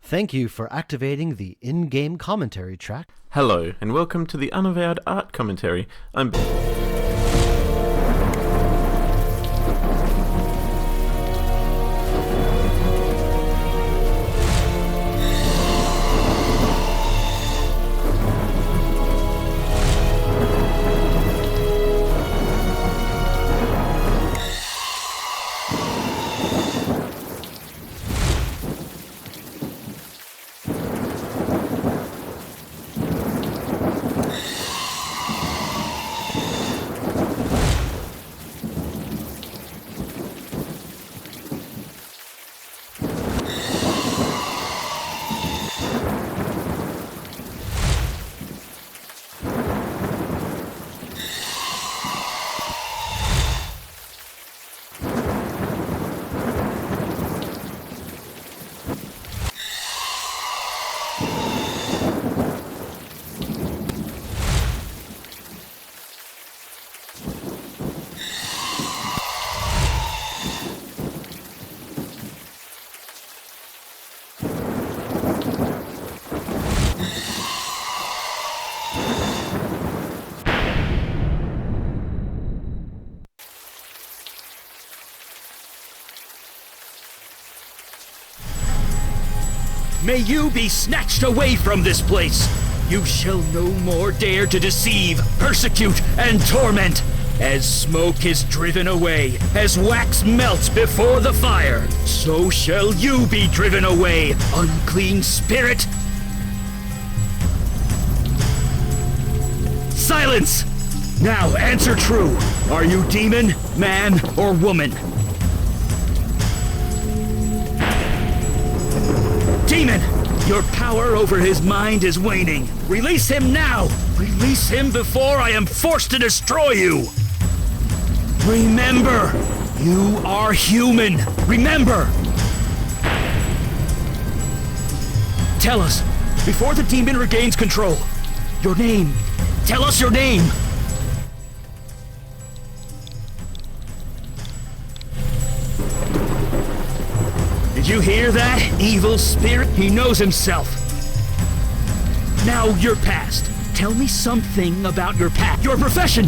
Thank you for activating the in-game commentary track. Hello, and welcome to the Unavowed art commentary. I'm... May you be snatched away from this place! You shall no more dare to deceive, persecute, and torment! As smoke is driven away, as wax melts before the fire, so shall you be driven away, unclean spirit! Silence! Now answer true. Are you demon, man, or woman? Demon! Your power over his mind is waning. Release him now! Release him before I am forced to destroy you! Remember! You are human! Remember! Tell us, before the demon regains control, your name. Tell us your name! Did you hear that, evil spirit? He knows himself. Now, your past. Tell me something about your past. Your profession!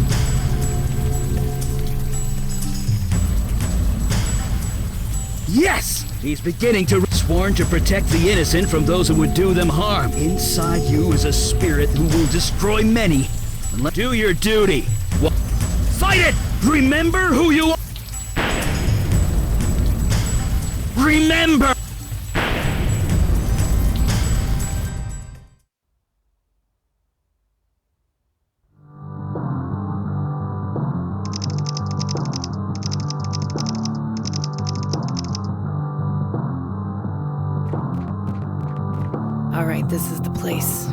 Yes! He's beginning to... Sworn to protect the innocent from those who would do them harm. Inside you is a spirit who will destroy many. Do your duty. Fight it! Remember who you are! Remember! All right, this is the place.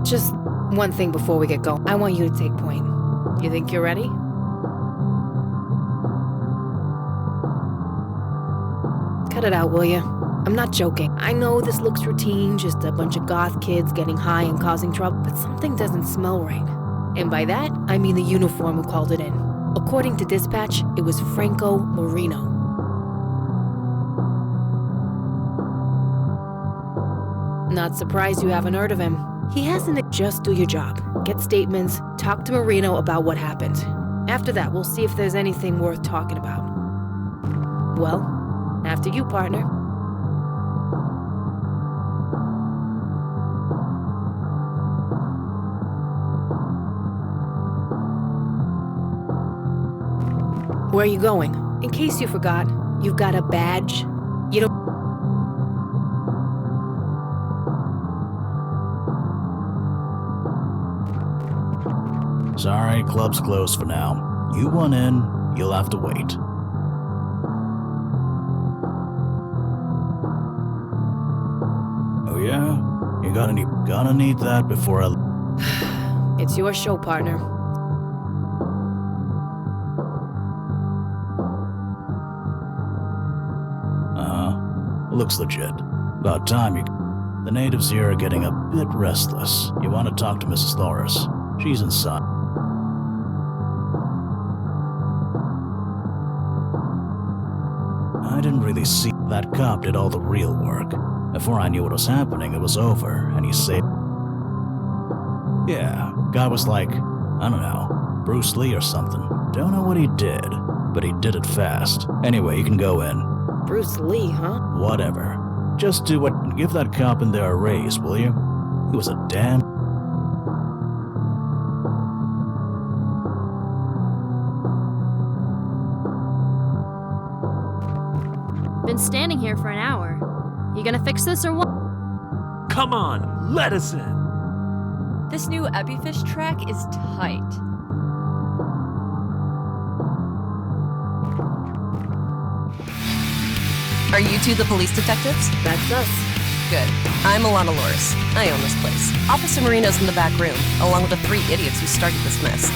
Just one thing before we get going. I want you to take point. You think you're ready? Cut it out, will you? I'm not joking. I know this looks routine, just a bunch of goth kids getting high and causing trouble, but something doesn't smell right. And by that, I mean the uniform who called it in. According to dispatch, it was Franco Marino. Not surprised you haven't heard of him. He hasn't. Just do your job. Get statements, talk to Marino about what happened. After that, we'll see if there's anything worth talking about. Well, after you, partner. Where are you going? In case you forgot, you've got a badge. You don't... Sorry, club's closed for now. You want in, you'll have to wait. Oh yeah? You're gonna need that before I... It's your show, partner. Looks legit. About time you... The natives here are getting a bit restless. You want to talk to Mrs. Loris. She's inside. I didn't really see that cop did all the real work. Before I knew what was happening, it was over, and he saved. Yeah, guy was like, I don't know, Bruce Lee or something. Don't know what he did, but he did it fast. Anyway, you can go in. Bruce Lee, huh? Whatever. Just do what and give that cop in there a raise, will you? He was a damn. Been standing here for an hour. You gonna fix this or what? Come on, let us in. This new Epifish track is tight. Are you two the police detectives? That's us. Good. I'm Alana Loris. I own this place. Officer Marino's in the back room, along with the 3 idiots who started this mess.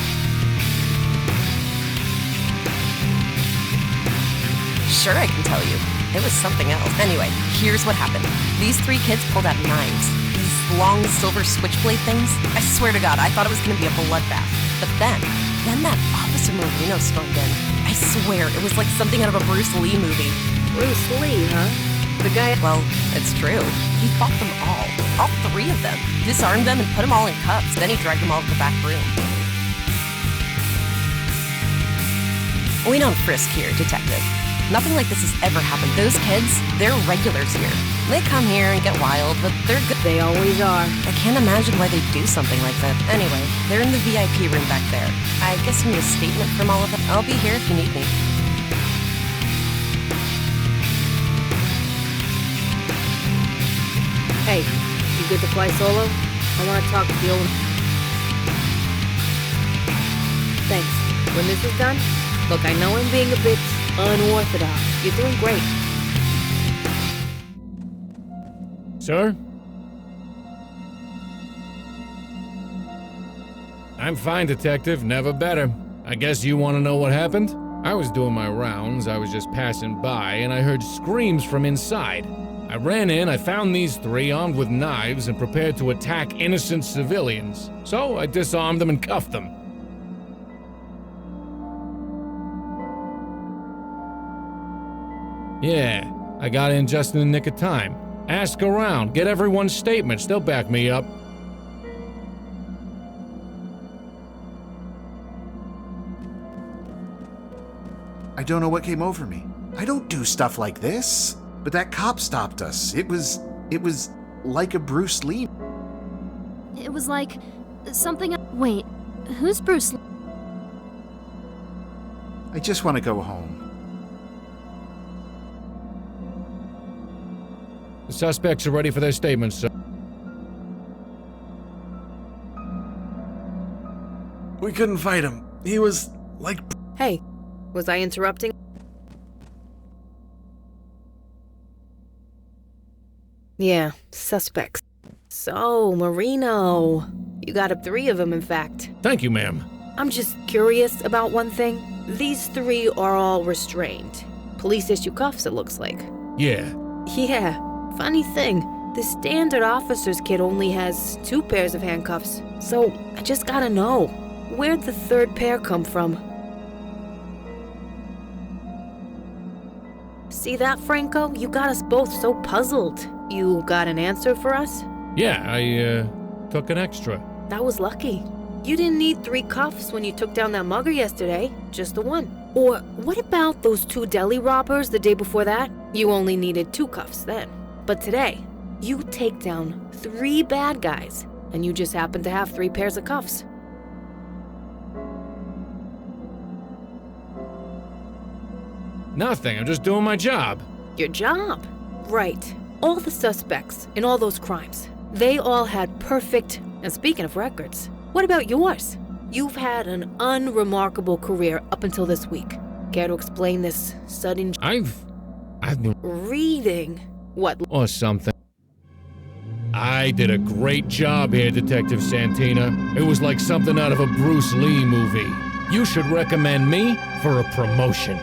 Sure, I can tell you. It was something else. Anyway, here's what happened. These 3 kids pulled out knives. These long silver switchblade things. I swear to God, I thought it was gonna be a bloodbath. But then that Officer Marino stormed in. I swear, it was like something out of a Bruce Lee movie. Bruce Lee, huh? The guy. Well, it's true. He fought them all 3 of them. Disarmed them and put them all in cuffs. Then he dragged them all to the back room. We don't frisk here, detective. Nothing like this has ever happened. Those kids, they're regulars here. They come here and get wild, but they're good. They always are. I can't imagine why they'd do something like that. Anyway, they're in the VIP room back there. I guess you need a statement from all of them. I'll be here if you need me. Hey, you good to fly solo? I want to talk to the owner. Thanks. When this is done, look, I know I'm being a bit unorthodox. You're doing great. Sir? I'm fine, detective. Never better. I guess you want to know what happened? I was doing my rounds, I was just passing by, and I heard screams from inside. I ran in, I found these 3 armed with knives and prepared to attack innocent civilians. So I disarmed them and cuffed them. Yeah, I got in just in the nick of time. Ask around, get everyone's statements, they'll back me up. I don't know what came over me. I don't do stuff like this. But that cop stopped us. It was like a Bruce Lee. It was like something. Wait, who's Bruce Lee? I just want to go home. The suspects are ready for their statements, sir. We couldn't fight him. He was like... Hey, was I interrupting? Yeah, suspects. So, Marino. You got up 3 of them, in fact. Thank you, ma'am. I'm just curious about one thing. These 3 are all restrained. Police issue cuffs, it looks like. Yeah. Yeah, funny thing. The standard officer's kit only has 2 pairs of handcuffs. So, I just gotta know, where'd the 3rd pair come from? See that, Franco? You got us both so puzzled. You got an answer for us? Yeah, I, took an extra. That was lucky. You didn't need 3 cuffs when you took down that mugger yesterday, just the 1. Or what about those 2 deli robbers the day before that? You only needed 2 cuffs then. But today, you take down 3 bad guys, and you just happen to have 3 pairs of cuffs. Nothing, I'm just doing my job. Your job? Right. All the suspects in all those crimes, they all had perfect, and speaking of records, what about yours? You've had an unremarkable career up until this week. Care to explain this sudden... I've been... Reading? What? Or something. I did a great job here, Detective Santina. It was like something out of a Bruce Lee movie. You should recommend me for a promotion.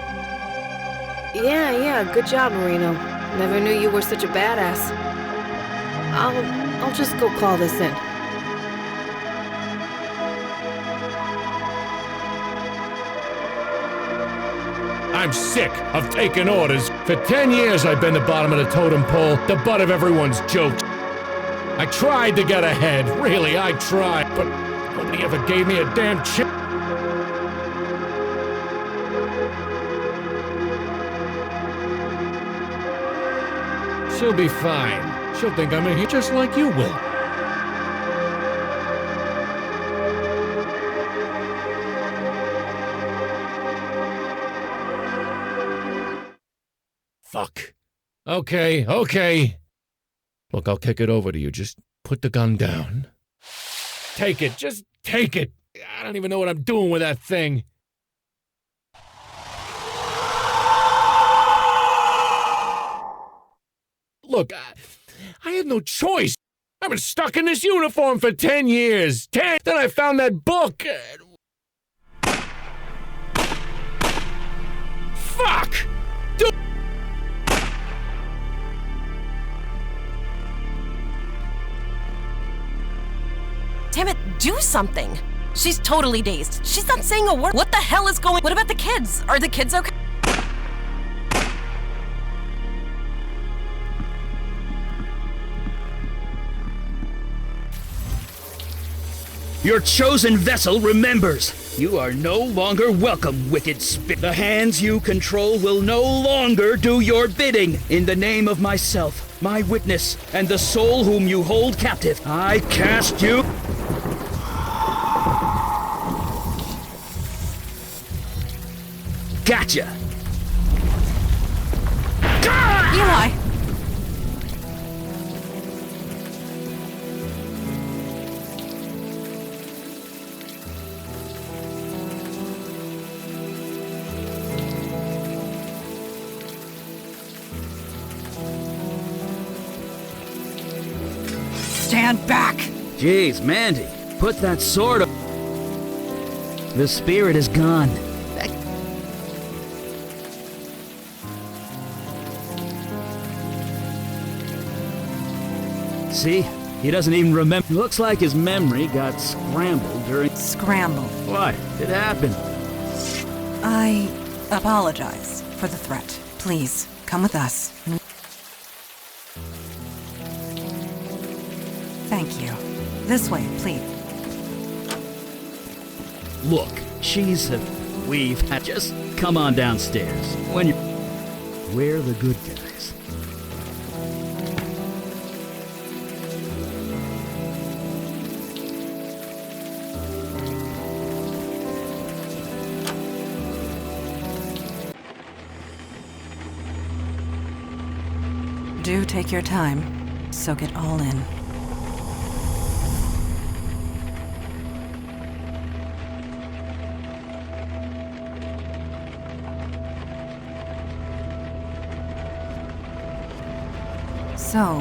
Yeah, good job, Marino. Never knew you were such a badass. I'll just go call this in. I I'm sick of taking orders. For 10 years I've been the bottom of the totem pole, the butt of everyone's jokes. I tried to get ahead, really, I tried, but nobody ever gave me a damn chance. She'll be fine. She'll think I'm in here just like you will. Fuck. Okay. Look, I'll kick it over to you. Just put the gun down. Take it. Just take it. I don't even know what I'm doing with that thing. Look, I had no choice. I've been stuck in this uniform for 10 years. 10. Then I found that book. Fuck! Damn it, do something! She's totally dazed. She's not saying a word. What the hell is going? What about the kids? Are the kids okay? Your chosen vessel remembers. You are no longer welcome, wicked spit. The hands you control will no longer do your bidding. In the name of myself, my witness, and the soul whom you hold captive, I cast you... Gotcha! Eli! Stand back! Jeez, Mandy, put that sword up. The spirit is gone. See? He doesn't even remember. Looks like his memory got scrambled during... Scrambled. What? It happened. I apologize for the threat. Please, come with us. Thank you. This way, please. Look, we've had... Just come on downstairs. When you're... We're the good guys. Do take your time. Soak it all in. So,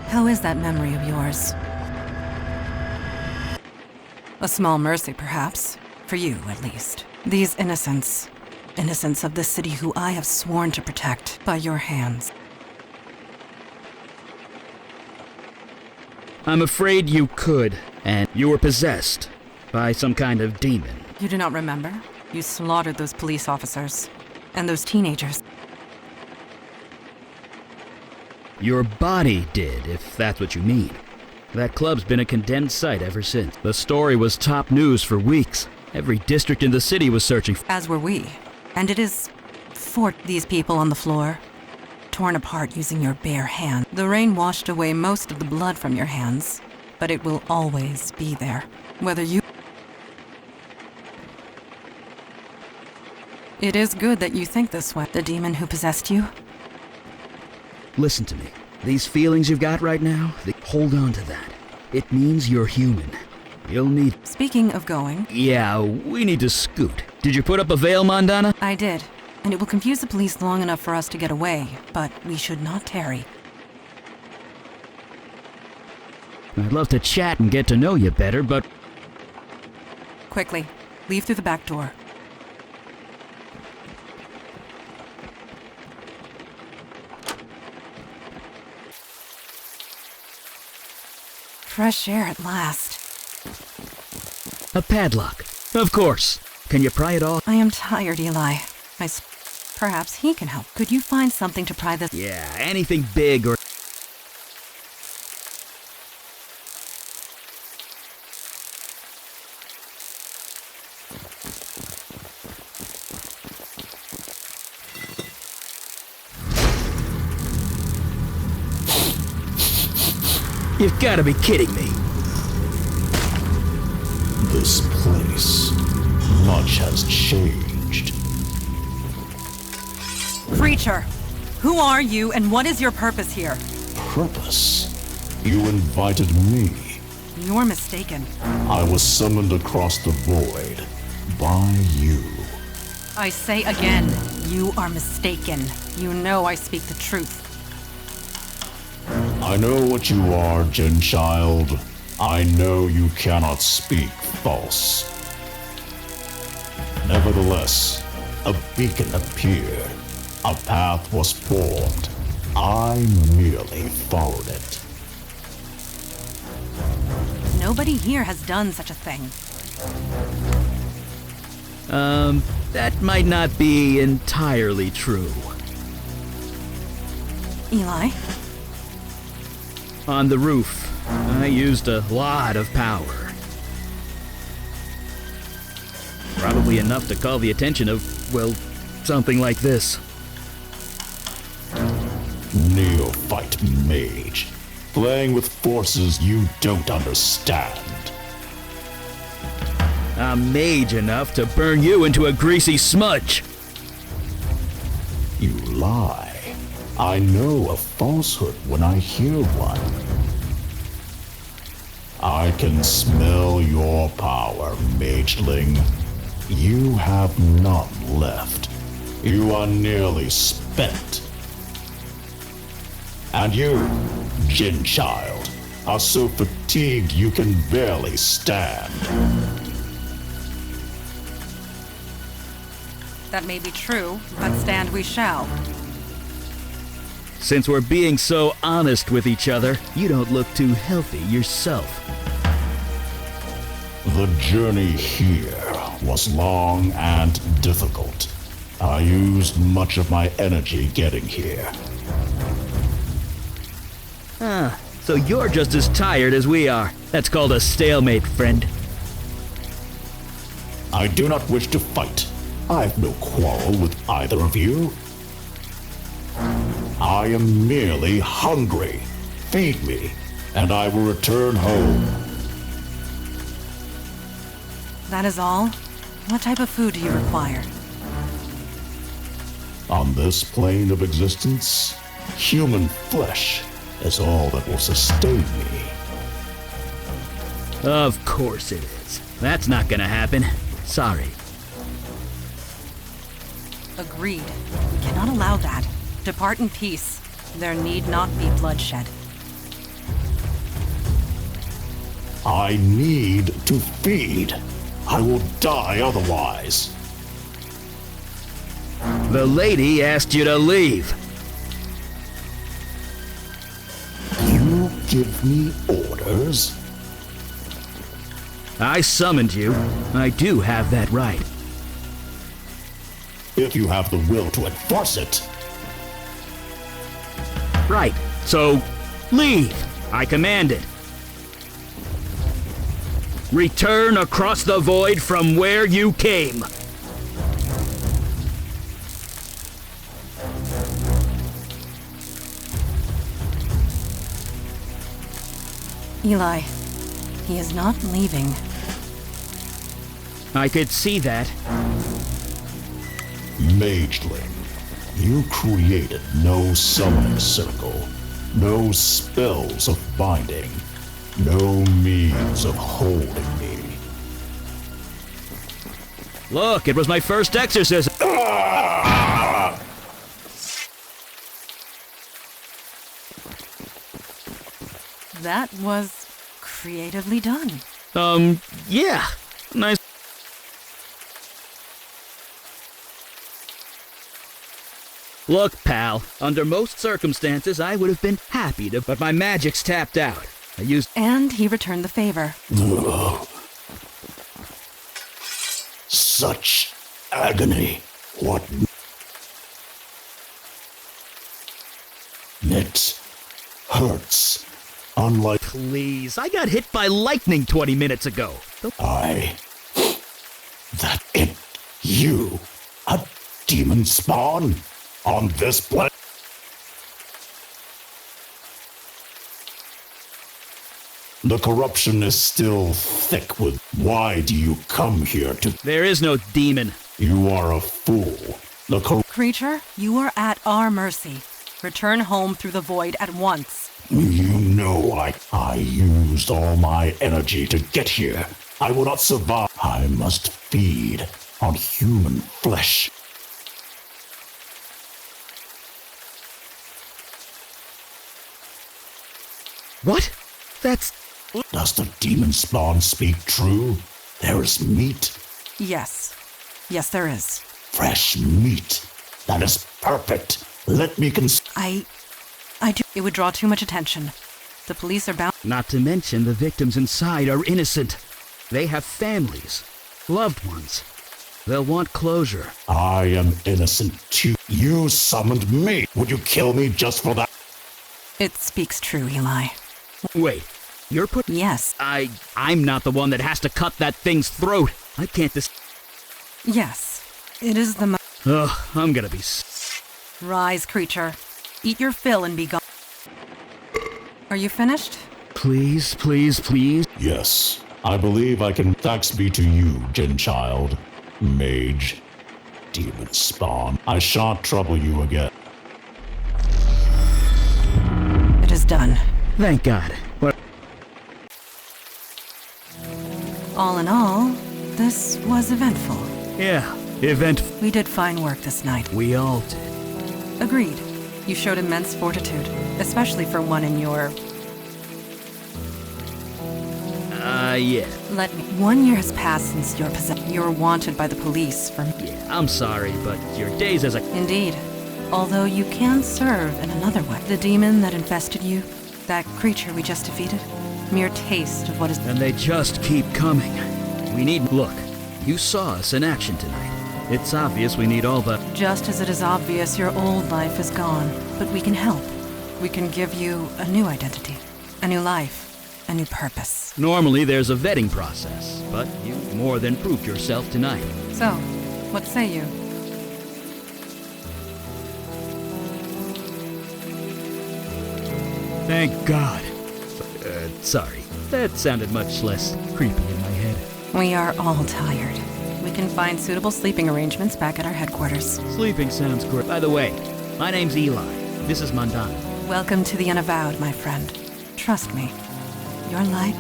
how is that memory of yours? A small mercy, perhaps. For you, at least. These innocents. Innocents of the city who I have sworn to protect by your hands. I'm afraid you could, and you were possessed by some kind of demon. You do not remember? You slaughtered those police officers. And those teenagers. Your body did, if that's what you mean. That club's been a condemned site ever since. The story was top news for weeks. Every district in the city was searching for... As were we. And it is for these people on the floor, torn apart using your bare hand. The rain washed away most of the blood from your hands, but it will always be there. Whether you... It is good that you think this way. The demon who possessed you? Listen to me. These feelings you've got right now, hold on to that. It means you're human. You'll need... Speaking of going... Yeah, we need to scoot. Did you put up a veil, Mandana? I did. And it will confuse the police long enough for us to get away, but we should not tarry. I'd love to chat and get to know you better, but... Quickly. Leave through the back door. Fresh air at last. A padlock. Of course. Can you pry it off? I am tired, Eli. Perhaps he can help. Could you find something to pry this? Yeah, anything big or... You've got to be kidding me. This place, much has changed. Creature, who are you and what is your purpose here? Purpose? You invited me. You're mistaken. I was summoned across the void by you. I say again, you are mistaken. You know I speak the truth. I know what you are, Jinn child. I know you cannot speak false. Nevertheless, a beacon appeared. A path was formed. I merely followed it. Nobody here has done such a thing. That might not be entirely true. Eli? On the roof, I used a lot of power. Probably enough to call the attention of, well, something like this. Neophyte mage, playing with forces you don't understand. I'm mage enough to burn you into a greasy smudge. You lie. I know a falsehood when I hear one. I can smell your power, mageling. You have none left. You are nearly spent. And you, Jinn child, are so fatigued you can barely stand. That may be true, but stand we shall. Since we're being so honest with each other, you don't look too healthy yourself. The journey here was long and difficult. I used much of my energy getting here. Ah, so you're just as tired as we are. That's called a stalemate, friend. I do not wish to fight. I have no quarrel with either of you. I am merely hungry. Feed me, and I will return home. That is all? What type of food do you require? On this plane of existence, human flesh is all that will sustain me. Of course it is. That's not gonna happen. Sorry. Agreed. We cannot allow that. Depart in peace. There need not be bloodshed. I need to feed. I will die otherwise. The lady asked you to leave. You give me orders? I summoned you. I do have that right. If you have the will to enforce it. Right. So, leave. I commanded. Return across the void from where you came. Eli, he is not leaving. I could see that. Mageling, you created no summoning circle, no spells of binding, no means of holding me. Look, it was my first exorcism. That was creatively done. Yeah. Nice. Look, pal, under most circumstances, I would have been happy to, but my magic's tapped out. I used... And he returned the favor. Such agony. What? It hurts. Unlike Please, I got hit by lightning 20 minutes ago. you, a demon spawn on this planet. The corruption is still thick with. Why do you come here to? There is no demon. You are a fool. Creature, you are at our mercy. Return home through the void at once. You know I used all my energy to get here. I will not survive. I must feed on human flesh. What? That's... Does the demon spawn speak true? There is meat. Yes. Yes, there is. Fresh meat. That is perfect. Let me I do. It would draw too much attention. The police are bound. Not to mention the victims inside are innocent. They have families, loved ones. They'll want closure. I am innocent too. You summoned me. Would you kill me just for that? It speaks true, Eli. Wait, you're put... Yes. I'm not the one that has to cut that thing's throat. I can't Yes. It is the Ugh, I'm gonna be... Rise, creature. Eat your fill and be gone. Are you finished? Please, please, please. Yes. I believe I can. Thanks be to you, Jin Child. Mage. Demon spawn. I shan't trouble you again. It is done. Thank God. What? All in all, this was eventful. Yeah, We did fine work this night. We all did. Agreed. You showed immense fortitude, especially for one in your... Yeah. Let me... 1 year has passed since your possession. You're wanted by the police for... Yeah, I'm sorry, but your days as a... Indeed. Although you can serve in another way. The demon that infested you, that creature we just defeated, mere taste of what is... And they just keep coming. We need... Look, you saw us in action tonight. It's obvious we need all the... Just as it is obvious your old life is gone, but we can help. We can give you a new identity, a new life, a new purpose. Normally there's a vetting process, but you more than proved yourself tonight. So, what say you? Thank God. Sorry. That sounded much less creepy in my head. We are all tired. We can find suitable sleeping arrangements back at our headquarters. Sleeping sounds great. By the way, my name's Eli. This is Mandana. Welcome to the Unavowed, my friend. Trust me. Your life...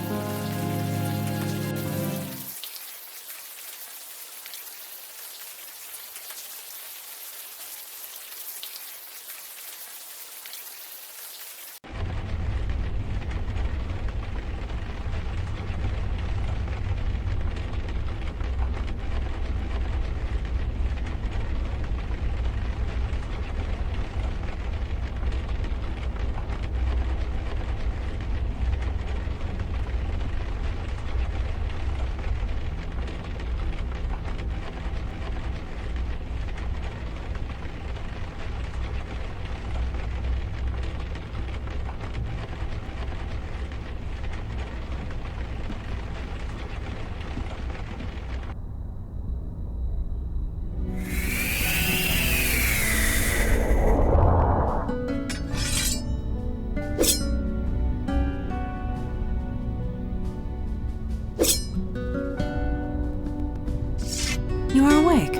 You are awake.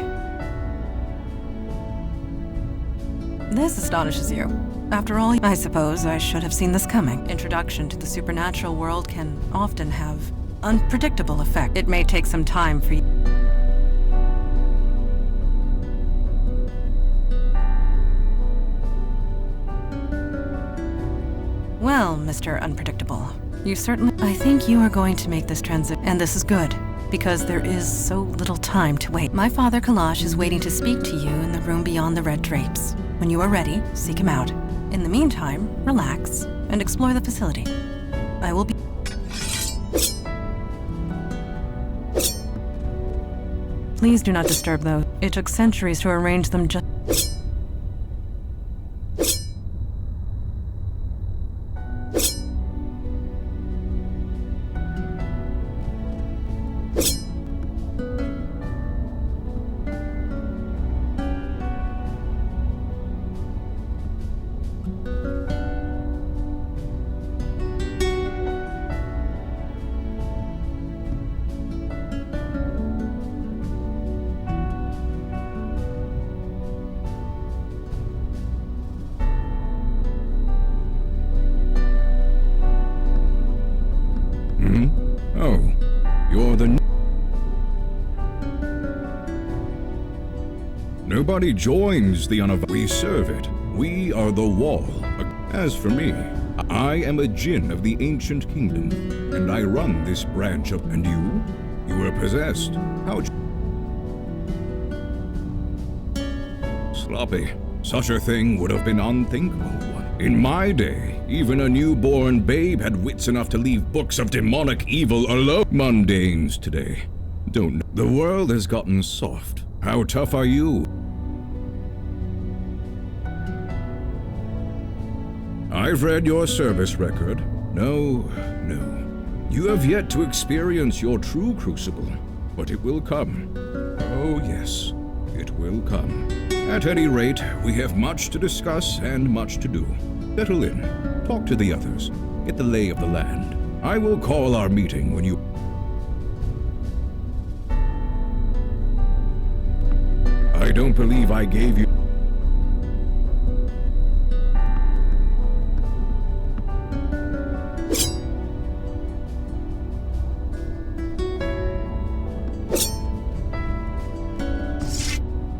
This astonishes you. After all, I suppose I should have seen this coming. Introduction to the supernatural world can often have unpredictable effect. It may take some time for you. Well, Mr. Unpredictable, you certainly... I think you are going to make this transition, and this is good. Because there is so little time to wait. My father, Kalash, is waiting to speak to you in the room beyond the red drapes. When you are ready, seek him out. In the meantime, relax and explore the facility. I will be... Please do not disturb those. It took centuries to arrange them just... everybody joins the Unavowed. We serve it. We are the wall. As for me, I am a djinn of the ancient kingdom, and I run this branch of... And you? You were possessed. How... Sloppy. Such a thing would have been unthinkable. In my day, even a newborn babe had wits enough to leave books of demonic evil alone. Mundanes today. Don't... The world has gotten soft. How tough are you? I've read your service record. No. You have yet to experience your true crucible, but it will come. Oh yes, it will come. At any rate, we have much to discuss and much to do. Settle in, talk to the others, get the lay of the land. I will call our meeting when you... I don't believe I gave you...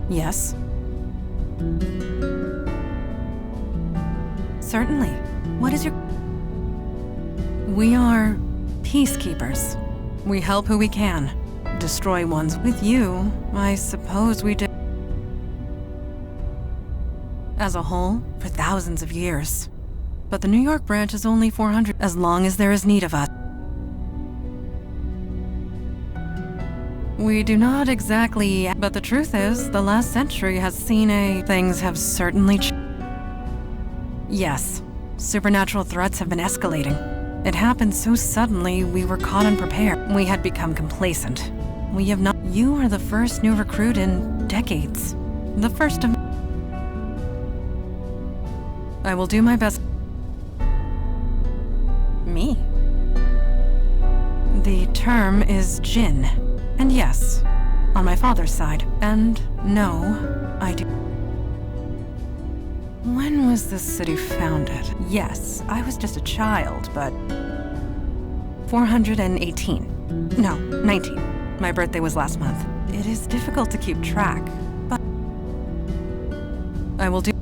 Yes. Certainly. What is your... We are peacekeepers. We help who we can. Destroy ones. With you, I suppose we do. As a whole, for thousands of years. But the New York branch is only 400, as long as there is need of us. We do not exactly, but the truth is, the last century has seen things have certainly Yes, supernatural threats have been escalating. It happened so suddenly, we were caught unprepared. We had become complacent. We have not... You are the first new recruit in decades. The first of... I will do my best. Me? The term is Jinn. And yes, on my father's side. And no, I do. When was this city founded? Yes, I was just a child, but... 418. No, 19. My birthday was last month. It is difficult to keep track, but... I will do...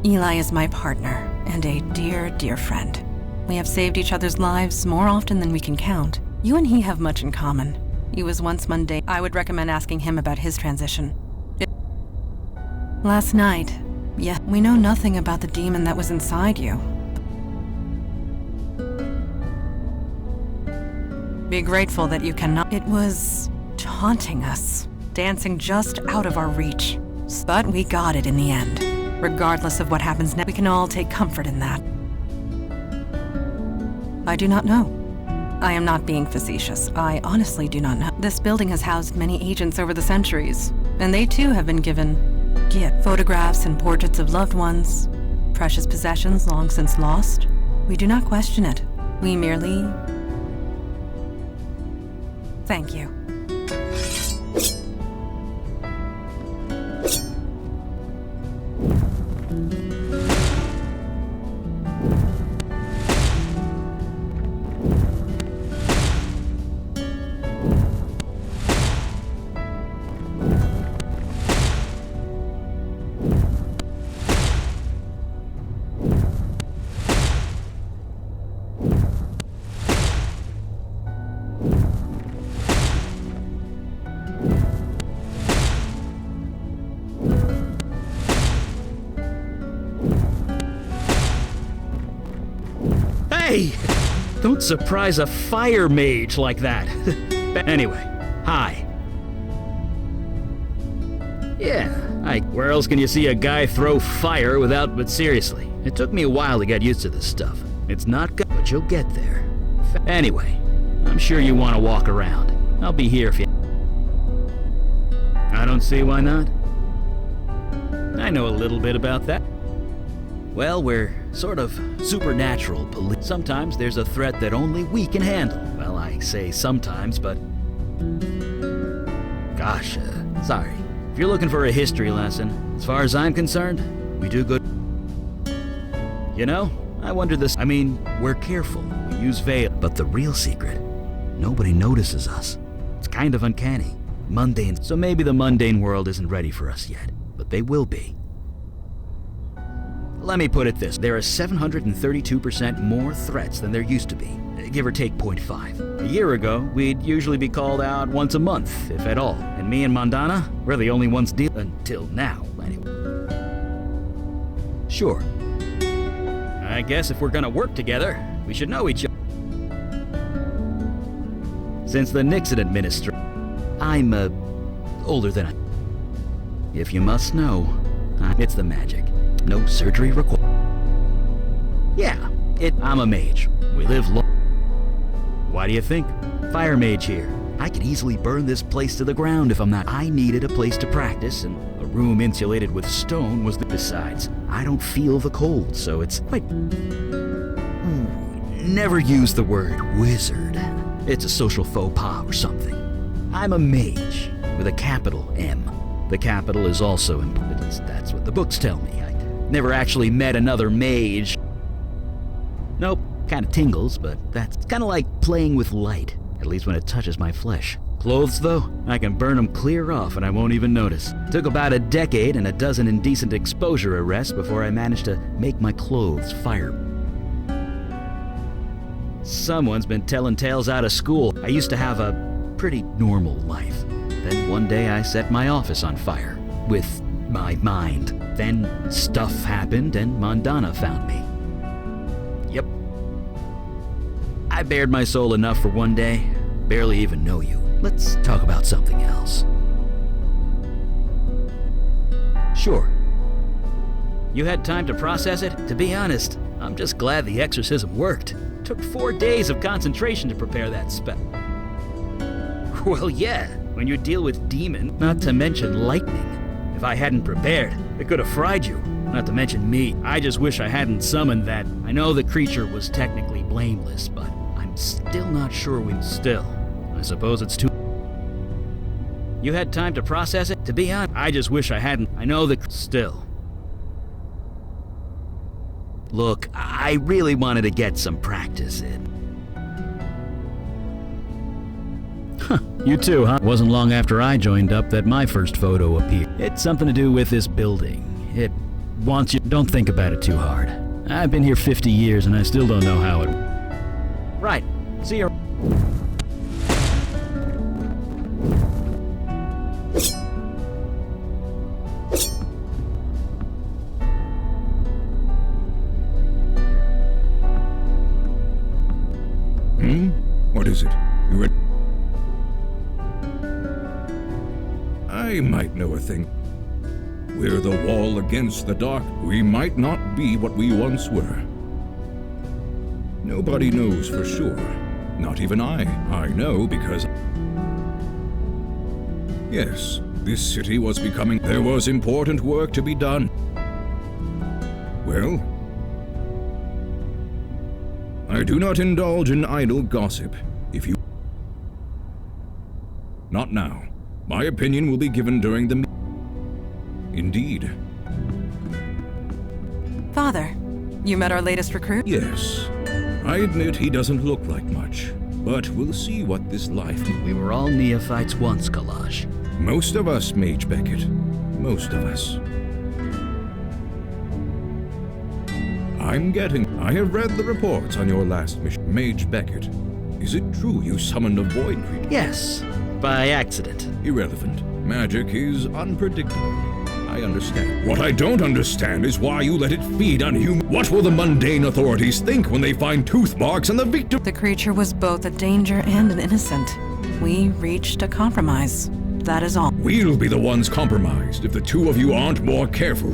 Eli is my partner, and a dear, dear friend. We have saved each other's lives more often than we can count. You and he have much in common. He was once mundane. I would recommend asking him about his transition. Last night, yeah, we know nothing about the demon that was inside you. Be grateful that you cannot. It was taunting us, dancing just out of our reach. But we got it in the end. Regardless of what happens next, we can all take comfort in that. I do not know. I am not being facetious. I honestly do not know. This building has housed many agents over the centuries, and they too have been given photographs and portraits of loved ones, precious possessions long since lost. We do not question it. We merely... Thank you. Hey! Don't surprise a fire mage like that. Anyway, hi. Yeah, where else can you see a guy throw fire without... But seriously, it took me a while to get used to this stuff. It's not good, but you'll get there. Anyway, I'm sure you want to walk around. I'll be here if you... I don't see why not. I know a little bit about that. Well, we're sort of supernatural police. Sometimes there's a threat that only we can handle. Well, I say sometimes, but... Gosh, sorry. If you're looking for a history lesson, as far as I'm concerned, we do good. You know, I wonder this... I mean, we're careful. We use veil. But the real secret, nobody notices us. It's kind of uncanny. mundane, so maybe the mundane world isn't ready for us yet, but they will be. Let me put it this, there are 732% more threats than there used to be, give or take 0.5. A year ago, we'd usually be called out once a month, if at all, and me and Mondana, we're the only ones until now, anyway. Sure. I guess if we're gonna work together, we should know each other. Since the Nixon administration, I'm, older than I... If you must know, it's the magic. No surgery required. Yeah, I'm a mage. We live long. Why do you think? Fire mage here. I could easily burn this place to the ground if I'm not. I needed a place to practice, and a room insulated with stone was the... Besides, I don't feel the cold, so it's quite... Never use the word wizard. It's a social faux pas or something. I'm a mage, with a capital M. The capital is also important. That's what the books tell me. I never actually met another mage. Nope, kinda tingles, but that's kinda like playing with light, at least when it touches my flesh. Clothes, though, I can burn them clear off and I won't even notice. Took about a decade and a dozen indecent exposure arrests before I managed to make my clothes fire. Someone's been telling tales out of school. I used to have a pretty normal life. Then one day I set my office on fire. With my mind. Then stuff happened and Mondana found me. Yep. I bared my soul enough for one day. Barely even know you. Let's talk about something else. Sure. You had time to process it? To be honest, I'm just glad the exorcism worked. Took 4 days of concentration to prepare that spell. Well, yeah, when you deal with demon, not to mention lightning. If I hadn't prepared, it could have fried you. Not to mention me. I just wish I hadn't summoned that. I know the creature was technically blameless, but I'm still not sure we... Still, I suppose it's too... You had time to process it? To be honest, I just wish I hadn't. I know the... Still. Look, I really wanted to get some practice in. Huh, you too, huh? Wasn't long after I joined up that my first photo appeared. It's something to do with this building. It wants you... Don't think about it too hard. I've been here 50 years and I still don't know how it... Right. See you... What is it? You read? I might know a thing. We're the wall against the dark. We might not be what we once were. Nobody knows for sure. Not even I. I know because... Yes, this city was becoming... There was important work to be done. Well... I do not indulge in idle gossip. If you... Not now. My opinion will be given during the... Indeed. Father, you met our latest recruit? Yes. I admit he doesn't look like much, but we'll see what this life... We were all neophytes once, Kalash. Most of us, Mage Beckett. Most of us. I have read the reports on your last mission. Mage Beckett, is it true you summoned a void creature? Yes, by accident. Irrelevant. Magic is unpredictable. I understand. What I don't understand is why you let it feed on human... What will the mundane authorities think when they find tooth marks on the victim? The creature was both a danger and an innocent. We reached a compromise. That is all. We'll be the ones compromised if the two of you aren't more careful.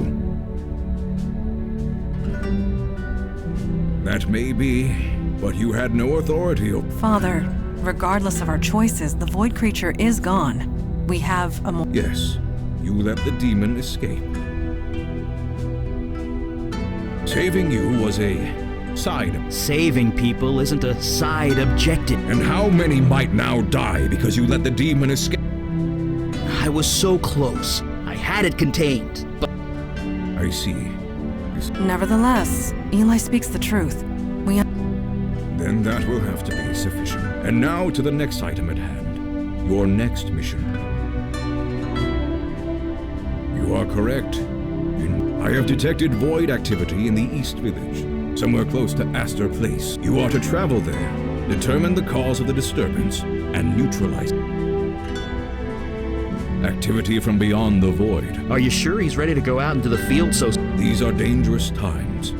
That may be, but you had no authority over... Father, regardless of our choices, the void creature is gone. We have a more... Yes, you let the demon escape. Saving you was a side... Saving people isn't a side objective. And how many might now die because you let the demon escape? I was so close. I had it contained, but... I see. Nevertheless, Eli speaks the truth. Then that will have to be sufficient. And now to the next item at hand. Your next mission. You are correct. I have detected void activity in the East Village, somewhere close to Astor Place. You are to travel there, determine the cause of the disturbance, and neutralize it. Activity from beyond the void. Are you sure he's ready to go out into the field so... These are dangerous times.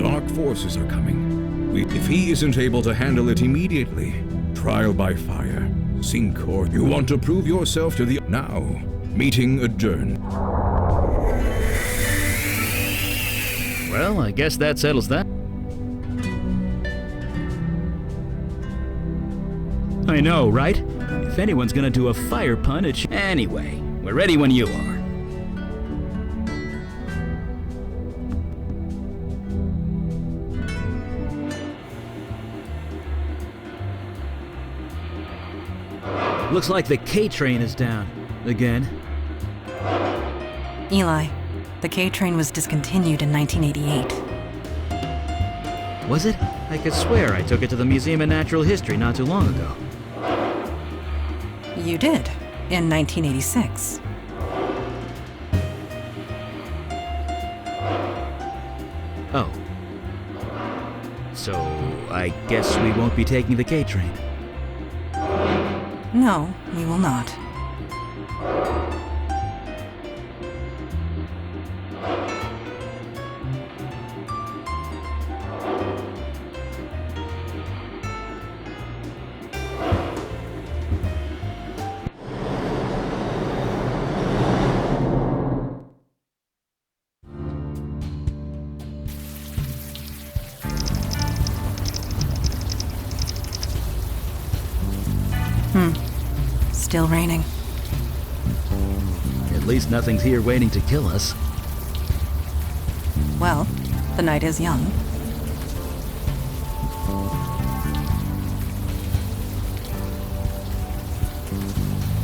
Dark forces are coming. If he isn't able to handle it immediately, trial by fire, sink or... You want to prove yourself to the... Now, meeting adjourned. Well, I guess that settles that. I know, right? If anyone's gonna do a fire pun, it Anyway, we're ready when you are. Looks like the K train is down. Again. Eli, the K train was discontinued in 1988. Was it? I could swear I took it to the Museum of Natural History not too long ago. You did, in 1986. Oh. So, I guess we won't be taking the K train. No, we will not. Still raining. At least nothing's here waiting to kill us. Well, the night is young.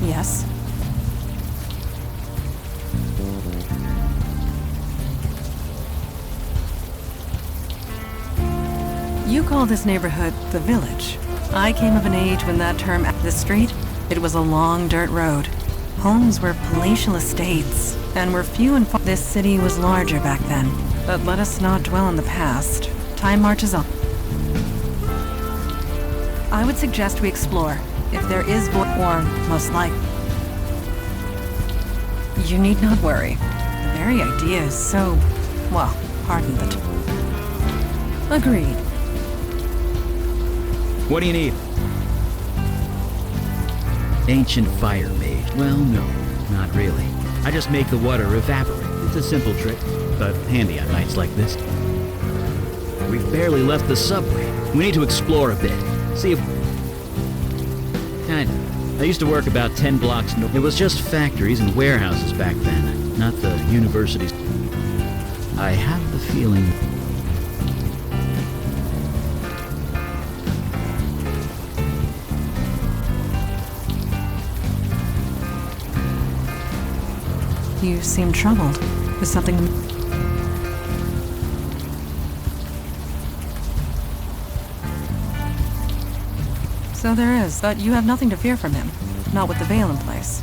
Yes. You call this neighborhood the Village. I came of an age when that term, the street, it was a long dirt road. Homes were palatial estates, and were few and far. This city was larger back then, but let us not dwell on the past. Time marches on. I would suggest we explore, if there is or most likely. You need not worry. The very idea is so, well, pardon the Agreed. What do you need? Ancient fire mage. Well, no, not really. I just make the water evaporate. It's a simple trick, but handy on nights like this. We've barely left the subway. We need to explore a bit. See if... Kinda. I used to work about 10 blocks north. It was just factories and warehouses back then, not the universities. I have the feeling... You seem troubled. Is something... So there is, but you have nothing to fear from him. Not with the veil in place.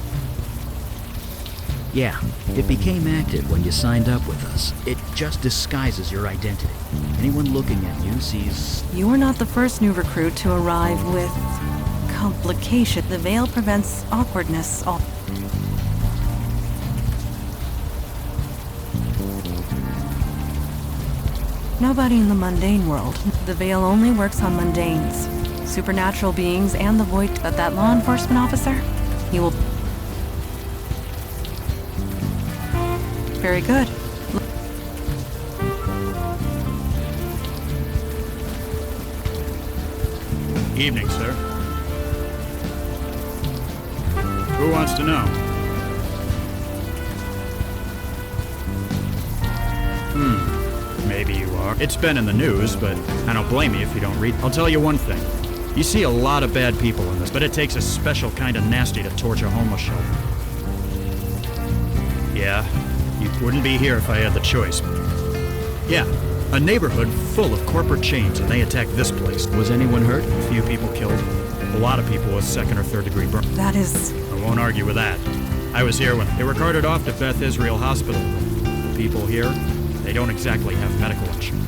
Yeah, it became active when you signed up with us. It just disguises your identity. Anyone looking at you sees... You are not the first new recruit to arrive with... complication. The veil prevents awkwardness. Nobody in the mundane world. The veil only works on mundanes. Supernatural beings and the void. But that law enforcement officer, he will... Very good. Evening, sir. Who wants to know? Maybe you are. It's been in the news, but I don't blame you if you don't read. I'll tell you one thing. You see a lot of bad people in this, but it takes a special kind of nasty to torch a homeless shelter. Yeah, you wouldn't be here if I had the choice. Yeah, a neighborhood full of corporate chains, and they attacked this place. Was anyone hurt? A few people killed. A lot of people with second or third degree burn. That is... I won't argue with that. I was here when they were carted off to Beth Israel Hospital. The people here, they don't exactly have medical insurance.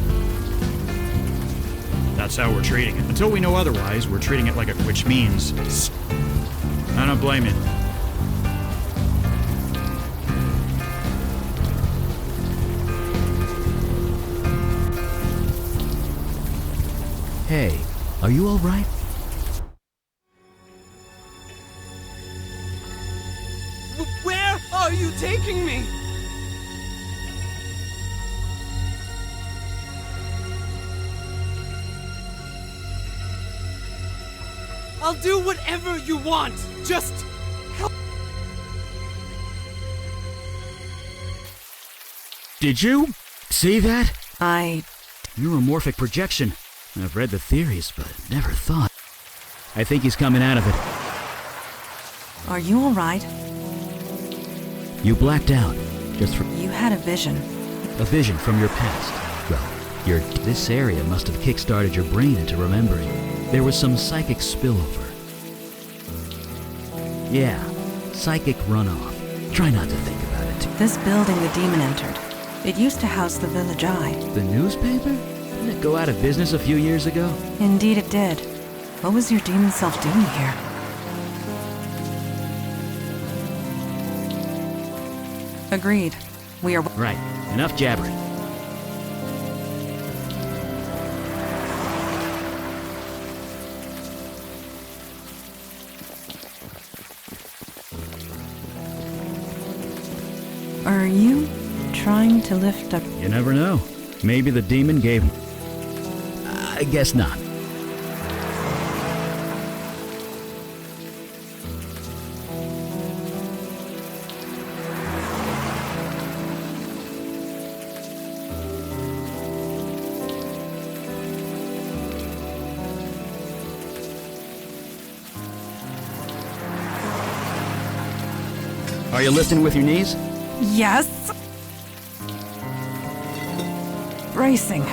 That's how we're treating it. Until we know otherwise, we're treating it like a... Which means... I don't blame you. Hey, are you alright? Where are you taking me? I'll do whatever you want. Just help. Did you see that? I... Neuromorphic projection. I've read the theories, but never thought. I think he's coming out of it. Are you alright? You blacked out. Just for... You had a vision. A vision from your past. Well, this area must have kick-started your brain into remembering. There was some psychic spillover. Yeah, psychic runoff. Try not to think about it. This building the demon entered. It used to house the Village Eye. The newspaper? Didn't it go out of business a few years ago? Indeed it did. What was your demon self doing here? Agreed. We are... Right. Enough jabbering. Are you trying to lift up... You never know. Maybe the demon gave... I guess not. Are you lifting with your knees? Yes. Bracing.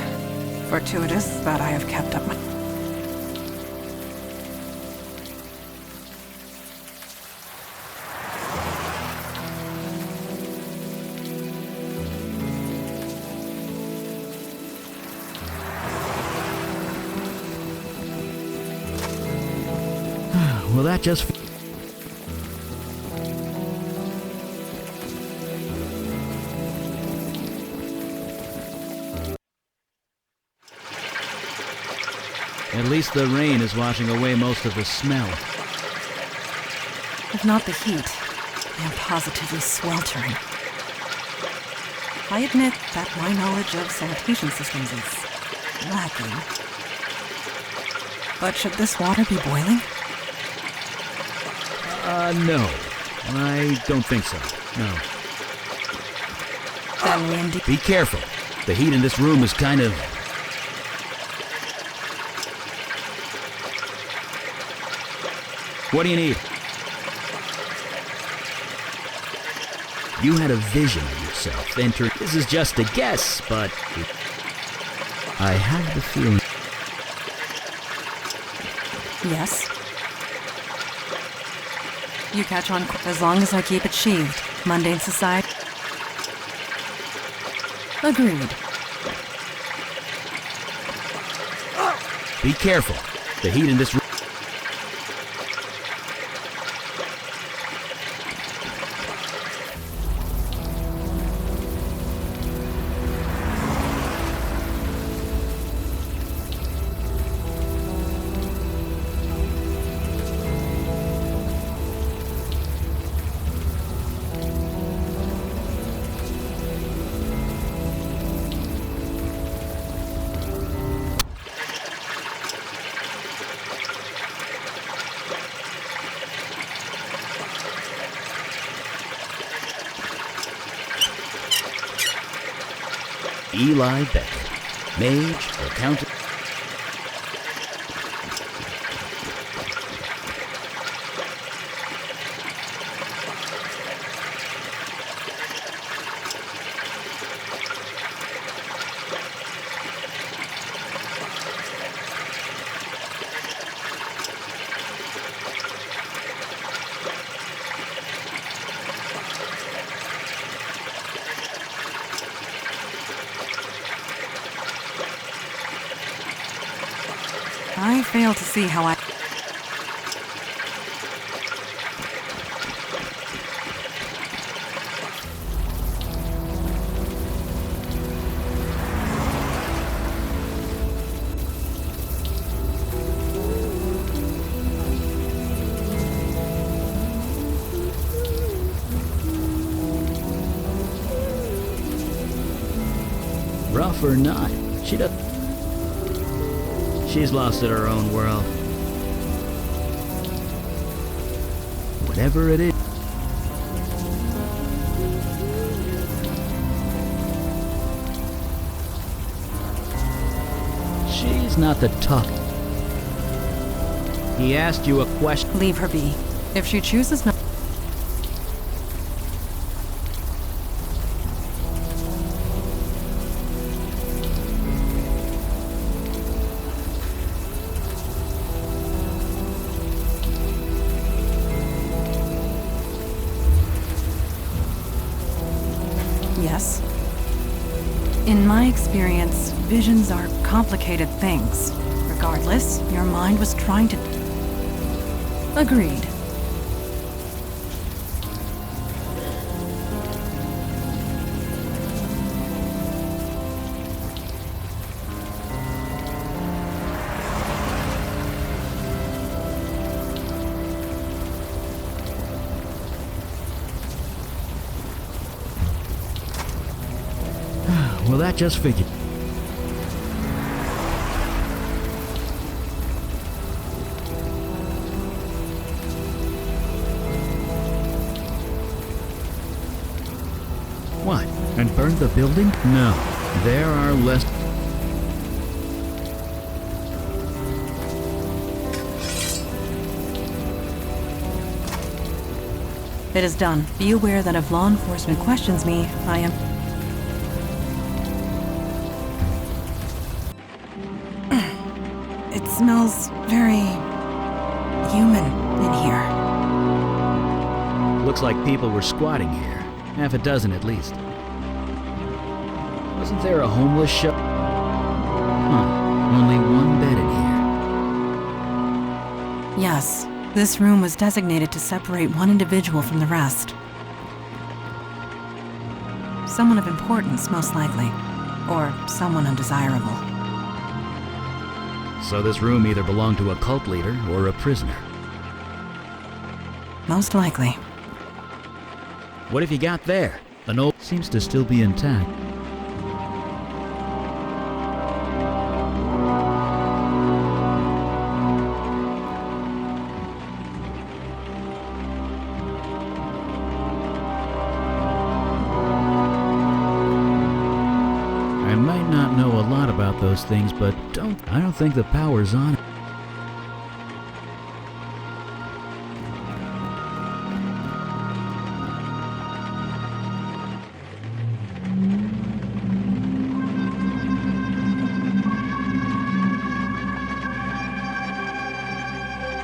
Fortuitous that I have kept up my... Well, that just... At least the rain is washing away most of the smell. If not the heat, I am positively sweltering. I admit that my knowledge of sanitation systems is lacking. But should this water be boiling? No. I don't think so. No. Then we indeed... Be careful. The heat in this room is kind of... What do you need? You had a vision of yourself entering. This is just a guess, but... I have the feeling... Yes. You catch on as long as I keep it sheathed. Mundane society. Agreed. Be careful. The heat in this room... Eli Beckett, mage, accountant. I fail to see how I... Rough or not, she's lost in her own world. Whatever it is. She's not the tough. He asked you a question. Leave her be. If she chooses not... Yes. In my experience, visions are complicated things. Regardless, your mind was trying to... Agreed. Well, that just figured. What? And burned the building? No. There are less... It is done. Be aware that if law enforcement questions me, I am... It smells very... human in here. Looks like people were squatting here. Half a dozen at least. Wasn't there a homeless show? Huh. Only one bed in here. Yes. This room was designated to separate one individual from the rest. Someone of importance, most likely. Or someone undesirable. So this room either belonged to a cult leader or a prisoner. Most likely. What have you got there? An old... seems to still be intact. I might not know a lot about those things, but I don't think the power's on it.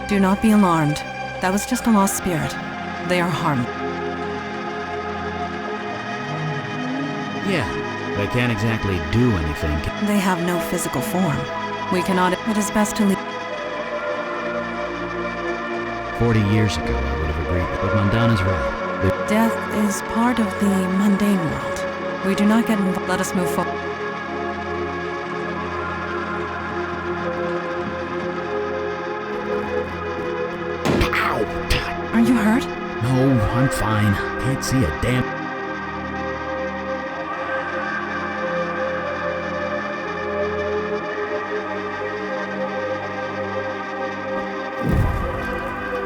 Do not be alarmed. That was just a lost spirit. They are harmed. Yeah, they can't exactly do anything. They have no physical form. We cannot... It is best to leave... 40 years ago, I would have agreed, but Mondana's right. Death is part of the mundane world. We do not get involved. Let us move forward. Are you hurt? No, I'm fine. Can't see a damn...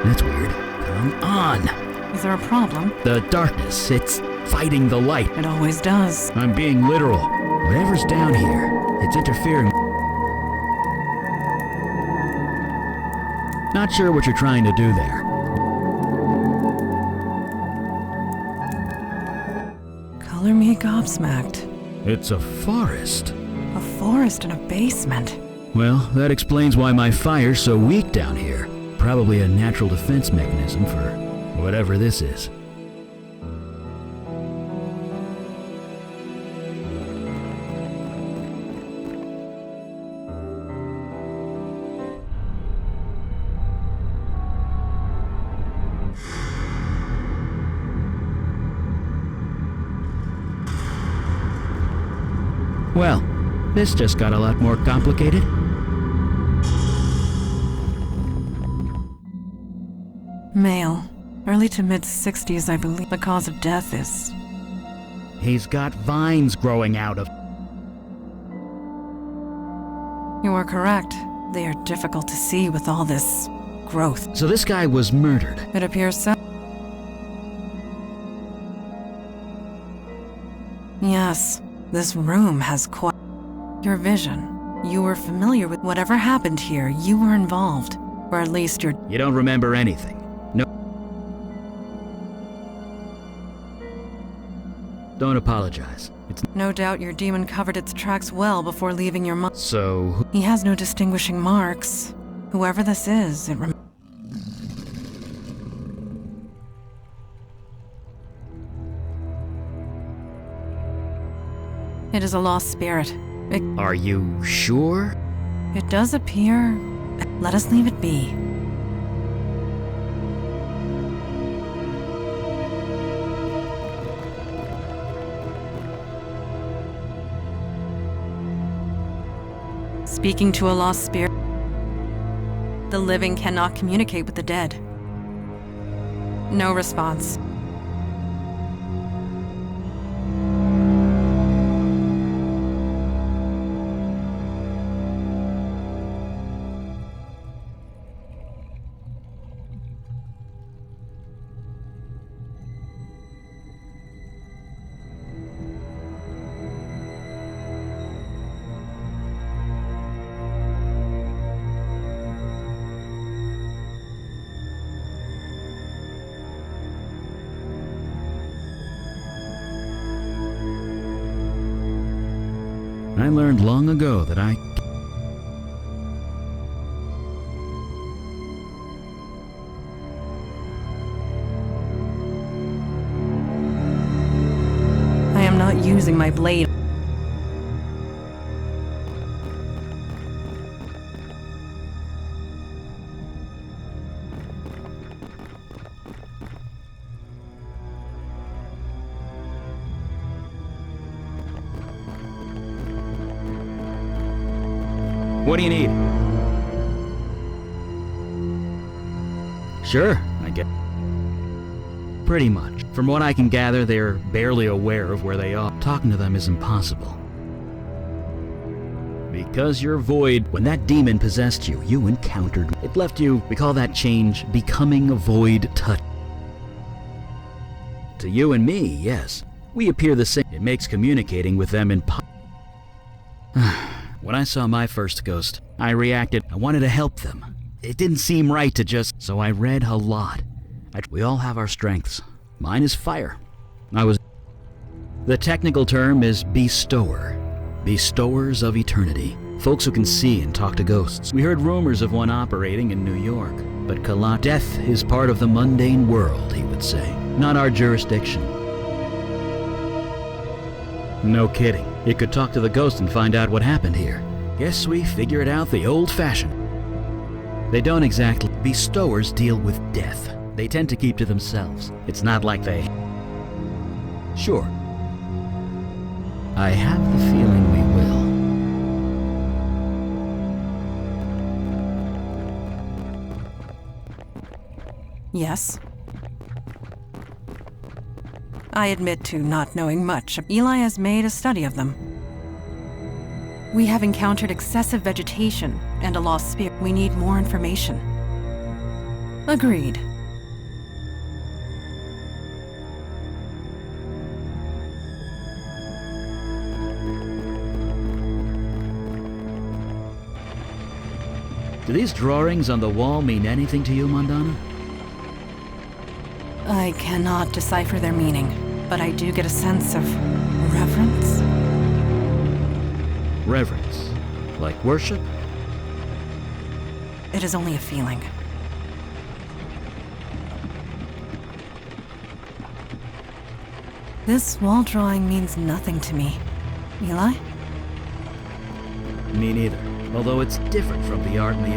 That's weird. Come on! Is there a problem? The darkness, it's fighting the light. It always does. I'm being literal. Whatever's down here, it's interfering. Not sure what you're trying to do there. Color me gobsmacked. It's a forest. A forest in a basement. Well, that explains why my fire's so weak down here. Probably a natural defense mechanism for whatever this is. Well, this just got a lot more complicated. Male. Early to mid-60s, I believe. The cause of death is... He's got vines growing out of... You are correct. They are difficult to see with all this growth. So this guy was murdered. It appears so. Yes, this room has quite... Your vision. You were familiar with whatever happened here. You were involved. Or at least you're... You don't remember anything. No. Don't apologize. It's... No doubt your demon covered its tracks well before leaving your mom. So... He has no distinguishing marks. Whoever this is, it It is a lost spirit. Are you sure? It does appear... Let us leave it be. Speaking to a lost spirit, the living cannot communicate with the dead. No response. I learned long ago that I am not using my blade. What do you need? Sure, I get. Pretty much. From what I can gather, they're barely aware of where they are. Talking to them is impossible. Because you're void, when that demon possessed you, you encountered. It left you, we call that change, becoming a void touch. To you and me, yes. We appear the same. It makes communicating with them impossible. When I saw my first ghost, I reacted. I wanted to help them. It didn't seem right to just... So I read a lot. We all have our strengths. Mine is fire. The technical term is bestower. Bestowers of eternity. Folks who can see and talk to ghosts. We heard rumors of one operating in New York. But death is part of the mundane world, he would say. Not our jurisdiction. No kidding. It could talk to the ghost and find out what happened here. Guess we figure it out the old-fashioned. They don't exactly. Bestowers deal with death. They tend to keep to themselves. It's not like they... Sure. I have the feeling we will. Yes. I admit to not knowing much. Eli has made a study of them. We have encountered excessive vegetation and a lost spirit. We need more information. Agreed. Do these drawings on the wall mean anything to you, Mondana? I cannot decipher their meaning, but I do get a sense of reverence. Reverence? Like worship? It is only a feeling. This wall drawing means nothing to me. Eli? Me neither. Although it's different from the art in the...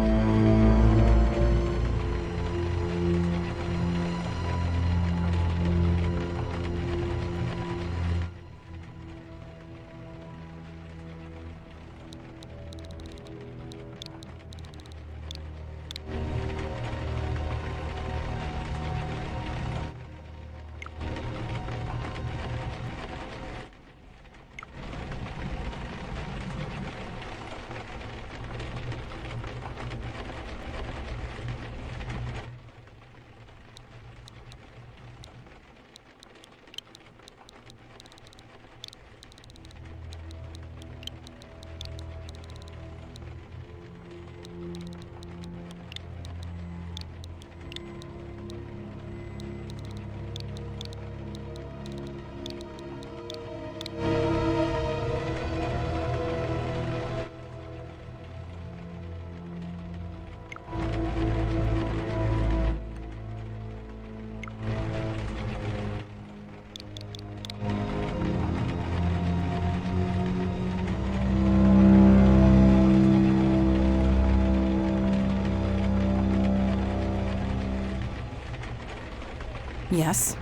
Yes.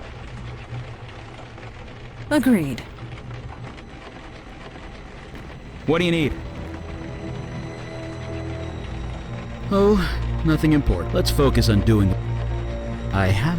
Agreed. What do you need? Oh, nothing important. Let's focus on doing... I have...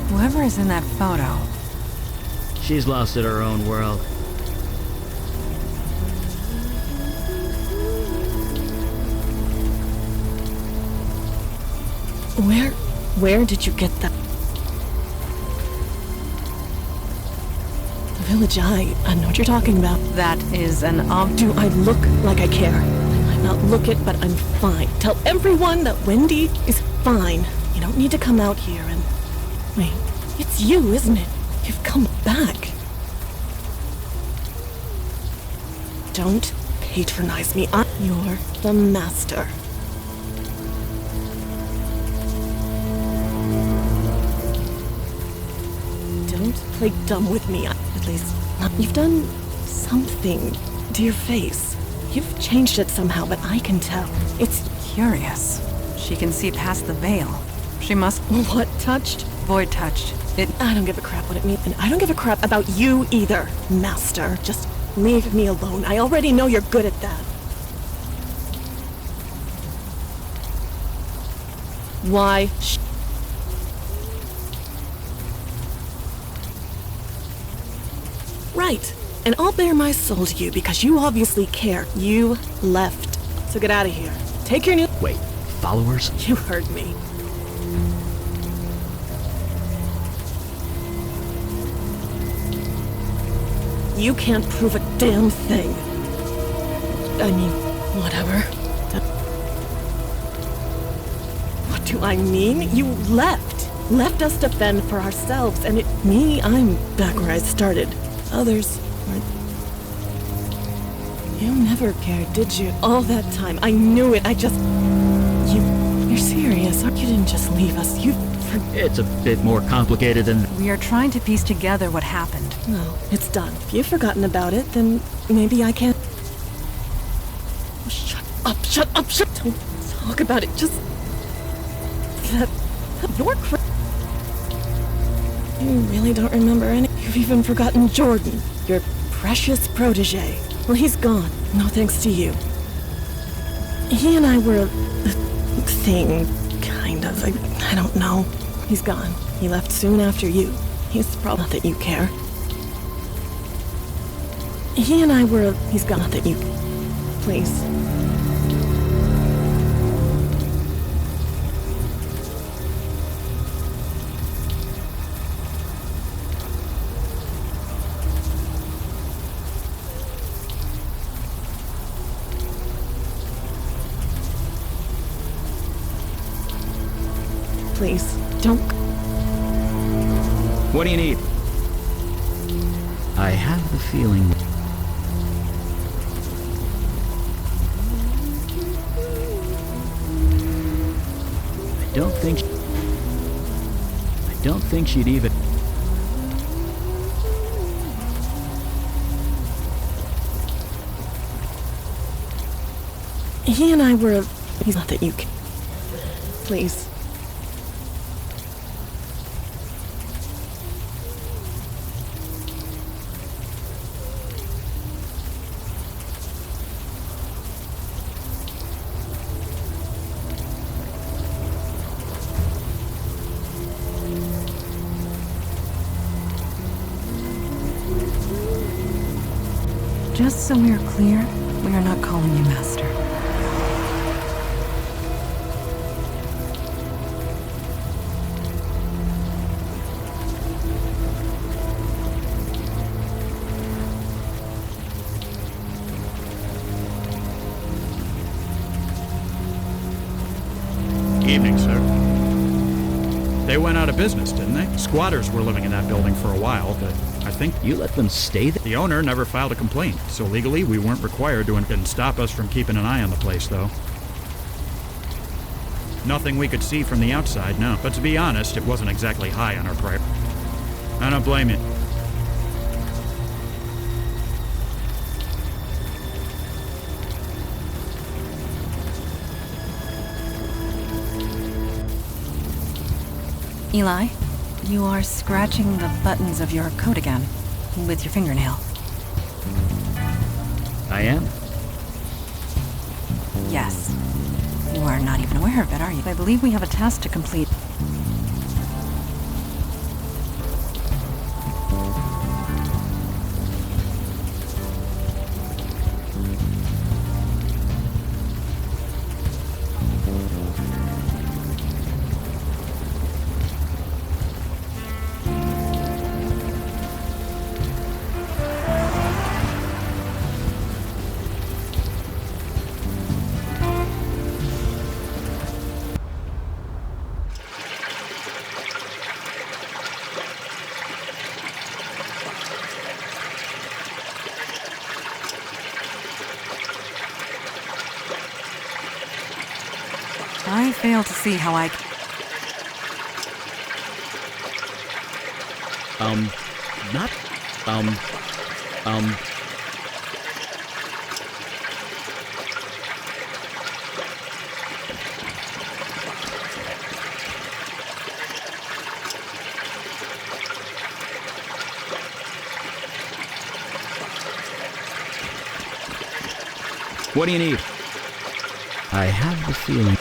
Whoever is in that photo... She's lost in her own world. Where did you get that? The village I know what you're talking about. That is an Do I look like I care? I might not look it, but I'm fine. Tell everyone that Wendy is fine. You don't need to come out here and... Wait, it's you, isn't it? You've come back. Don't patronize me. You're the master. Don't play dumb with me, at least. You've done something to your face. You've changed it somehow, but I can tell. It's curious. She can see past the veil. She must... What touched? Void touched. I don't give a crap what it means, and I don't give a crap about you either, master. Just leave me alone. I already know you're good at that. Why? Right. And I'll bare my soul to you because you obviously care. You left. So get out of here. Take your new... Wait, followers? You heard me. You can't prove a damn thing. I mean, whatever. What do I mean? You left. Left us to fend for ourselves, and I'm back where I started. Others weren't. You never cared, did you? All that time. I knew it. You're serious. You didn't just leave us. It's a bit more complicated than... We are trying to piece together what happened. No, it's done. If you've forgotten about it, then maybe I can't... Shut up, shut up, shut up! Don't talk about it, just... You're You really don't remember any... You've even forgotten Jordan, your precious protege. Well, he's gone. No thanks to you. He and I were a thing, kind of. I don't know. he's gone. He left soon after you. He's probably not that you care. He and I were... He's gone, not that you... Please. Please, don't... What do you need? I have the feeling... I don't think she'd even... He and I were... He's not that you can... Please. Just so we're clear, we are not calling you Master. Evening, sir. They went out of business, didn't they? Squatters were living in that building for a while, but I think... You let them stay there? The owner never filed a complaint, so legally we weren't required to... It didn't stop us from keeping an eye on the place, though. Nothing we could see from the outside, no. But to be honest, it wasn't exactly high on our priority. I don't blame you. Eli, you are scratching the buttons of your coat again, with your fingernail. I am? Yes. You are not even aware of it, are you? I believe we have a task to complete. I fail to see how I... What do you need? I have the feeling...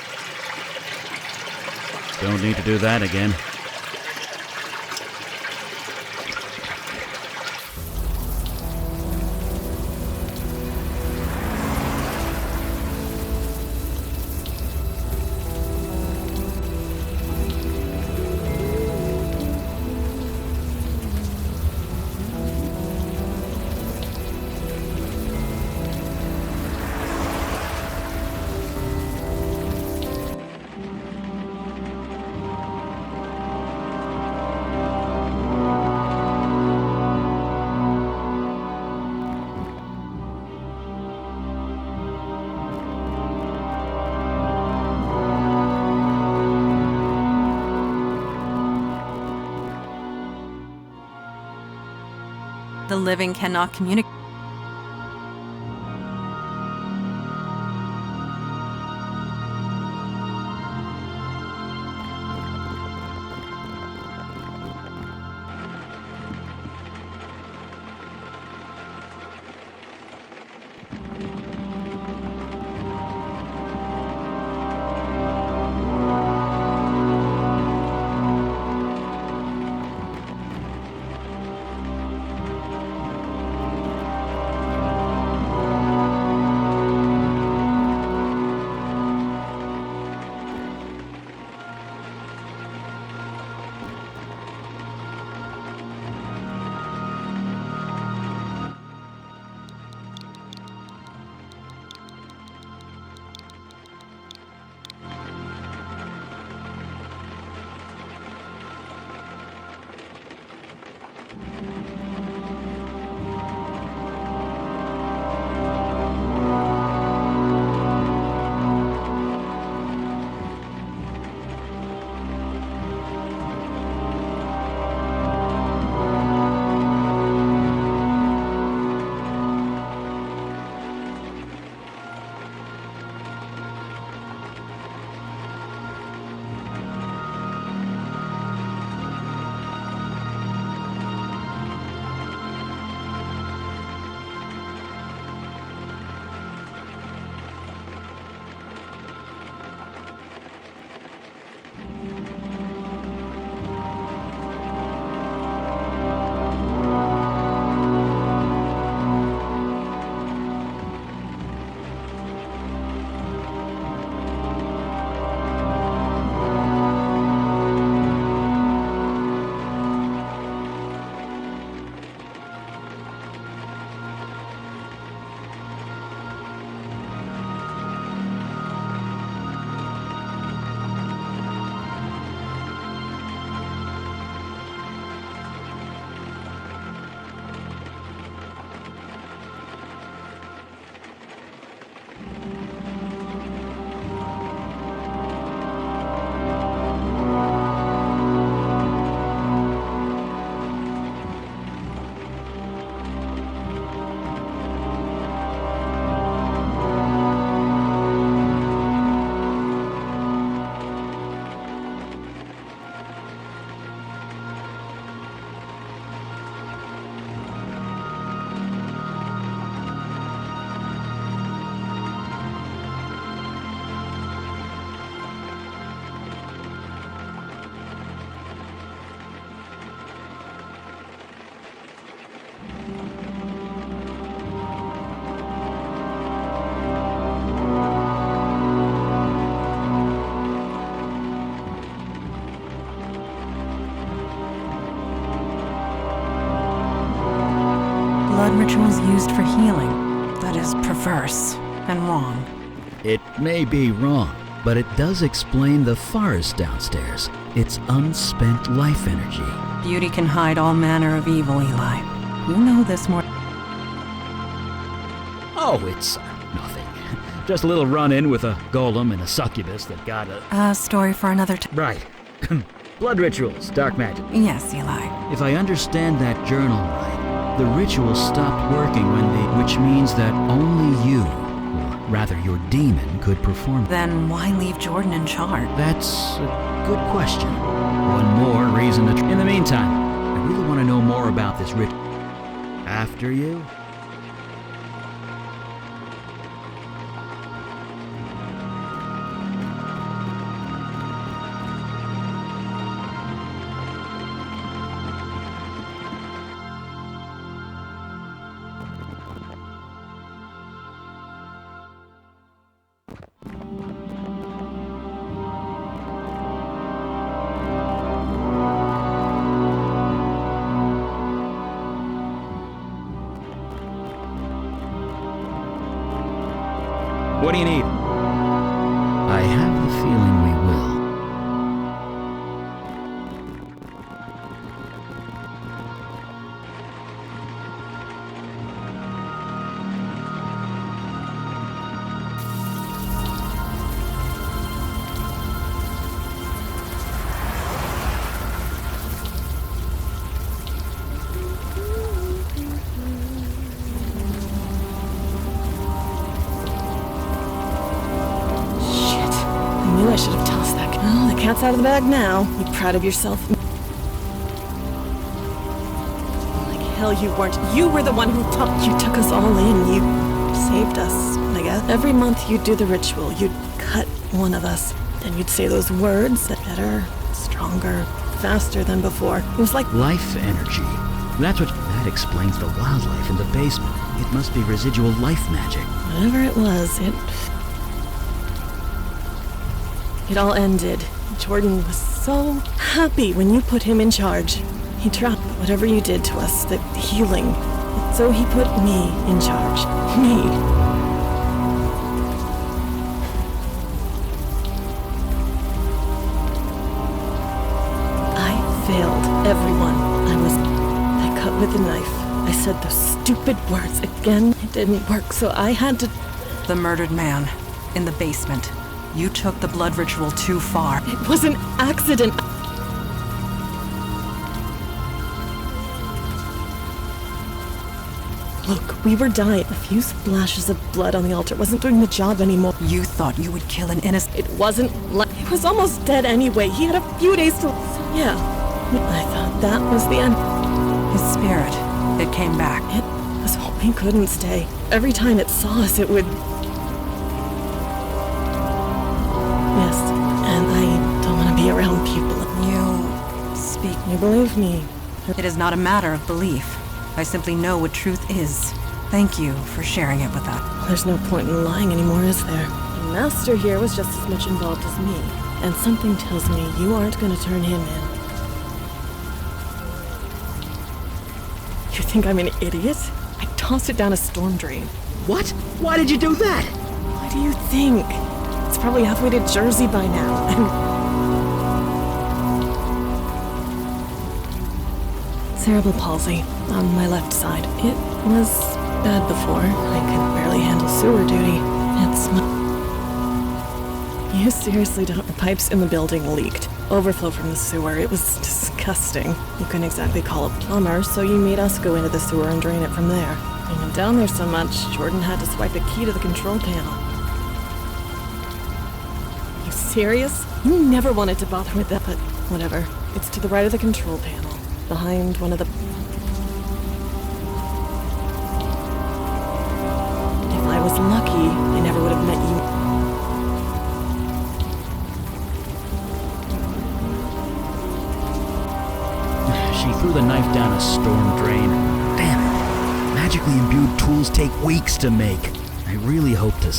Don't need to do that again. The living cannot communicate. rituals used for healing. That is perverse and wrong. It may be wrong, but it does explain the forest downstairs. It's unspent life energy. Beauty can hide all manner of evil, Eli. You know this more. Oh, it's nothing. Just a little run-in with a golem and a succubus that got A story for another time. Right. Blood rituals, dark magic. Yes, Eli. If I understand that journal right, the ritual stopped working which means that only you, or rather your demon, could perform. Then why leave Jordan in charge? That's a good question. One more reason to... In the meantime, I really want to know more about this ritual. After you? What do you need? I have the feeling we will. I should have tossed that. Well, the cat's out of the bag now. You proud of yourself? Like hell you weren't. You were the one who took us all in. You saved us, I guess. Every month you'd do the ritual. You'd cut one of us. Then you'd say those words that better, stronger, faster than before. It was like life energy. That explains the wildlife in the basement. It must be residual life magic. Whatever it was, It all ended. Jordan was so happy when you put him in charge. He dropped whatever you did to us, the healing. So he put me in charge. Me. I failed everyone. I cut with a knife. I said those stupid words again. It didn't work, so I had to... The murdered man in the basement. You took the blood ritual too far. It was an accident. Look, we were dying. A few splashes of blood on the altar wasn't doing the job anymore. You thought you would kill an innocent... It wasn't like... It was almost dead anyway. He had a few days to... Yeah. I thought that was the end. His spirit. It came back. It was hoping it couldn't stay. Every time it saw us, it would... Yes, and I don't want to be around people. You speak. You believe me. It is not a matter of belief. I simply know what truth is. Thank you for sharing it with us. There's no point in lying anymore, is there? The master here was just as much involved as me, and something tells me you aren't going to turn him in. You think I'm an idiot? I tossed it down a storm drain. What? Why did you do that? What do you think? It's probably halfway to Jersey by now. Cerebral palsy on my left side. It was bad before. I could barely handle sewer duty. You seriously don't... The pipes in the building leaked. Overflow from the sewer. It was disgusting. You couldn't exactly call a plumber, so you made us go into the sewer and drain it from there. Being him down there so much, Jordan had to swipe a key to the control panel. You serious? You never wanted to bother with that, but whatever. It's to the right of the control panel. Behind one of the... If I was lucky, I never would have met you. She threw the knife down a storm drain. Damn it. Magically imbued tools take weeks to make. I really hope to...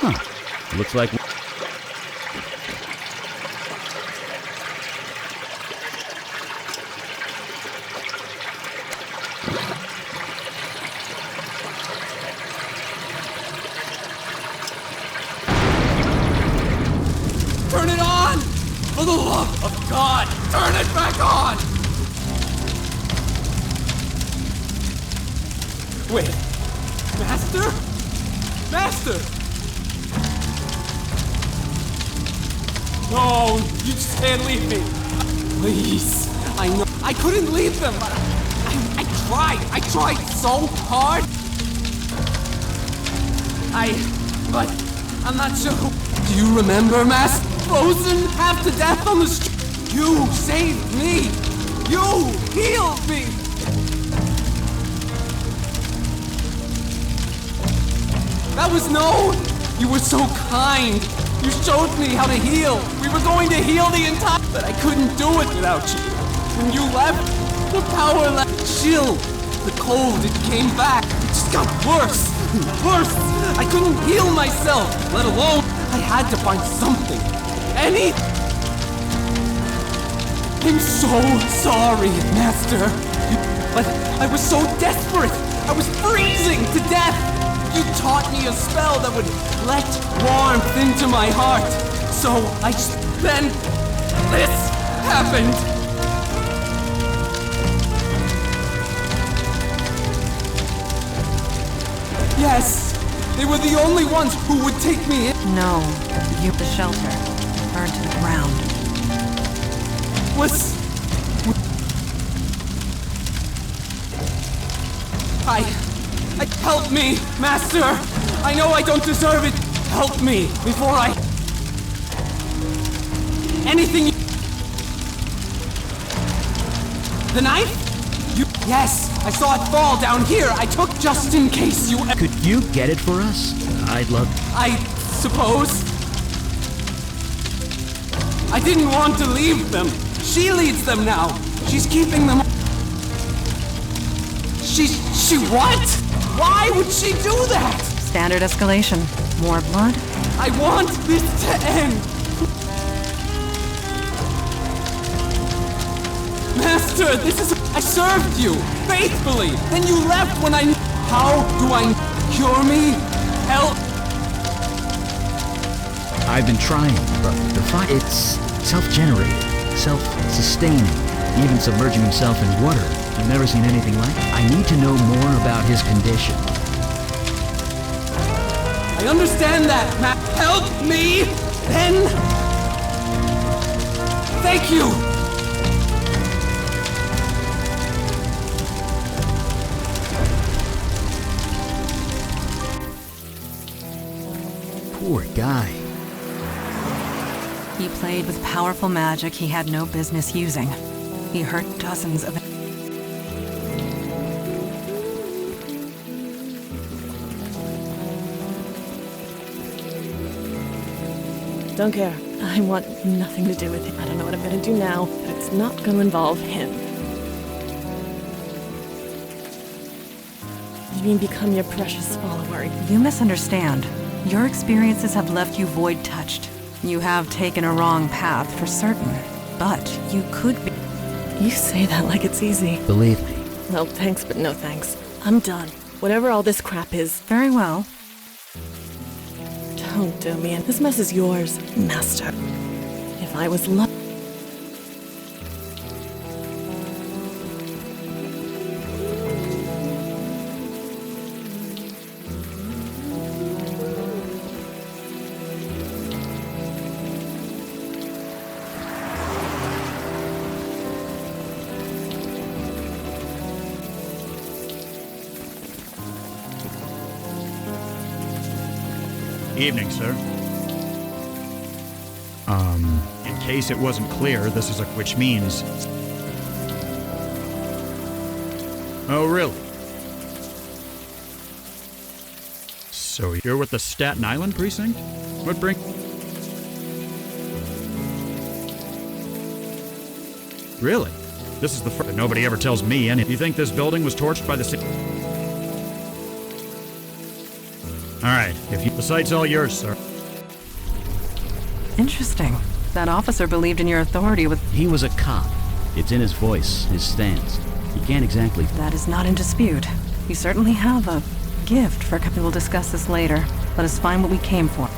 Huh. Looks like... Turn it on! For the love of God, turn it back on! Wait, Master? Master! No, you just can't leave me. Please, I know I couldn't leave them. I tried so hard. But I'm not sure. Do you remember, Master? Frozen half to death on the street. You saved me. You healed me. That was you were so kind. You showed me how to heal. We were going to heal the entire, but I couldn't do it without you. When you left, the power left. Chill. The cold, it came back. It just got worse and worse. I couldn't heal myself, let alone I had to find something. I'm so sorry, Master. But I was so desperate. I was freezing to death. You taught me a spell that would let warmth into my heart. So then this happened. Yes, they were the only ones who would take me in. No, the shelter burned to the ground. Help me, Master! I know I don't deserve it. Help me before anything The knife? Yes, I saw it fall down here. I took just in case you... Could you get it for us? I'd love... I suppose. I didn't want to leave them. She leads them now. She's keeping them... She what? Why would she do that? Standard escalation. More blood? I want this to end. Master, this is... I served you, faithfully. Then you left when I... How do I cure me? Help. I've been trying, but the fight... It's self-generated, self-sustaining, even submerging himself in water. I've never seen anything like it. I need to know more about his condition. I understand that, Matt. Help me, then... Thank you! Poor guy. He played with powerful magic he had no business using. He hurt dozens of... Don't care. I want nothing to do with it. I don't know what I'm gonna do now, but it's not gonna involve him. You mean become your precious follower? You misunderstand. Your experiences have left you void-touched. You have taken a wrong path for certain, but you could be... You say that like it's easy. Believe me. No thanks, but no thanks. I'm done. Whatever all this crap is. Very well. Don't do me in. This mess is yours, Master. If I was lucky... Evening, sir. In case it wasn't clear, this is which means... Oh, really? So you're with the Staten Island precinct? What bring... Really? This is the first... Nobody ever tells me anything. You think this building was torched by the... Alright, the site's all yours, sir. Interesting. That officer believed in your authority with... He was a cop. It's in his voice, his stance. He can't exactly... That is not in dispute. You certainly have a gift for... We will discuss this later. Let us find what we came for.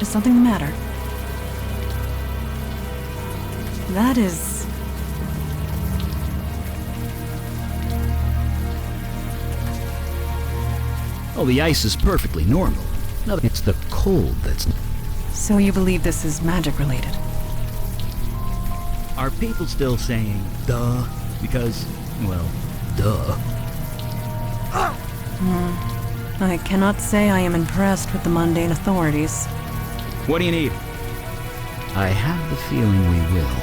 Is something the matter? That is... Oh, the ice is perfectly normal. No, it's the cold that's... So you believe this is magic related? Are people still saying, duh? Because, well, duh. I cannot say I am impressed with the mundane authorities. What do you need? I have the feeling we will.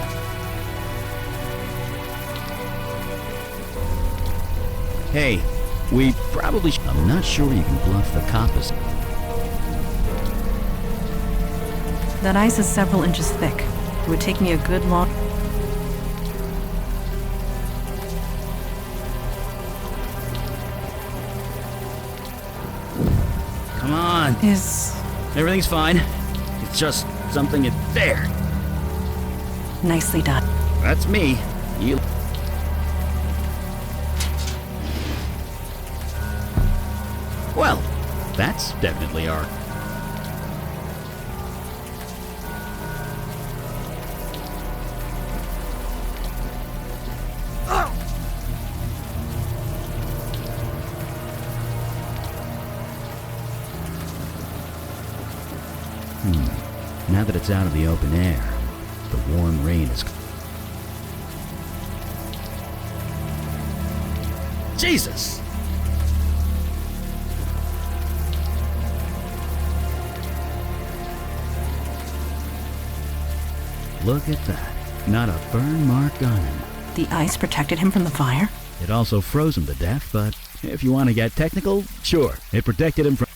Hey, we probably I'm not sure you can bluff the coppers. That ice is several inches thick. It would take me a good long... Come on. Everything's fine. It's just something there. Nicely done. That's me. You... Well, that's definitely our... Now that it's out of the open air, the warm rain is... Jesus! Look at that. Not a burn mark on him. The ice protected him from the fire? It also froze him to death, but if you want to get technical, sure, it protected him from...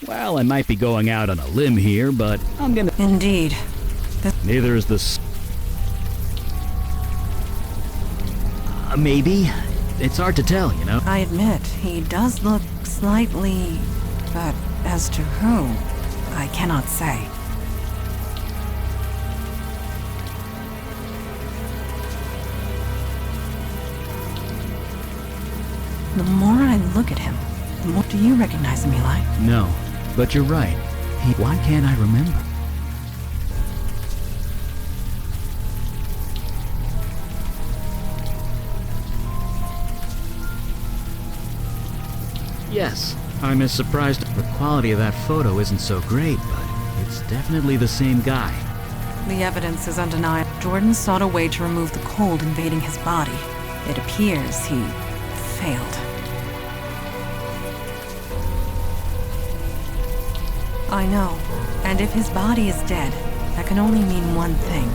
Well, I might be going out on a limb here, but I'm gonna... Indeed. Neither is the... Maybe. It's hard to tell, you know? I admit, he does look slightly... But as to who, I cannot say. The more I look at him, the more... Do you recognize him, Eli? No, but you're right. Why can't I remember? Yes, I'm as surprised. The quality of that photo isn't so great, but it's definitely the same guy. The evidence is undeniable. Jordan sought a way to remove the cold invading his body. It appears he failed. I know. And if his body is dead, that can only mean one thing.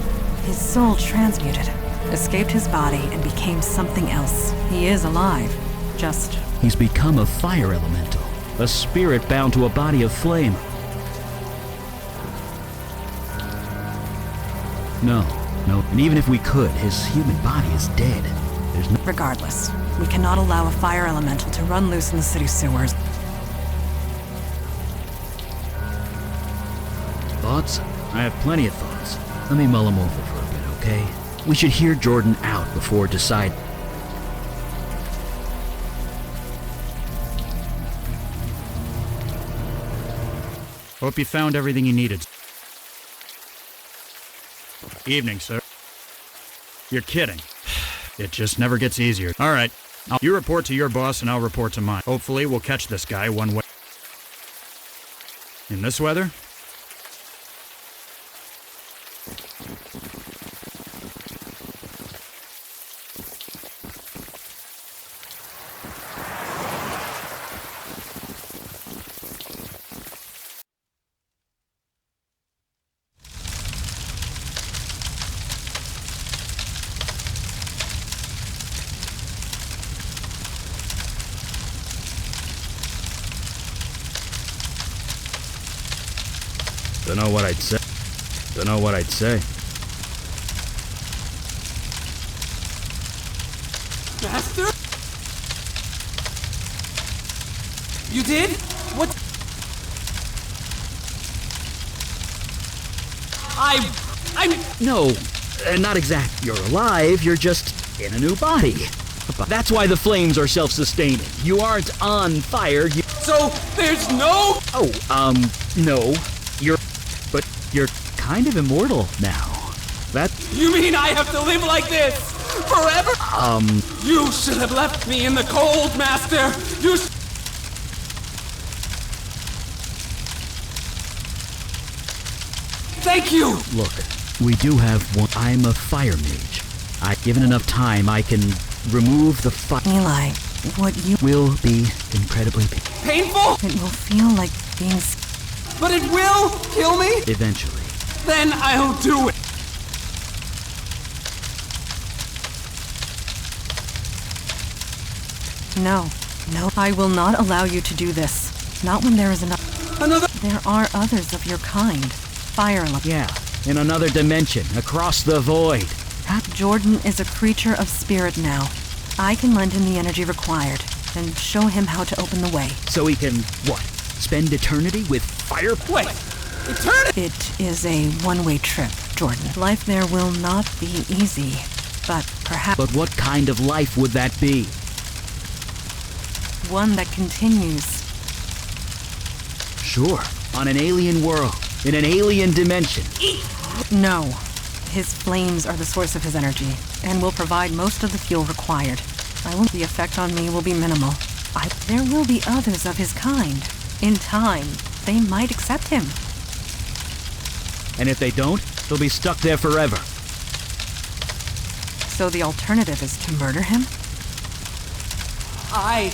His soul transmuted, escaped his body, and became something else. He is alive. Just... He's become a fire elemental. A spirit bound to a body of flame. No. And even if we could, his human body is dead. There's no... Regardless, we cannot allow a fire elemental to run loose in the city sewers. Thoughts? I have plenty of thoughts. Let me mull them over for a bit, okay? We should hear Jordan out before decide... Hope you found everything you needed. Evening, sir. You're kidding. It just never gets easier. All right. You report to your boss and I'll report to mine. Hopefully we'll catch this guy one way. In this weather? Don't know what I'd say. Master? You did? What? I'm... No, not exact. You're alive, you're just in a new body. That's why the flames are self-sustaining. You aren't on fire, you... So, there's no... No. But you're kind of immortal now. You mean I have to live like this? Forever? You should have left me in the cold, Master! Thank you! Look, we do have one. I'm a fire mage. Given enough time, I can remove the fire. Eli, what you will be incredibly painful? It will feel like being... But it will kill me? Eventually. Then I'll do it. No, I will not allow you to do this. Not when there is another... There are others of your kind. Fire... Yeah, in another dimension, across the void. Jordan is a creature of spirit now. I can lend him the energy required, and show him how to open the way. So he can, what? Spend eternity with fire? Wait, eternity? It is a one-way trip, Jordan. Life there will not be easy, but perhaps... But what kind of life would that be? One that continues. Sure, on an alien world, in an alien dimension. No. His flames are the source of his energy, and will provide most of the fuel required. The effect on me will be minimal. There will be others of his kind. In time, they might accept him. And if they don't, they'll be stuck there forever. So the alternative is to murder him? I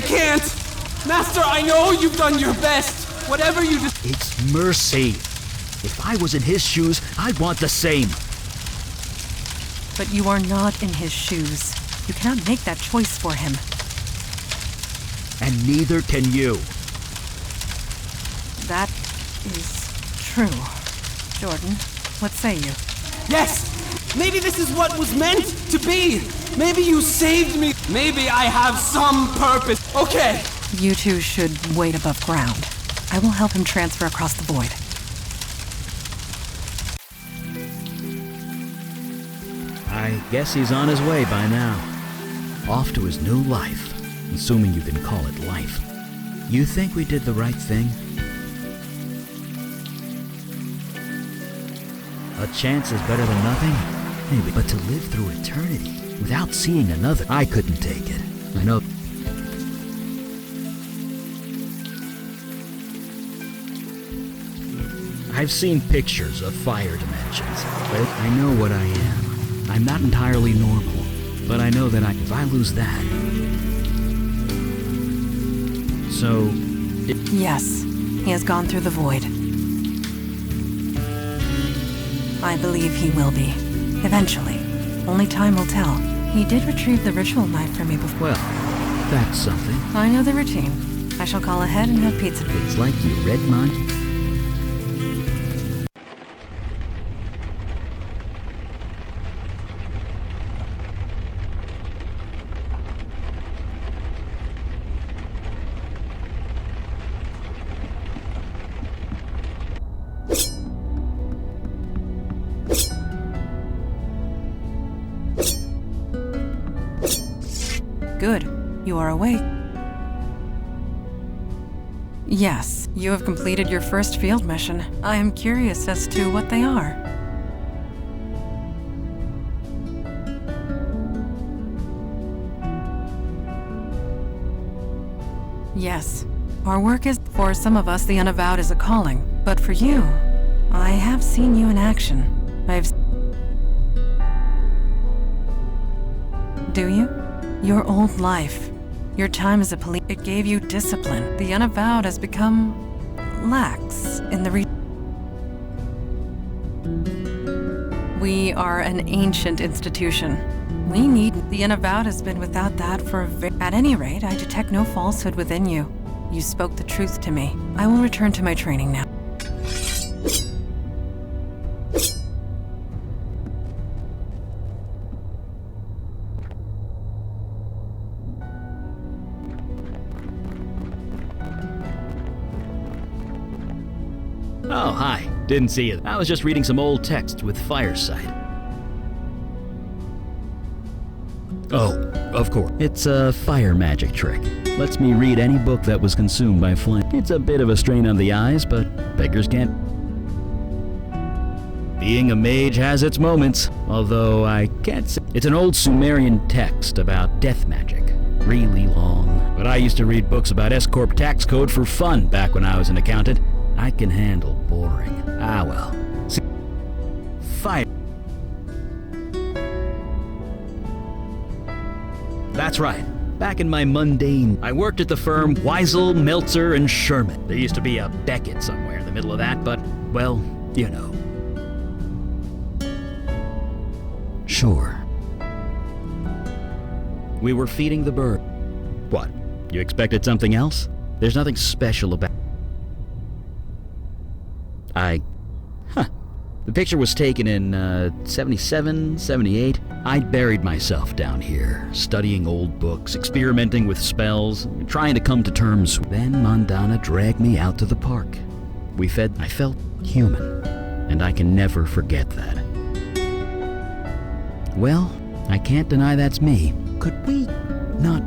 can't! Master, I know you've done your best! Whatever you just... It's mercy. If I was in his shoes, I'd want the same. But you are not in his shoes. You cannot make that choice for him. And neither can you. That is true. Jordan, what say you? Yes! Maybe this is what was meant to be! Maybe you saved me! Maybe I have some purpose! Okay! You two should wait above ground. I will help him transfer across the void. I guess he's on his way by now. Off to his new life, assuming you can call it life. You think we did the right thing? A chance is better than nothing? Maybe, but to live through eternity without seeing another, I couldn't take it. I know. I've seen pictures of fire dimensions, but I know what I am. I'm not entirely normal, but I know that if I lose that... So... Yes, he has gone through the void. I believe he will be. Eventually. Only time will tell. He did retrieve the ritual knife for me before. Well, that's something. I know the routine. I shall call ahead and have pizza. It's like you read mine. Good. You are awake. Yes, you have completed your first field mission. I am curious as to what they are. Yes, our work is... For some of us, the Unavowed is a calling. But for you, I have seen you in action. Do you? Your old life. Your time as a police... It gave you discipline. The Unavowed has become... lax in the We are an ancient institution. We need... The Unavowed has been without that for At any rate, I detect no falsehood within you. You spoke the truth to me. I will return to my training now. Oh, hi. Didn't see you. I was just reading some old texts with Fireside. Oh, of course. It's a fire magic trick. Lets me read any book that was consumed by flame. It's a bit of a strain on the eyes, but beggars can't. Being a mage has its moments, although I can't say. It's an old Sumerian text about death magic. Really long. But I used to read books about S-Corp tax code for fun back when I was an accountant. I can handle boring. Ah well. See, fire. That's right. Back in my mundane, I worked at the firm Weisel, Meltzer, and Sherman. There used to be a Beckett somewhere in the middle of that, but, well, you know. Sure. We were feeding the bird. What? You expected something else? There's nothing special about... The picture was taken in, 77, 78. I'd buried myself down here, studying old books, experimenting with spells, trying to come to terms. Then Mondana dragged me out to the park. I felt human, and I can never forget that. Well, I can't deny that's me. Could we not...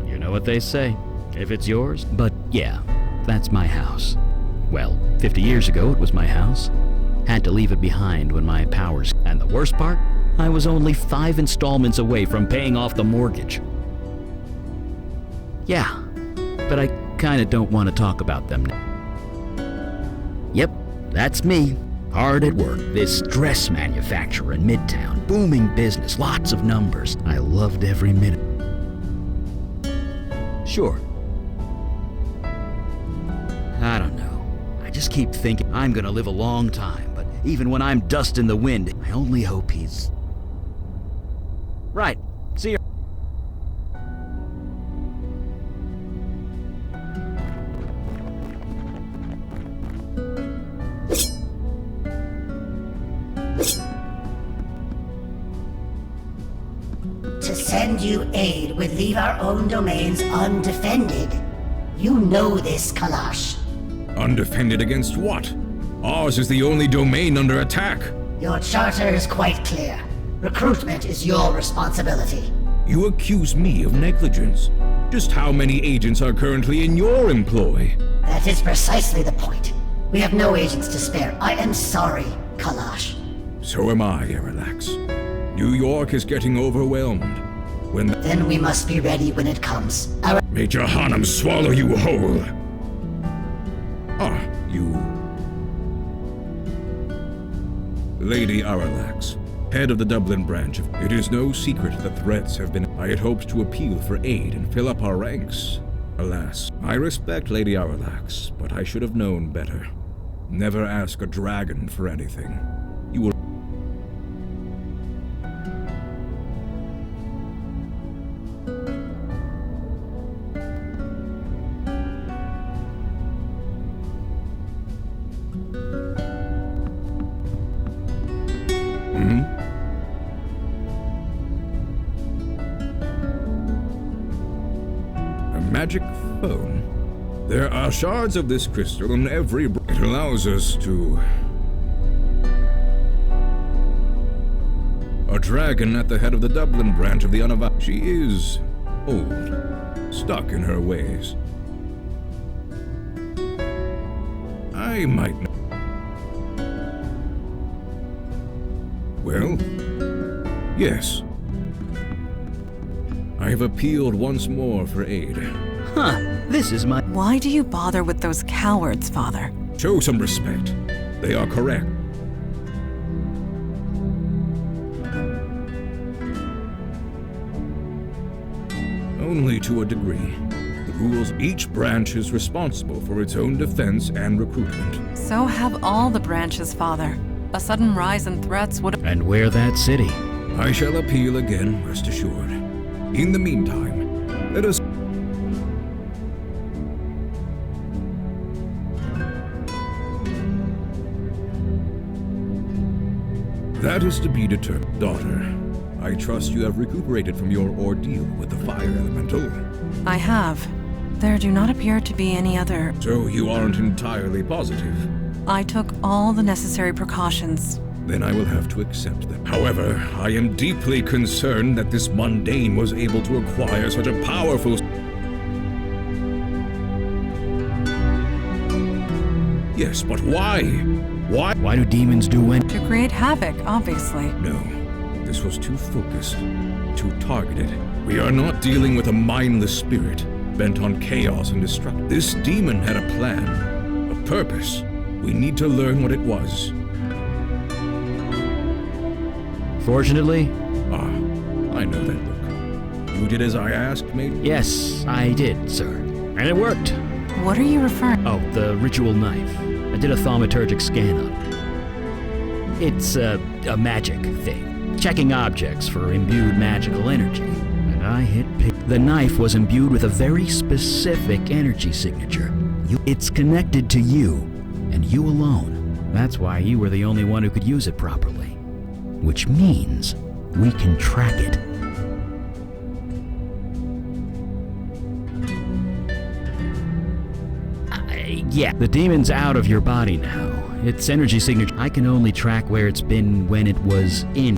You know what they say, if it's yours. But yeah, that's my house. Well, 50 years ago it was my house. Had to leave it behind when my powers... And the worst part? I was only 5 installments away from paying off the mortgage. Yeah, but I kinda don't want to talk about them now. Yep, that's me. Hard at work. This dress manufacturer in Midtown. Booming business, lots of numbers. I loved every minute. Sure. I don't know. I just keep thinking I'm gonna live a long time, but even when I'm dust in the wind, I only hope he's... Right. See you. To send you aid would leave our own domains undefended. You know this, Kalash. Undefended against what? Ours is the only domain under attack. Your charter is quite clear. Recruitment is your responsibility. You accuse me of negligence. Just how many agents are currently in your employ? That is precisely the point. We have no agents to spare. I am sorry, Kalash. So am I, Erelax. New York is getting overwhelmed. Then we must be ready when it comes. May Jahannam swallow you whole. You... Lady Aralax, head of the Dublin branch. It is no secret that threats have been... I had hoped to appeal for aid and fill up our ranks. Alas, I respect Lady Aralax, but I should have known better. Never ask a dragon for anything. You will... Magic phone? There are shards of this crystal in every... It allows us to... A dragon at the head of the Dublin branch of the Unavowed. She is old, stuck in her ways. I might know. Well, yes. I have appealed once more for aid. Huh, this is my... Why do you bother with those cowards, Father? Show some respect. They are correct. Only to a degree. The rules, each branch is responsible for its own defense and recruitment. So have all the branches, Father. A sudden rise in threats would... And where that city? I shall appeal again, rest assured. In the meantime, let us... That is to be determined. Daughter, I trust you have recuperated from your ordeal with the fire elemental. I have. There do not appear to be any other... So you aren't entirely positive? I took all the necessary precautions. Then I will have to accept them. However, I am deeply concerned that this mundane was able to acquire such a powerful... Yes, but why? Why? Why do demons do when? To create havoc, obviously. No, this was too focused, too targeted. We are not dealing with a mindless spirit, bent on chaos and destruction. This demon had a plan, a purpose. We need to learn what it was. Fortunately? I know that look. You did as I asked, mate? Yes, I did, sir. And it worked. What are you referring? Oh, the ritual knife. I did a thaumaturgic scan on it. It's a magic thing, checking objects for imbued magical energy. And I hit pick. The knife was imbued with a very specific energy signature. It's connected to you, and you alone. That's why you were the only one who could use it properly. Which means we can track it. Yeah, the demon's out of your body now. Its energy signature, I can only track where it's been when it was in.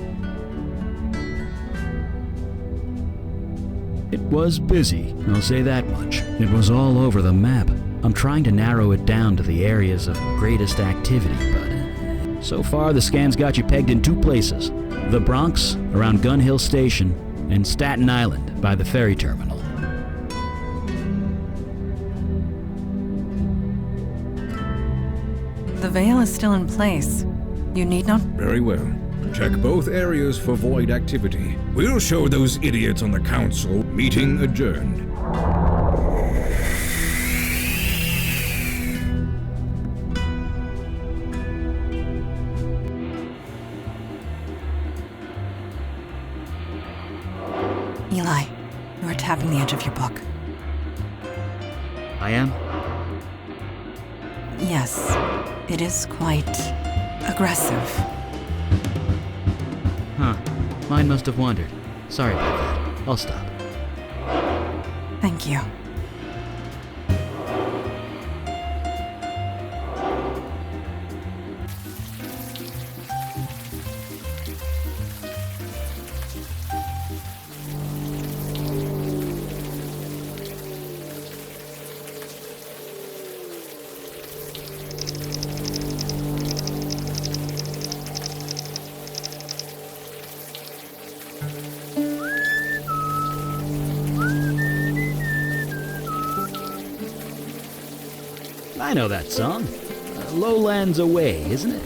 It was busy, I'll say that much. It was all over the map. I'm trying to narrow it down to the areas of greatest activity, but so far the scan's got you pegged in 2 places. The Bronx, around Gun Hill Station, and Staten Island, by the ferry terminal. The veil is still in place. You need not... Very well. Check both areas for void activity. We'll show those idiots on the council. Meeting adjourned. Eli, you are tapping the edge of your book. I am? Yes, it is quite aggressive. Huh. Mine must have wandered. Sorry about that. I'll stop. Thank you. I know that song. Lowlands Away, isn't it?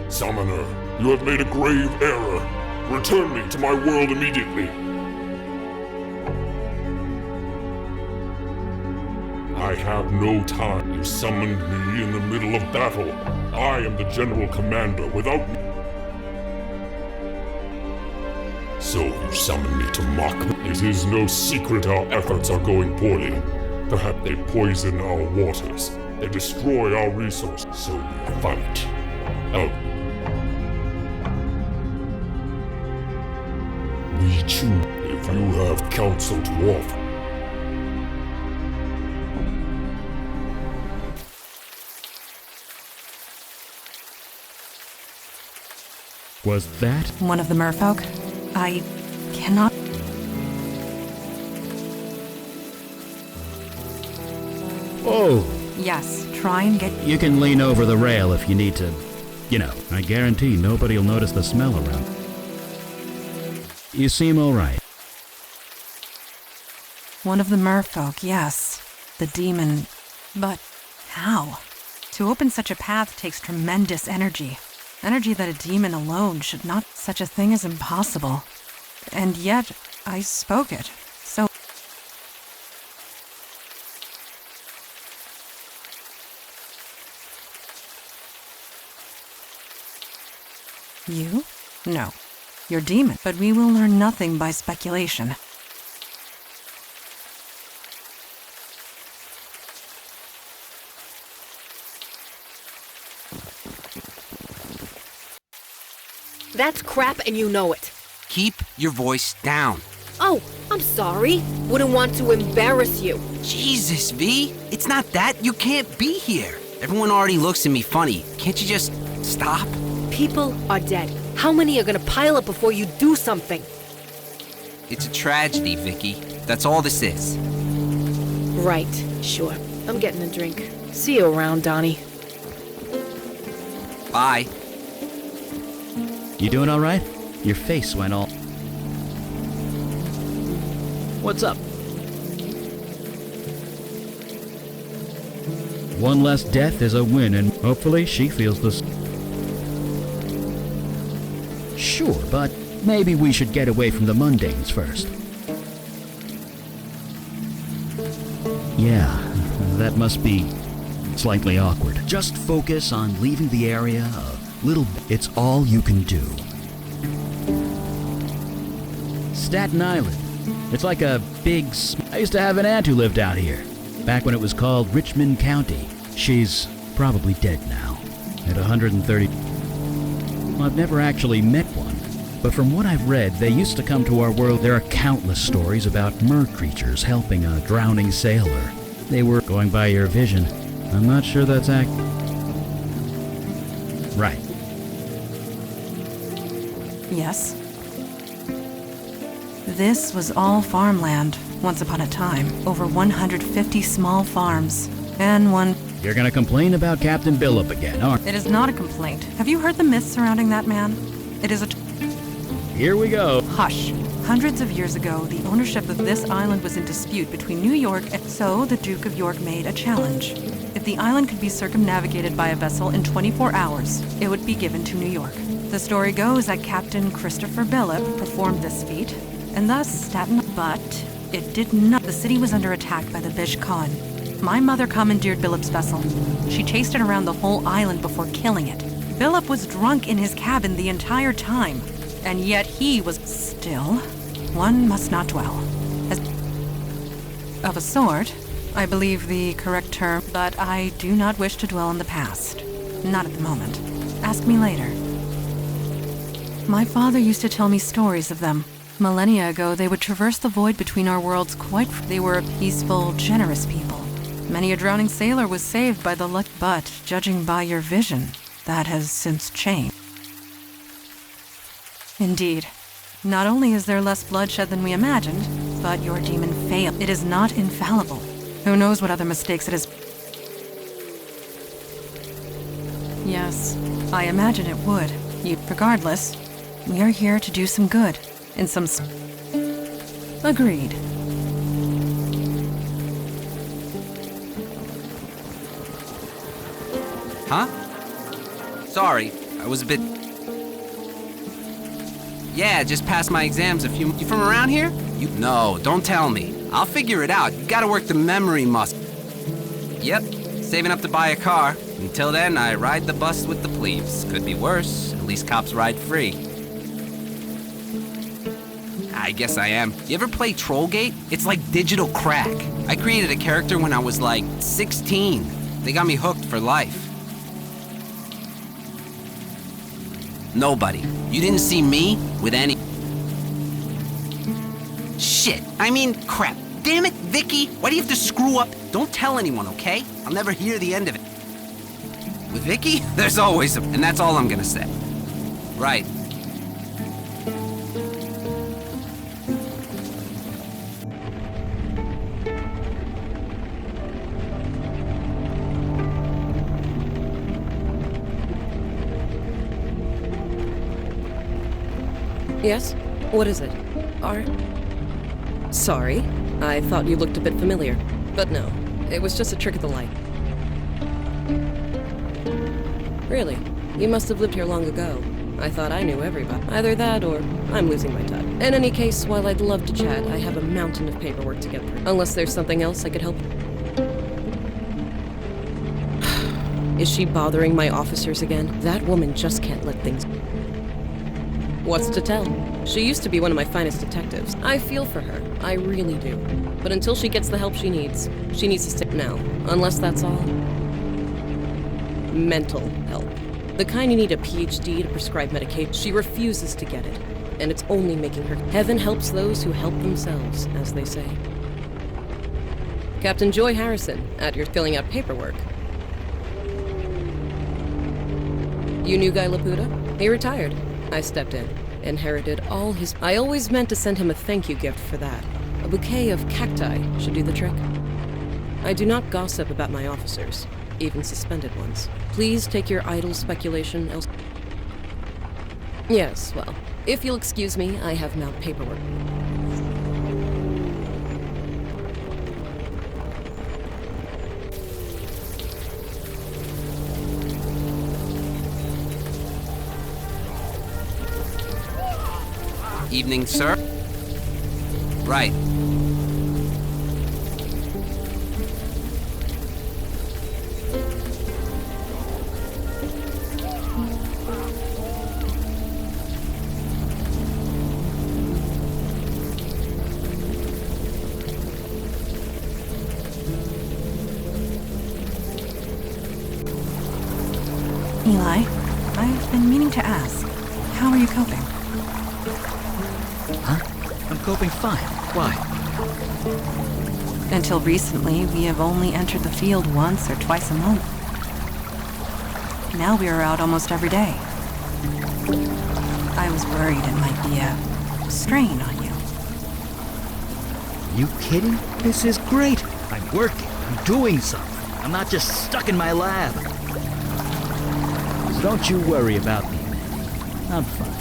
Summoner, you have made a grave error. Return me to my world immediately. I have no time. You summoned me in the middle of battle. I am the General Commander without me. So you summoned me to mock me. It is no secret our efforts are going poorly. Perhaps they poison our waters. They destroy our resources. So we fight. We choose if you have counsel to offer. Was that? One of the merfolk? I cannot... Whoa! Yes, try and get... You can lean over the rail if you need to. You know, I guarantee nobody'll notice the smell around. You seem alright. One of the merfolk, yes. The demon. But how? To open such a path takes tremendous energy. Energy that a demon alone should not... Such a thing is impossible. And yet, I spoke it. So... You? No. your demon. But we will learn nothing by speculation. That's crap and you know it. Keep your voice down. Oh, I'm sorry. Wouldn't want to embarrass you. Jesus, V. It's not that. You can't be here. Everyone already looks at me funny. Can't you just stop? People are dead. How many are gonna pile up before you do something? It's a tragedy, Vicky. That's all this is. Right, sure. I'm getting a drink. See you around, Donnie. Bye. You doing all right? Your face went all... What's up? One less death is a win, and hopefully she feels this. Sure, but maybe we should get away from the mundanes first. Yeah, that must be slightly awkward. Just focus on leaving the area a little bit. It's all you can do. Staten Island. It's like a big... I used to have an aunt who lived out here, back when it was called Richmond County. She's probably dead now, at 130. Well, I've never actually met one, but from what I've read, they used to come to our world. There are countless stories about mer creatures helping a drowning sailor. They were going by your vision. I'm not sure that's right. Yes. This was all farmland, once upon a time. Over 150 small farms, and one... You're gonna complain about Captain Billop again, aren't you? It is not a complaint. Have you heard the myths surrounding that man? It is a... Here we go. Hush. Hundreds of years ago, the ownership of this island was in dispute between New York and... So, the Duke of York made a challenge. If the island could be circumnavigated by a vessel in 24 hours, it would be given to New York. The story goes that Captain Christopher Billop performed this feat, and thus Staten... But it did not. The city was under attack by the Bish Khan. My mother commandeered Billop's vessel. She chased it around the whole island before killing it. Billop was drunk in his cabin the entire time, and yet he was still. One must not dwell. As of a sort, I believe the correct term, but I do not wish to dwell on the past. Not at the moment. Ask me later. My father used to tell me stories of them. Millennia ago, they would traverse the void between our worlds quite... They were a peaceful, generous people. Many a drowning sailor was saved by the luck, but judging by your vision, that has since changed. Indeed. Not only is there less bloodshed than we imagined, but your demon failed. It is not infallible. Who knows what other mistakes it has... Yes, I imagine it would. Regardless, we are here to do some good. In some... Agreed. Huh? Sorry, I was a bit... Yeah, just passed my exams a few... You from around here? No, don't tell me. I'll figure it out. You gotta work the memory muscle. Yep, saving up to buy a car. Until then, I ride the bus with the plebes. Could be worse. At least cops ride free. I guess I am. You ever play Trollgate? It's like digital crack. I created a character when I was like 16. They got me hooked for life. Nobody. You didn't see me with any... Shit. I mean, crap. Damn it, Vicky. Why do you have to screw up? Don't tell anyone, okay? I'll never hear the end of it. With Vicky, there's always a... And that's all I'm gonna say. Right. Yes? What is it? Sorry. I thought you looked a bit familiar. But no, it was just a trick of the light. Really? You must have lived here long ago. I thought I knew everybody. Either that or I'm losing my touch. In any case, while I'd love to chat, I have a mountain of paperwork to get through. Unless there's something else I could help. Is she bothering my officers again? That woman just can't let things... What's to tell? She used to be one of my finest detectives. I feel for her. I really do. But until she gets the help she needs to stick now. Unless that's all. Mental help. The kind you need a PhD to prescribe medication. She refuses to get it. And it's only making her. Heaven helps those who help themselves, as they say. Captain Joy Harrison, at your filling out paperwork. You knew Guy Laputa? He retired. I stepped in. Inherited all his... I always meant to send him a thank you gift for that. A bouquet of cacti should do the trick. I do not gossip about my officers, even suspended ones. Please take your idle speculation else... Yes, well, if you'll excuse me, I have now paperwork. Evening, sir. Right. Eli, I've been meaning to ask, how are you coping? Huh? I'm coping fine. Why? Until recently, we have only entered the field once or twice a month. Now we are out almost every day. I was worried it might be a strain on you. You kidding? This is great. I'm working. I'm doing something. I'm not just stuck in my lab. So don't you worry about me, man. I'm fine.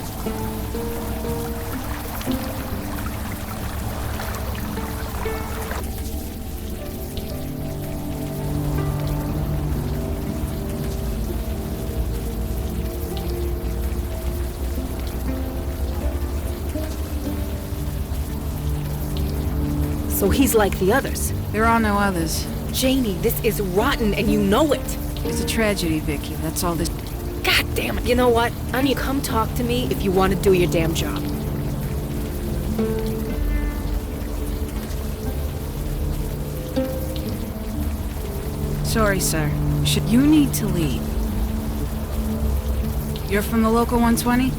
So he's like the others. There are no others. Janie, this is rotten and you know it. It's a tragedy, Vicky. That's all this... God damn it. You know what? I need you to come talk to me if you want to do your damn job. Sorry, sir. You need to leave. You're from the local 120?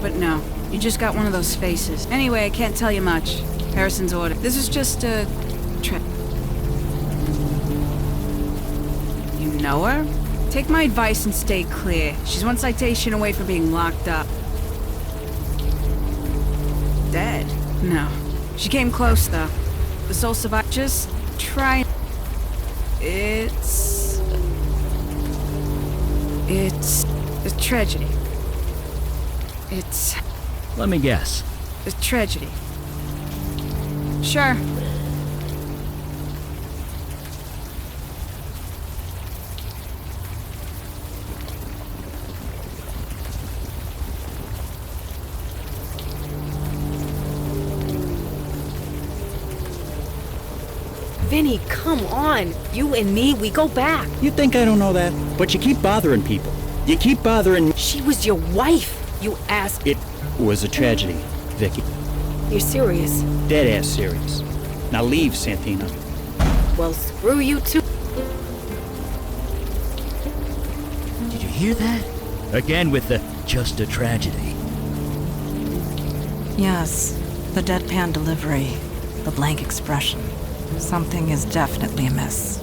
But no, you just got one of those faces. Anyway, I can't tell you much. Harrison's order. This is just a... You know her? Take my advice and stay clear. She's one citation away from being locked up. Dead? No. She came close, though. The sole survivor. Just try... It's a tragedy. It's... Let me guess. A tragedy. Sure. Vinny, come on. You and me, we go back. You think I don't know that? But you keep bothering people. You keep bothering me. She was your wife, you ass. It was a tragedy, Vicky. You're serious? Dead-ass serious. Now leave, Santina. Well, screw you too. Did you hear that? Again with the just a tragedy. Yes, the deadpan delivery, the blank expression. Something is definitely amiss.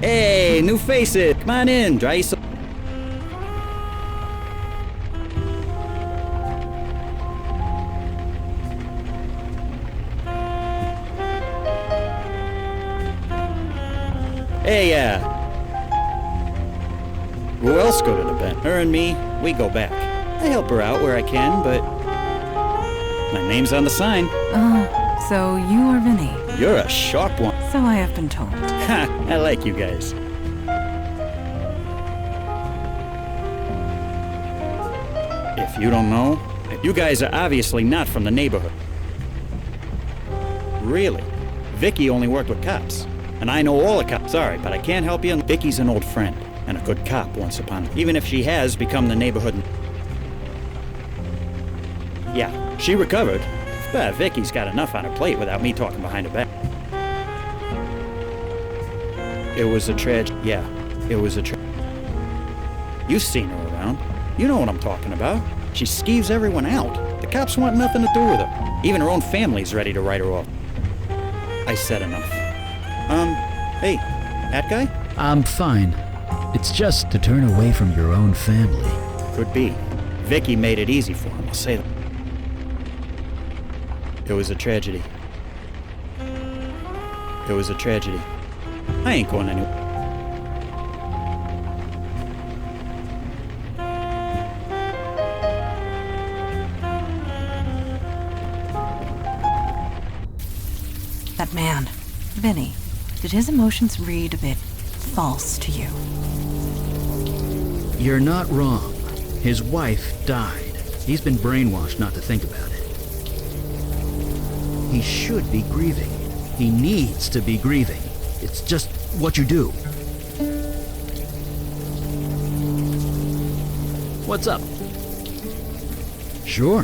Hey, new faces! Come on in, dry yourself. Hey, who else go to the bench? Her and me, we go back. I help her out where I can, but my name's on the sign. So you are Vinny. You're a sharp one. So I have been told. Ha! I like you guys. If you don't know, you guys are obviously not from the neighborhood. Really? Vicky only worked with cops. And I know all the cops. Sorry, but I can't help you. Vicky's an old friend and a good cop once upon a time. Even if she has become the neighborhood. Yeah, she recovered. But Vicky's got enough on her plate without me talking behind her back. It was a tragedy. Yeah, it was a tragedy. You've seen her around. You know what I'm talking about. She skeeves everyone out. The cops want nothing to do with her. Even her own family's ready to write her off. I said enough. Hey, that guy? I'm fine. It's just to turn away from your own family. Could be. Vicky made it easy for him, I'll say that. It was a tragedy. It was a tragedy. I ain't going anywhere. That man, Vinny, did his emotions read a bit false to you? You're not wrong. His wife died. He's been brainwashed not to think about it. He should be grieving. He needs to be grieving. It's just what you do. What's up? Sure.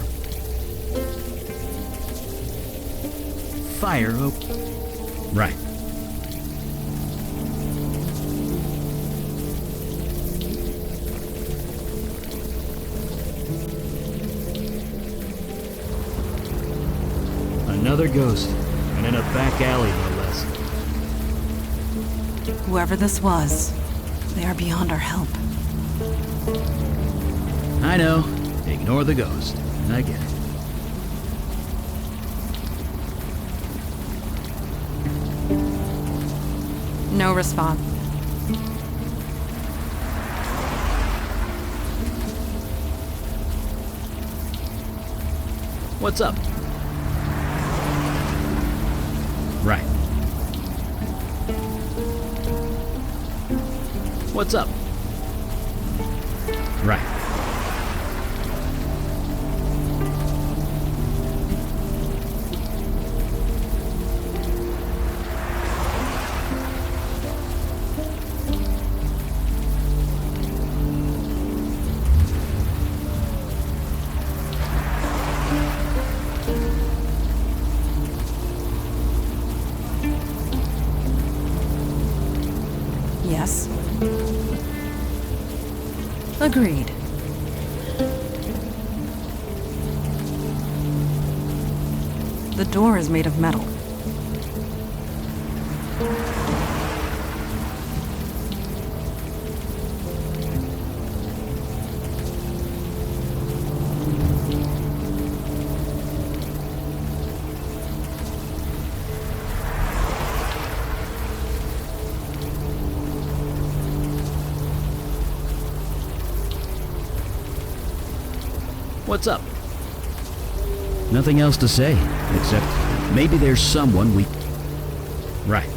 Fire open. Right. Another ghost, and in a back alley, no less. Whoever this was, they are beyond our help. I know. Ignore the ghost. I get it. No response. What's up? Right. What's up? Right. Yes. Agreed. The door is made of metal. What's up? Nothing else to say, except maybe there's someone we... Right.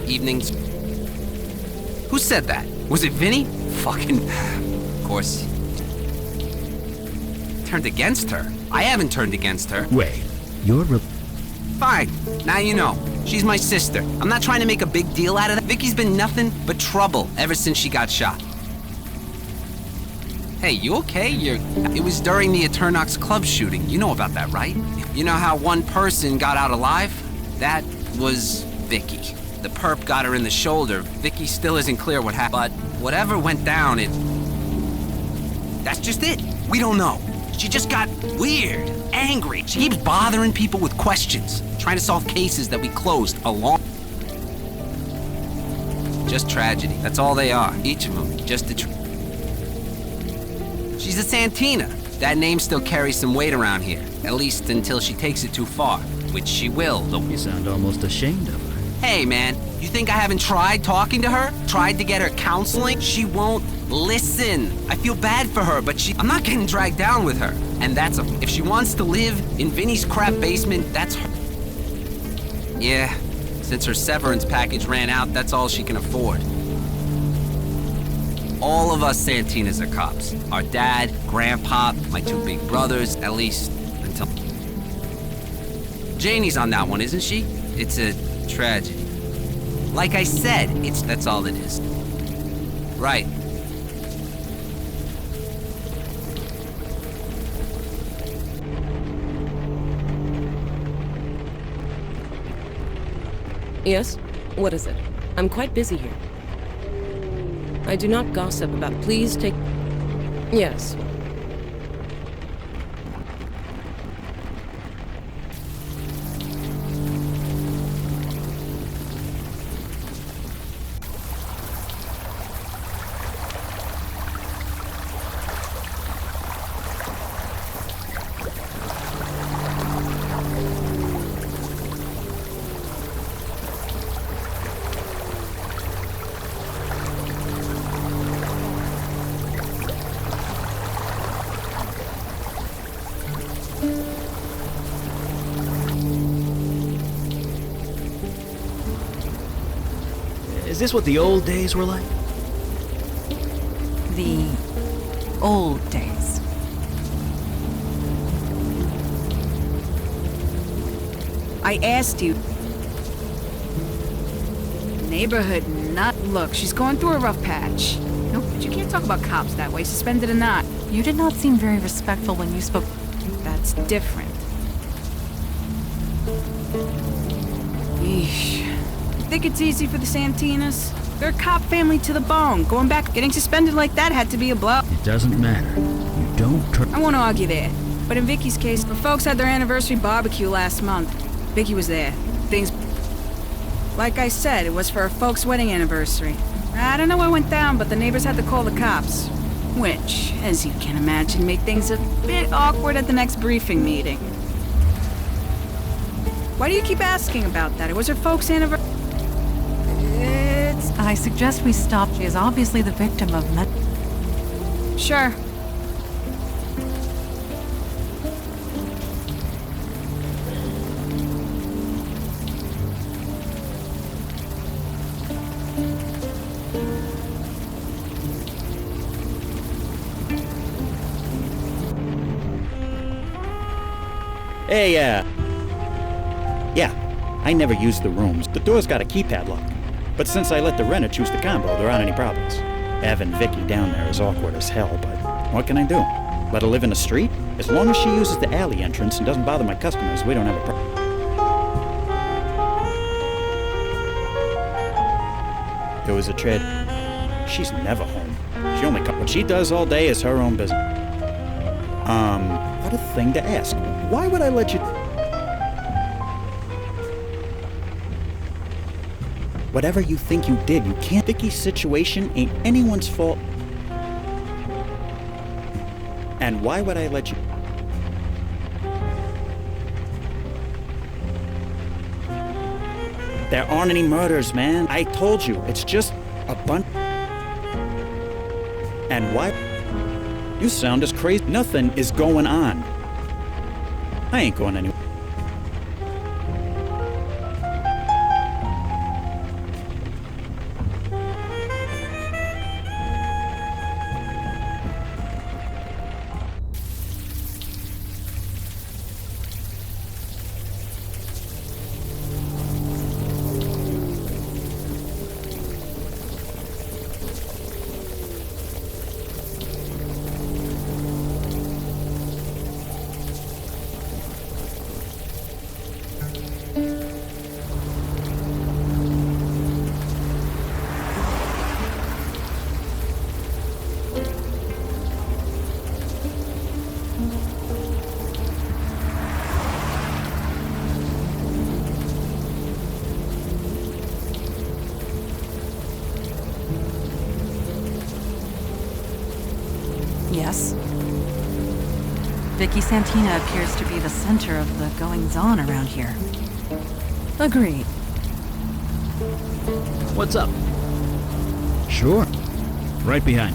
Evenings. Who said that? Was it Vinny? Fucking... Of course. Turned against her? I haven't turned against her. Wait, you're... Fine. Now you know. She's my sister. I'm not trying to make a big deal out of that. Vicky's been nothing but trouble ever since she got shot. Hey, you okay? It was during the Eternox Club shooting. You know about that, right? You know how one person got out alive? That was Vicky. The perp got her in the shoulder. Vicky still isn't clear what happened, but whatever went down, that's just it. We don't know. She just got weird, angry. She keeps bothering people with questions, trying to solve cases that we closed along. Just tragedy. That's all they are. Each of them. Just a She's a Santina. That name still carries some weight around here. At least until she takes it too far. Which she will. You sound almost ashamed of her. Hey, man. You think I haven't tried talking to her? Tried to get her counseling? She won't listen. I feel bad for her, but I'm not getting dragged down with her. And if she wants to live in Vinny's crap basement, that's her. Yeah. Since her severance package ran out, that's all she can afford. All of us Santinas are cops. Our dad, grandpa, my two big brothers, at least until... Janie's on that one, isn't she? It's a tragedy. Like I said, that's all it is. Right. Yes? What is it? I'm quite busy here. I do not gossip about... Please take... Yes. Is this what the old days were like? The old days. I asked you. Neighborhood nut. Look, she's going through a rough patch. Nope, but you can't talk about cops that way, suspended or not. You did not seem very respectful when you spoke. That's different. Yeesh. Think it's easy for the Santinas? They're a cop family to the bone. Going back, getting suspended like that had to be a blow. It doesn't matter. You don't I won't argue there. But in Vicky's case, the folks had their anniversary barbecue last month. Vicky was there. Things... Like I said, it was for her folks' wedding anniversary. I don't know what went down, but the neighbors had to call the cops. Which, as you can imagine, made things a bit awkward at the next briefing meeting. Why do you keep asking about that? It was her folks' anniversary. I suggest we stop. She is obviously the victim of Sure. Hey, yeah, I never use the rooms. The door's got a keypad lock. But since I let the renter choose the combo, there aren't any problems. Having Vicky down there is awkward as hell, but what can I do? Let her live in the street? As long as she uses the alley entrance and doesn't bother my customers, we don't have a problem. It was a tragedy. She's never home. She only comes. What she does all day is her own business. What a thing to ask. Why would I let you... Whatever you think you did, you can't. Vicky's situation ain't anyone's fault. And why would I let you... There aren't any murders, man. I told you, it's just a bunch... And why... You sound as crazy. Nothing is going on. I ain't going anywhere. Vicky Santina appears to be the center of the goings-on around here. Agreed. What's up? Sure. Right behind.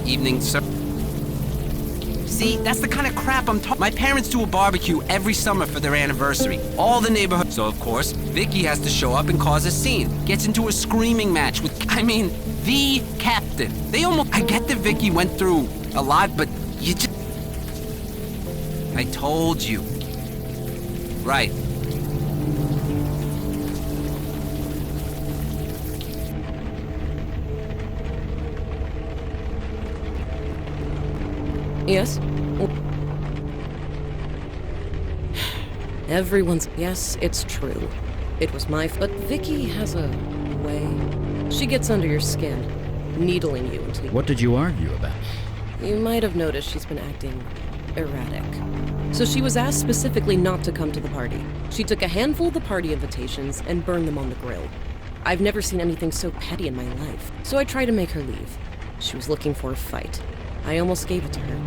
Evening, sir. See, that's the kind of crap I'm talking. My parents do a barbecue every summer for their anniversary. All the neighborhood. So, of course, Vicky has to show up and cause a scene. Gets into a screaming match with, the captain. They almost... I get that Vicky went through a lot, but you just... I told you. Right. Yes? Everyone's... Yes, it's true. It was my... But Vicky has a way. She gets under your skin, needling you until... What did you argue about? You might have noticed she's been acting erratic. So she was asked specifically not to come to the party. She took a handful of the party invitations and burned them on the grill. I've never seen anything so petty in my life. So I tried to make her leave. She was looking for a fight. I almost gave it to her.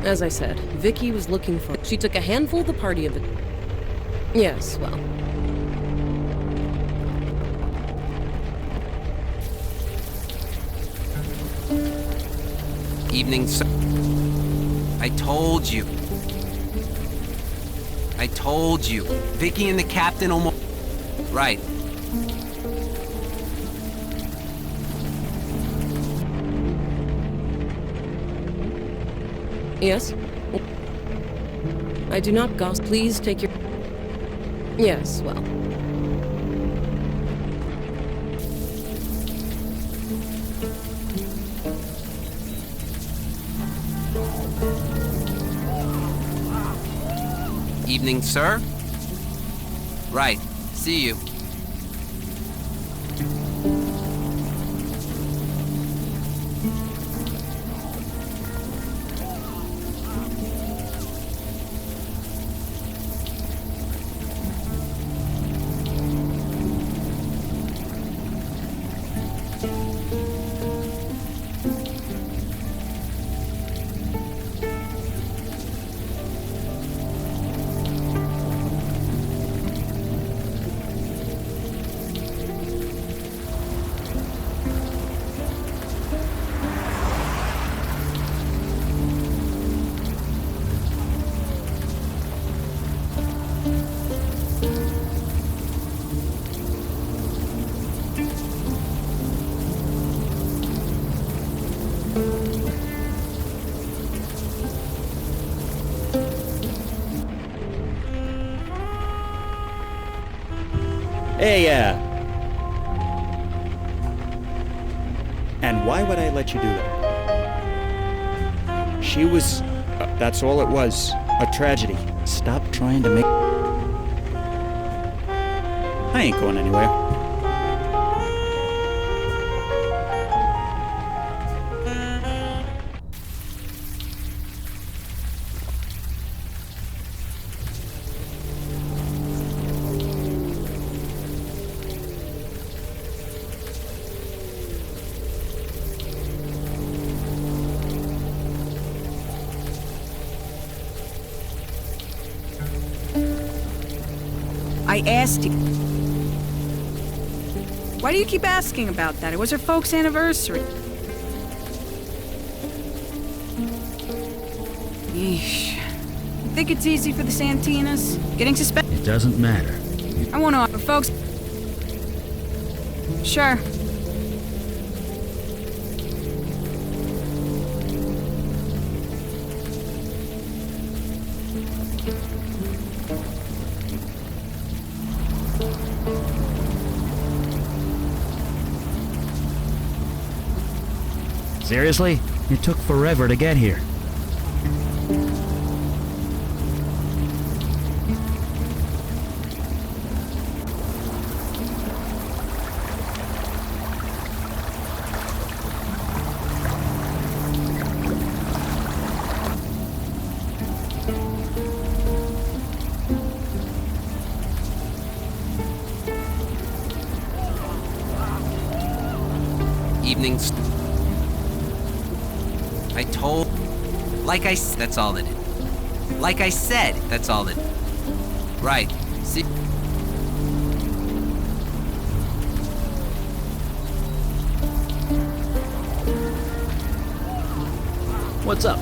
As I said, Vicky was looking for... She took a handful of the party of it. Yes, well... Evening, sir. I told you. I told you. Vicky and the captain almost... Right. Yes? I do not gossip. Please take your... Yes, well... Evening, sir. Right. See you. Hey, and why would I let you do that? She was... that's all it was. A tragedy. Stop trying to make... I ain't going anywhere. I asked you. Why do you keep asking about that? It was her folks' anniversary. Yeesh. You think it's easy for the Santinas? Getting suspected? It doesn't matter. I want to offer folks... Sure. Seriously? It took forever to get here. Evenings. I told... That's all it is. Like I said, that's all it is. Right. See... What's up?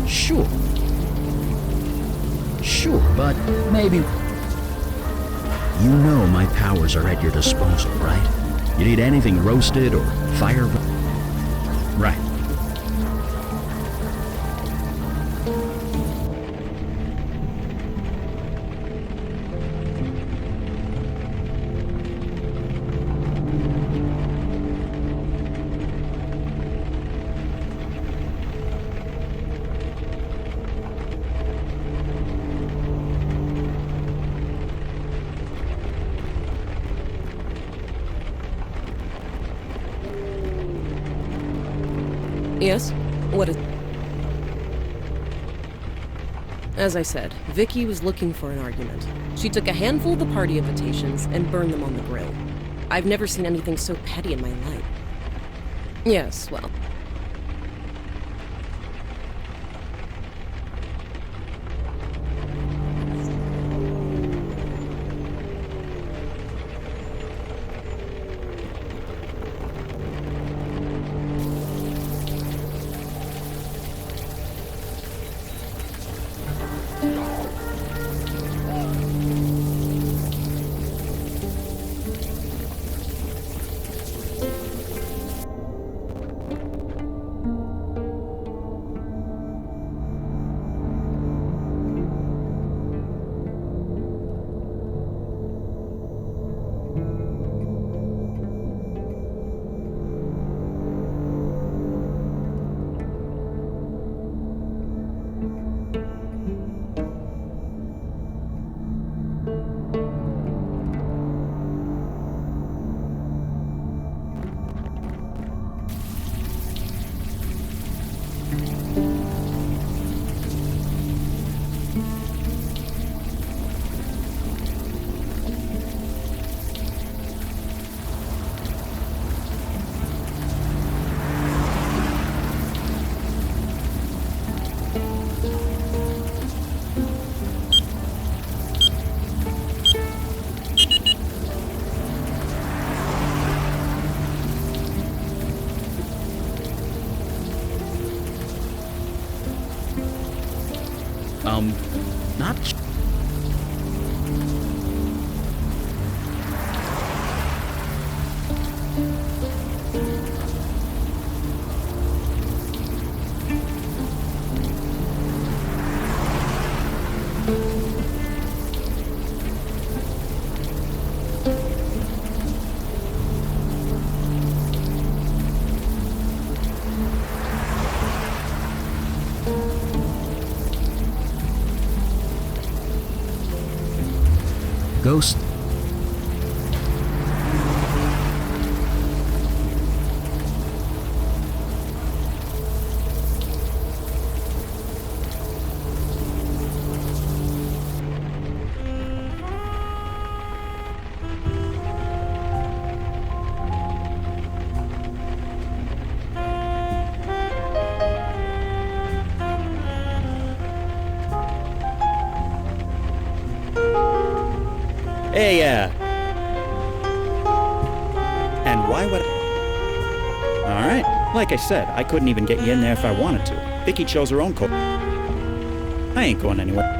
Sure. Sure, but maybe... You know my powers are at your disposal, right? You need anything roasted or fire... Right. Yes? What is... As I said, Vicky was looking for an argument. She took a handful of the party invitations and burned them on the grill. I've never seen anything so petty in my life. Yes, well... Not... Ghost? Hey, and why would Alright, like I said, I couldn't even get you in there if I wanted to. Vicky chose her own course. I ain't going anywhere.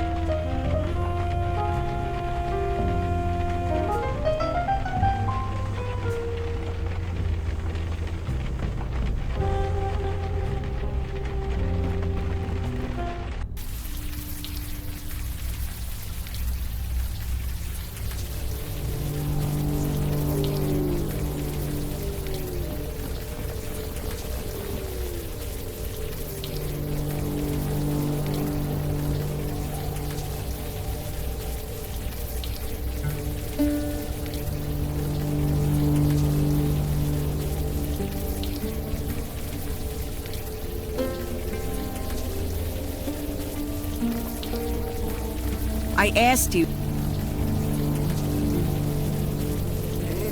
I asked you.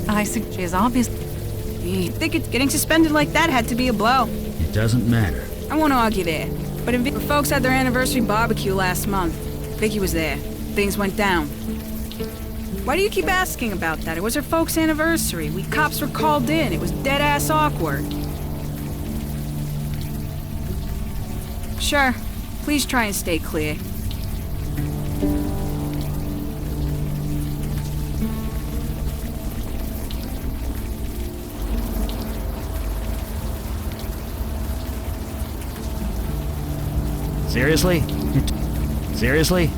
I think she's obvious. I think getting suspended like that had to be a blow. It doesn't matter. I won't argue there. But the folks had their anniversary barbecue last month. Vicky was there. Things went down. Why do you keep asking about that? It was her folks' anniversary. We cops were called in. It was dead-ass awkward. Sure. Please try and stay clear. Seriously? Seriously?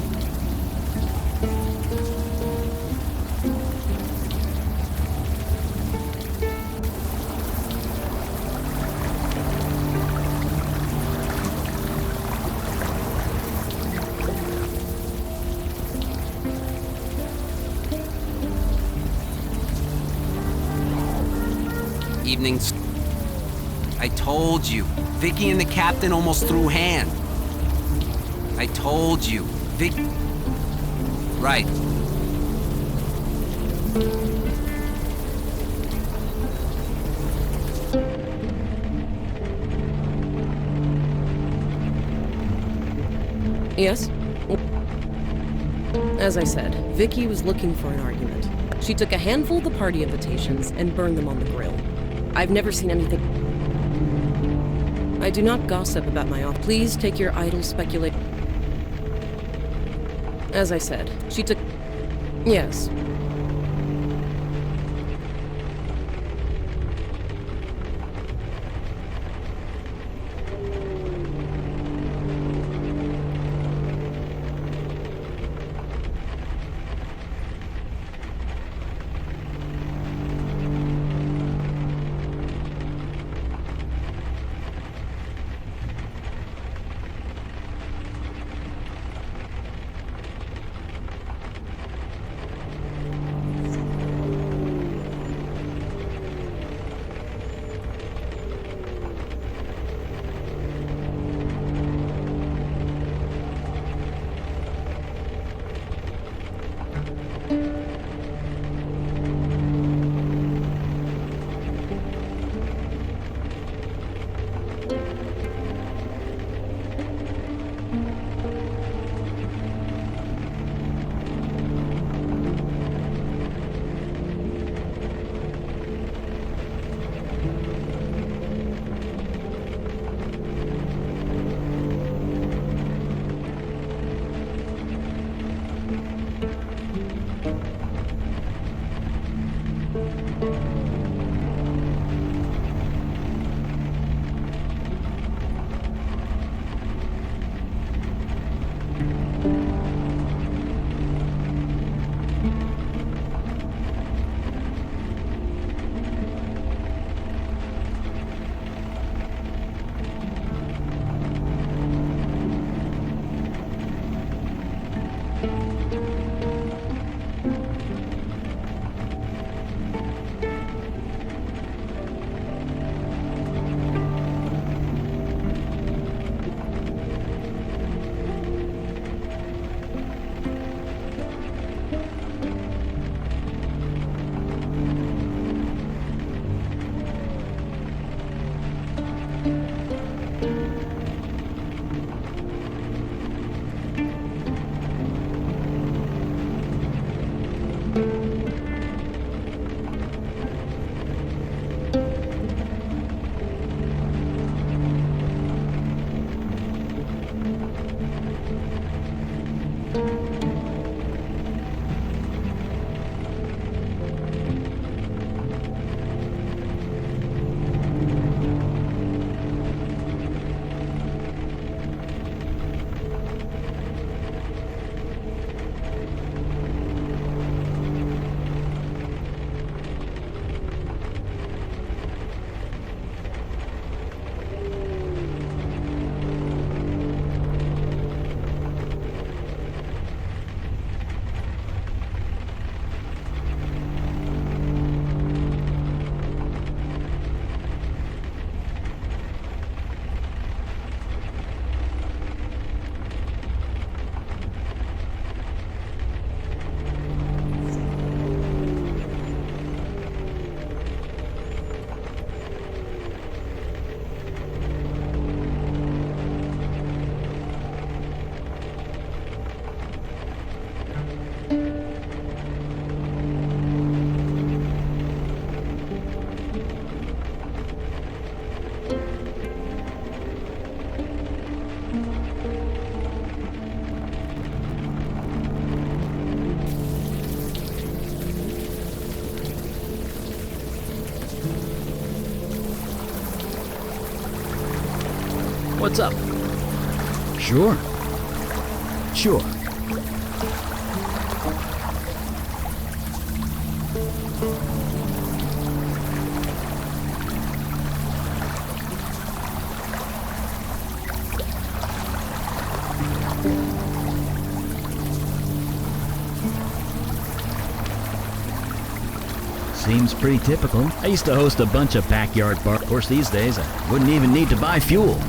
Evenings. I told you, Vicky and the captain almost threw hand. I told you, Vic. Right. Yes? As I said, Vicky was looking for an argument. She took a handful of the party invitations and burned them on the grill. I've never seen anything. I do not gossip about my off. Please take your idle speculation. As I said, she took... Yes. What's up? Sure. Sure. Seems pretty typical. I used to host a bunch of backyard bar. Of course, these days, I wouldn't even need to buy fuel.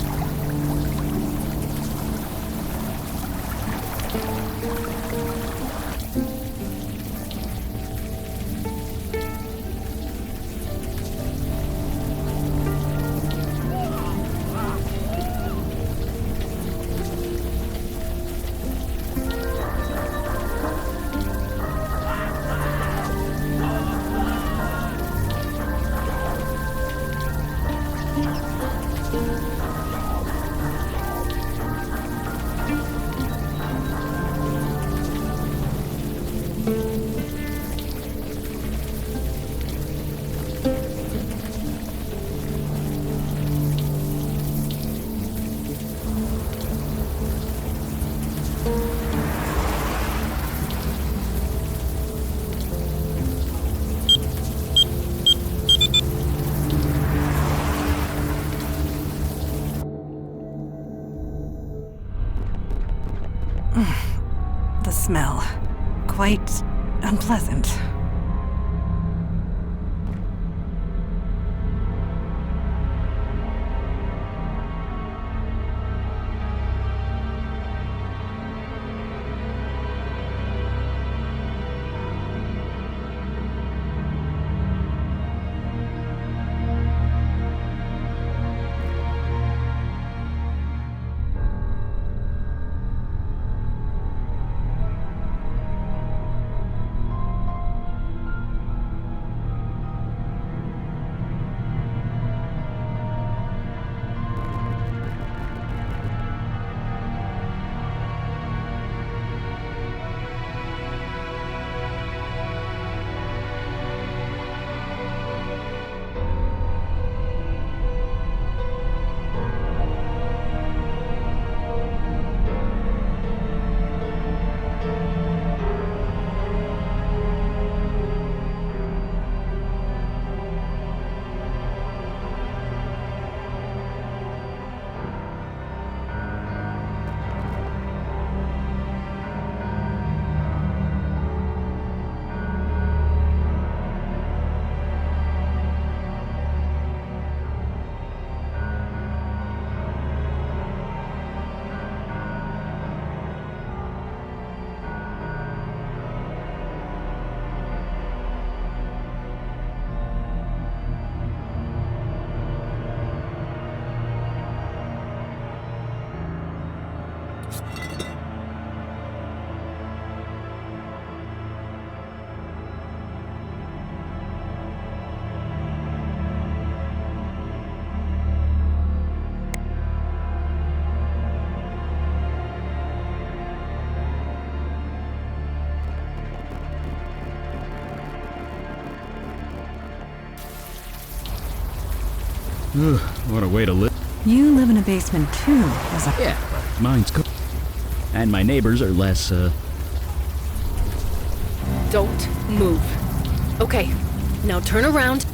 The smell. Quite unpleasant. Ugh, what a way to live. You live in a basement too, as I... Yeah, but mine's cooked. And my neighbors are less, Don't move. Okay, now turn around.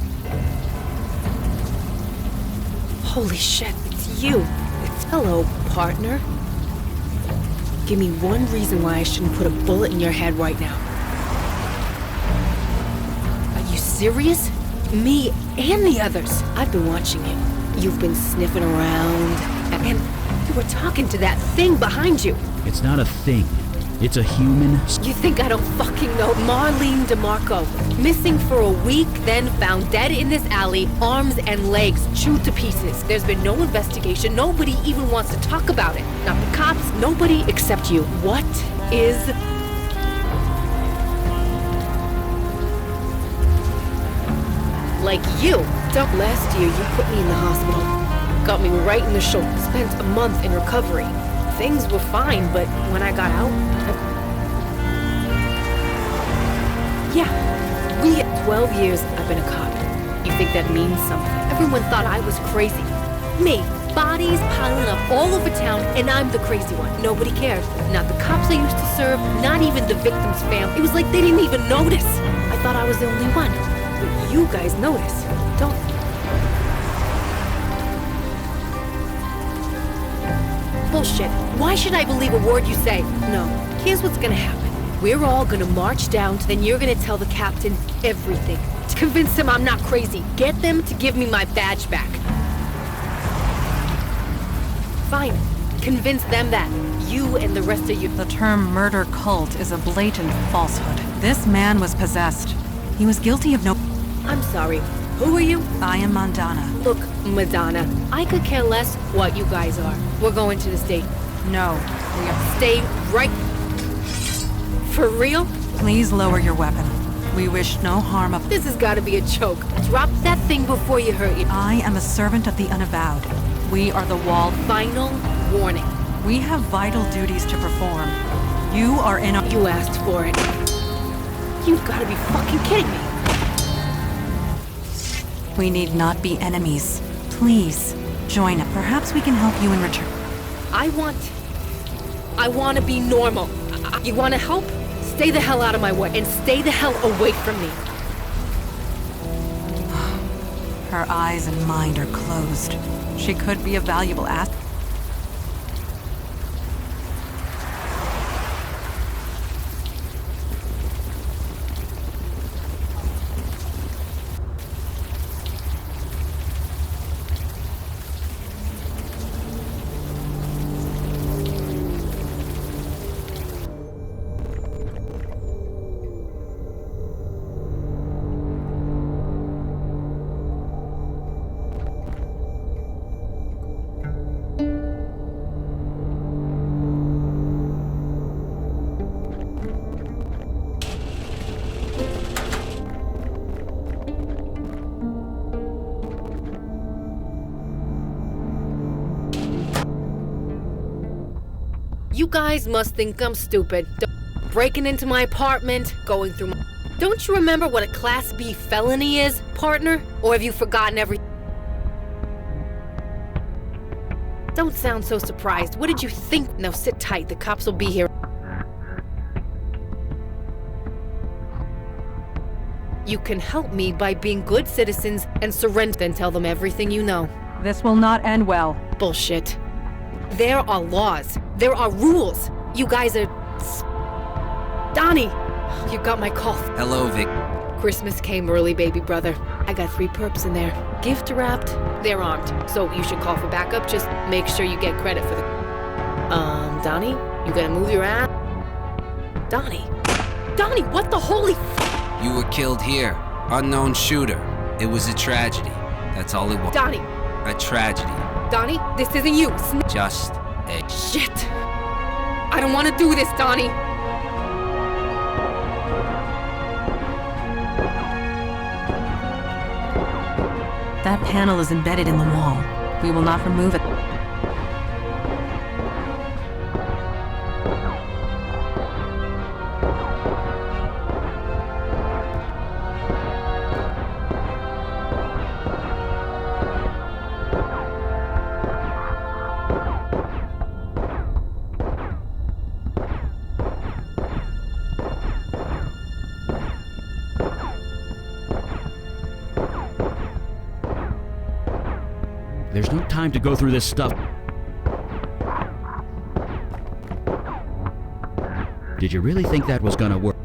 Holy shit, it's you. Hello, partner. Give me one reason why I shouldn't put a bullet in your head right now. Are you serious? Me and the others. I've been watching you. You've been sniffing around, and you were talking to that thing behind you. It's not a thing. It's a human. You think I don't fucking know? Marlene DeMarco, missing for a week, then found dead in this alley, arms and legs chewed to pieces. There's been no investigation. Nobody even wants to talk about it. Not the cops, nobody except you. What is... Like you. Last year, you put me in the hospital. Got me right in the shoulder. Spent a month in recovery. Things were fine, but when I got out... Yeah, 12 years I've been a cop. You think that means something? Everyone thought I was crazy. Me, Bodies piling up all over town, and I'm the crazy one. Nobody cared. Not the cops I used to serve, not even the victim's family. It was like they didn't even notice. I thought I was the only one. But you guys notice, don't you? Bullshit. Why should I believe a word you say? No. Here's what's gonna happen. We're all gonna march down, then you're gonna tell the captain everything. To convince him I'm not crazy. Get them to give me my badge back. Fine. Convince them that. You and the rest of you. The term murder cult is a blatant falsehood. This man was possessed. He was guilty of no... I'm sorry. Who are you? I am Madonna. Look, Madonna, I could care less what you guys are. We're going to the state. No. We are... Stay right... For real? Please lower your weapon. We wish no harm of... This has got to be a joke. Drop that thing before you hurt you. I am a servant of the Unavowed. We are the wall. Final warning. We have vital duties to perform. You are in a... You asked for it. You've got to be fucking kidding me. We need not be enemies. Please, join us. Perhaps we can help you in return. I want to be normal. You want to help? Stay the hell out of my way and stay the hell away from me. Her eyes and mind are closed. She could be a valuable asset. You guys must think I'm stupid. Breaking into my apartment, going through my... Don't you remember what a Class B felony is, partner? Or have you forgotten everything? Don't sound so surprised. What did you think? Now sit tight, the cops will be here. You can help me by being good citizens and surrender, then tell them everything you know. This will not end well. Bullshit. There are laws. There are rules. You guys are... Donnie! You got my call. Hello, Vic. Christmas came early, baby brother. I got 3 perps in there. Gift wrapped. They're armed. So you should call for backup. Just make sure you get credit for the... Donnie? You gonna move your ass? Donnie? Donnie, what the holy... You were killed here. Unknown shooter. It was a tragedy. That's all it was. Donnie! A tragedy. Donnie, this isn't you. Just a... Shit! I don't want to do this, Donnie! That panel is embedded in the wall. We will not remove it. There's no time to go through this stuff. Did you really think that was gonna work?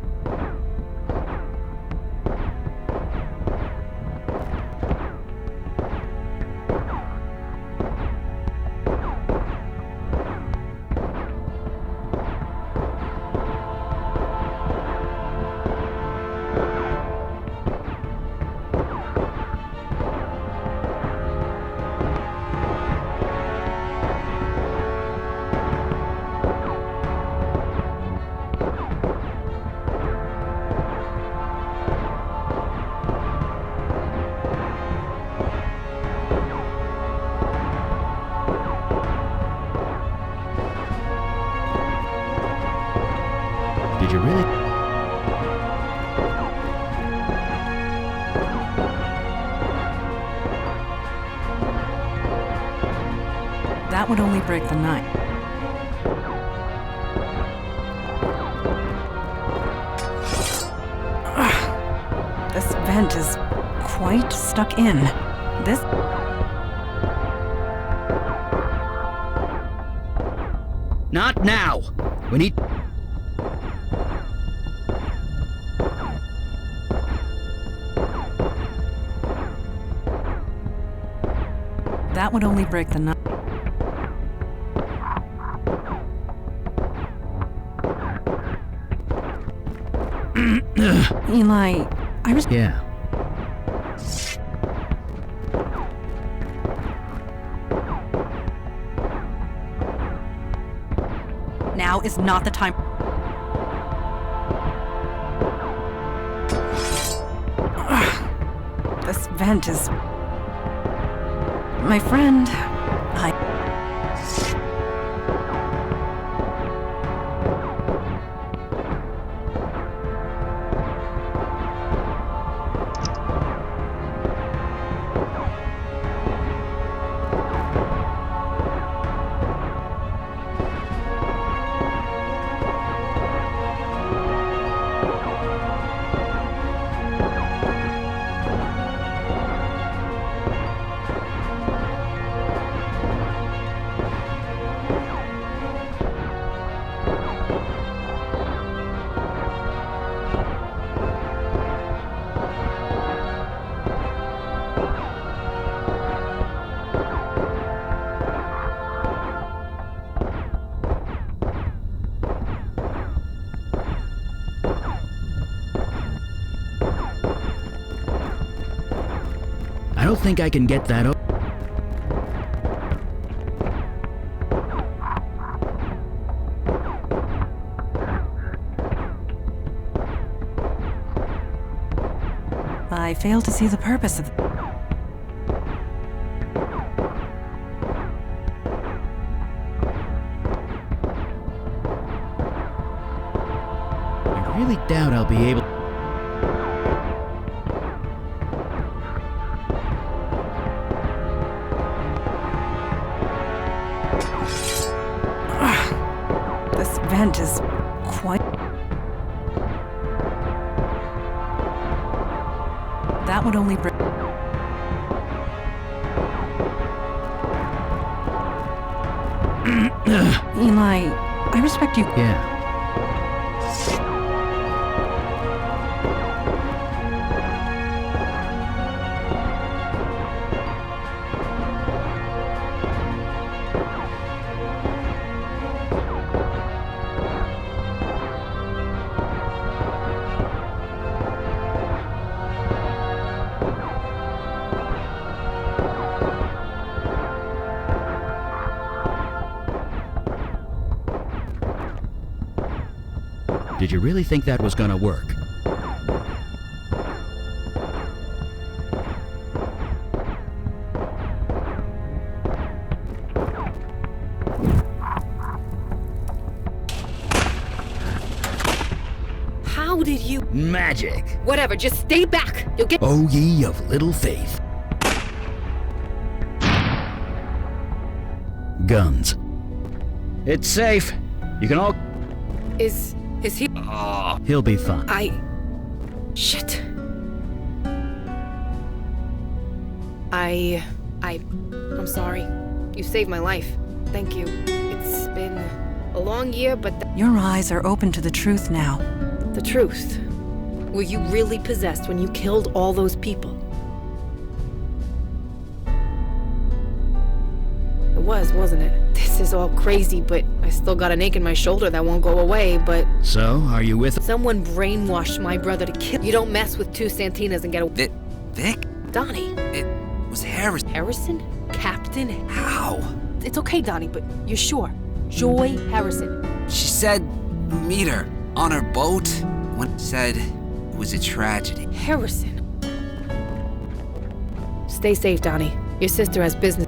That would only break the night. This vent is quite stuck in. This... Not now! We need... That would only break the night. Eli, I was... Yeah. Now is not the time. This vent is... My friend, I don't think I can get that up. I fail to see the purpose of... I really doubt I'll be able... This vent is quite... That would only break... Eli, I respect you. Yeah. Did you really think that was gonna work? How did you... Magic! Whatever, just stay back. You'll get... O ye of little faith. Guns. It's safe. You can all... Is he... He'll be fine. Shit. I'm sorry. You saved my life. Thank you. It's been a long year, but... Your eyes are open to the truth now. The truth? Were you really possessed when you killed all those people? It was, wasn't it? This is all crazy, but I still got an ache in my shoulder that won't go away, but... So, are you with... Someone brainwashed my brother to kill... You don't mess with two Santinas and get a... Vic? Donnie. It was Harrison. Harrison? Captain? How? It's okay, Donnie, but you're sure? Joy Harrison. She said meet her on her boat. When said it was a tragedy. Harrison. Stay safe, Donnie. Your sister has business.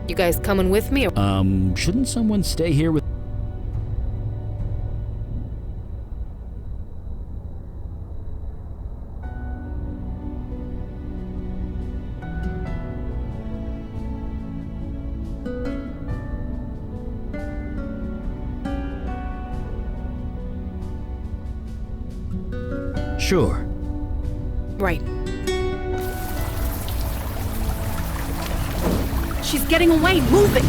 You guys coming with me or... shouldn't someone stay here with... Sure. Right. She's getting away! Move it!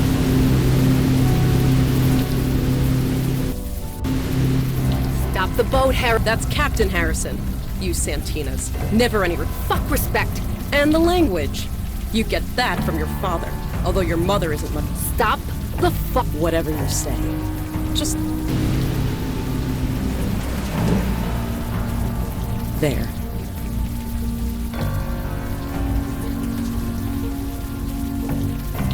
Stop the boat, Harry. That's Captain Harrison. You Santinas. Never any fuck respect. And the language. You get that from your father. Although your mother isn't much. Stop the fuck. Whatever you say. Just. There.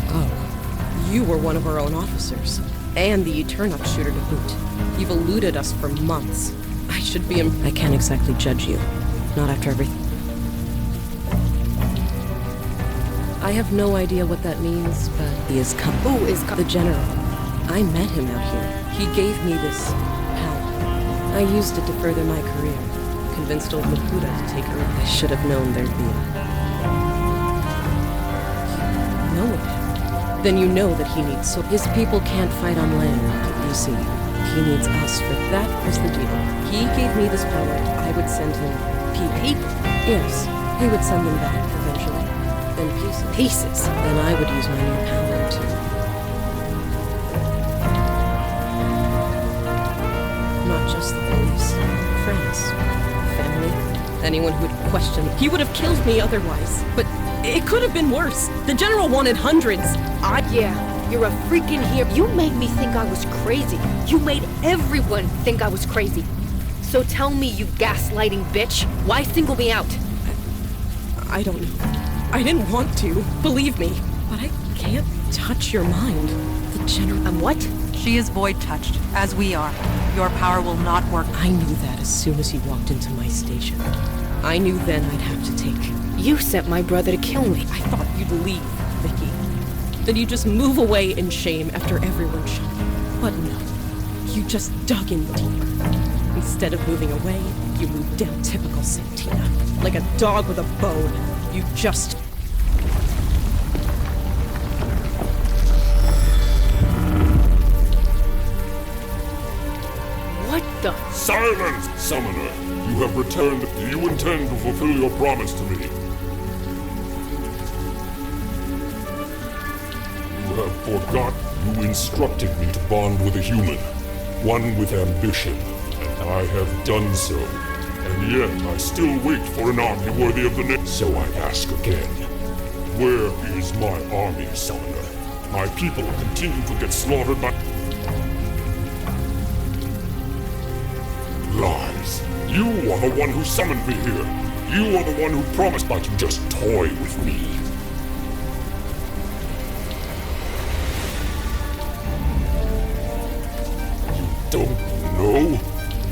Oh. You were one of our own officers. And the Eternox shooter to boot. You've eluded us for months. I should be I can't exactly judge you. Not after everything. I have no idea what that means, but he is coming. Who is coming? The General. I met him out here. He gave me this power. I used it to further my career. Convinced old Laputa to take her in. I should have known there'd be a... You know of him? Then you know that he needs so his people can't fight on land, you see. He needs us, for that was the deal. He gave me this power. I would send him people. Yes, he would send them back eventually. Then pieces. Pieces. Then I would use my new power to... Not just the police. Friends. Family. Anyone who would question. He would have killed me otherwise. But it could have been worse. The General wanted hundreds. Yeah, you're a freaking hero. You made me think I was crazy. You made everyone think I was crazy. So tell me, you gaslighting bitch, why single me out? I don't know. I didn't want to, believe me. But I can't touch your mind. The General... What? She is void-touched, as we are. Your power will not work. I knew that as soon as he walked into my station. I knew then I'd have to take... You sent my brother to kill me. I thought you'd leave, Vicky. That you'd just move away in shame after everyone shot you. But no. You just dug in deeper. Instead of moving away, you moved down typical Santina. Like a dog with a bone. You just... What the... Silence, Summoner! You have returned. Do you intend to fulfill your promise to me? You have forgot. You instructed me to bond with a human. One with ambition. And I have done so. And yet, I still wait for an army worthy of the name. So I ask again. Where is my army, Summoner? My people continue to get slaughtered by... Lies. You are the one who summoned me here. You are the one who promised, but you just toy with me. You don't know?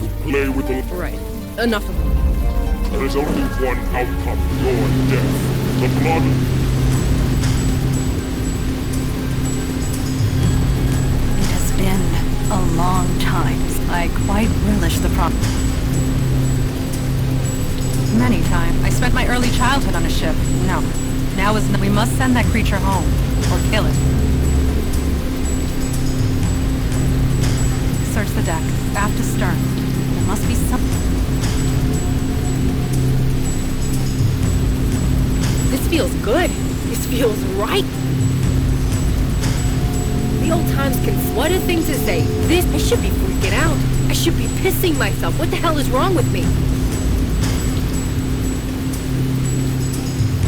You play with the... Right. Enough of it. There is only one outcome to your death. The blood... It has been a long time. I quite relish the Many times. I spent my early childhood on a ship. No. Now is we must send that creature home. Or kill it. Search the deck. Aft to stern. There must be some... This feels good. This feels right. The old times can... What a thing to say. This... I should be freaking out. I should be pissing myself. What the hell is wrong with me?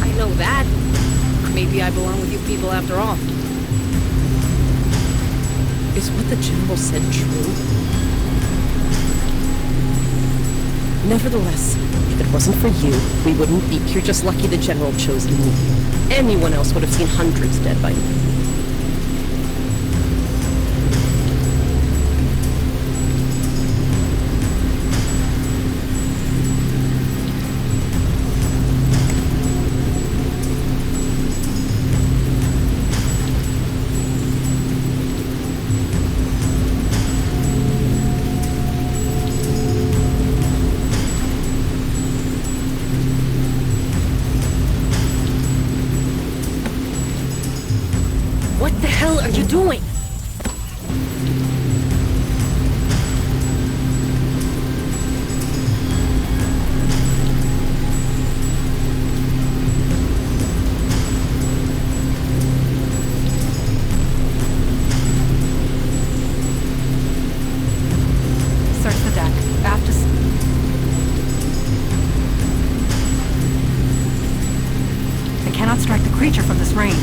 I know that. Maybe I belong with you people after all. Is what the General said true? Nevertheless, if it wasn't for you, we wouldn't be. You're just lucky the General chose me. Anyone else would have seen hundreds dead by now. What the hell are you doing? creature from this range.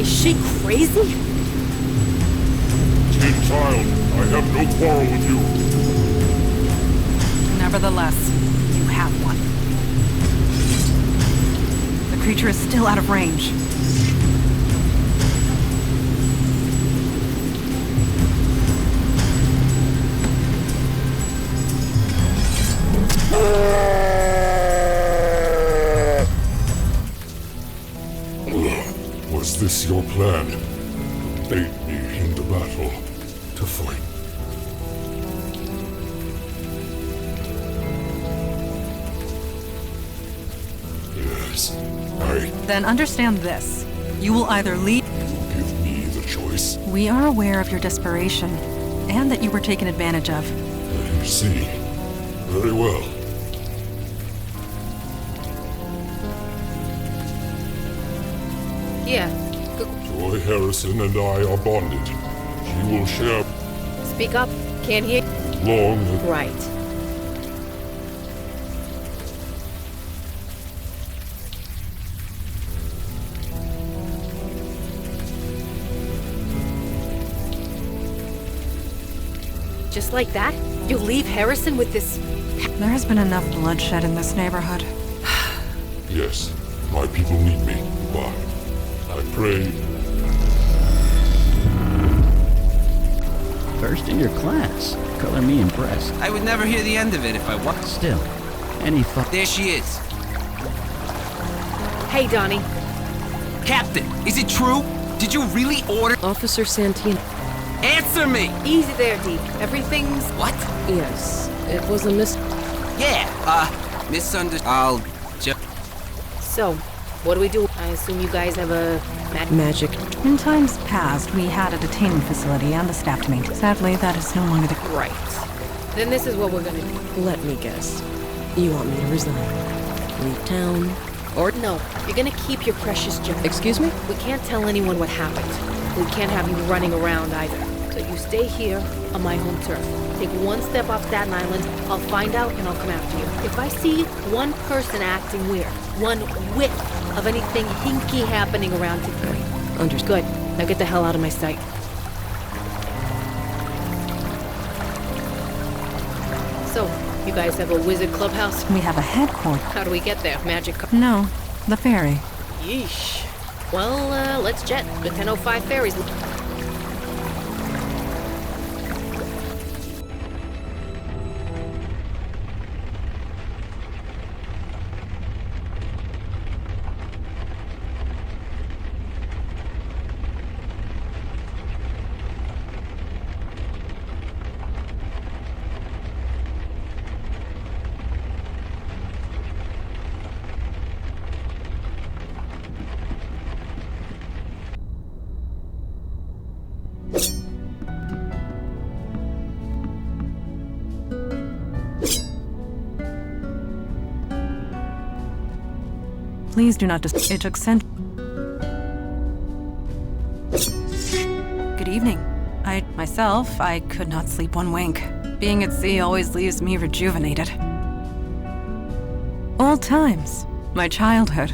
Is she crazy? Tin child, I have no quarrel with you. Nevertheless, you have one. The creature is still out of range. Was this your plan? Bait me into battle to fight. Yes, Then understand this. You will either leave. give me the choice. We are aware of your desperation, and that you were taken advantage of. I see. Very well. Yeah. Joy Harrison and I are bonded. She will share Speak up. Can't hear. long. Right. Just like that? You leave Harrison with this... There has been enough bloodshed in this neighborhood. Yes, my people need me. Bye. I pray. First in your class. Color me impressed. I would never hear the end of it if I was. Still, any There she is. Hey, Donnie. Captain, is it true? Did you really order? Officer Santino. Answer me! Easy there, Deke. Everything's... What? Yes, it was a mis... Yeah, misunderstood. I'll just... So, what do we do? I assume you guys have a... Magic. In times past, we had a detaining facility and a staff to maintain. Sadly, that is no longer the... Right. Then this is what we're gonna do. Let me guess. You want me to resign? Leave town? Or no, you're gonna keep your precious job. Excuse me? We can't tell anyone what happened. We can't have you running around either. So you stay here on my home turf. Take one step off Staten Island, I'll find out and I'll come after you. If I see one person acting weird, one whiff of anything hinky happening around today. Understood. Good. Now get the hell out of my sight. So, you guys have a wizard clubhouse? We have a headquarters. How do we get there? Magic car? No, the ferry. Yeesh. Well, let's jet. The 10:05 ferry's... Please do not It took Good evening. I could not sleep one wink. Being at sea always leaves me rejuvenated. Old times. My childhood.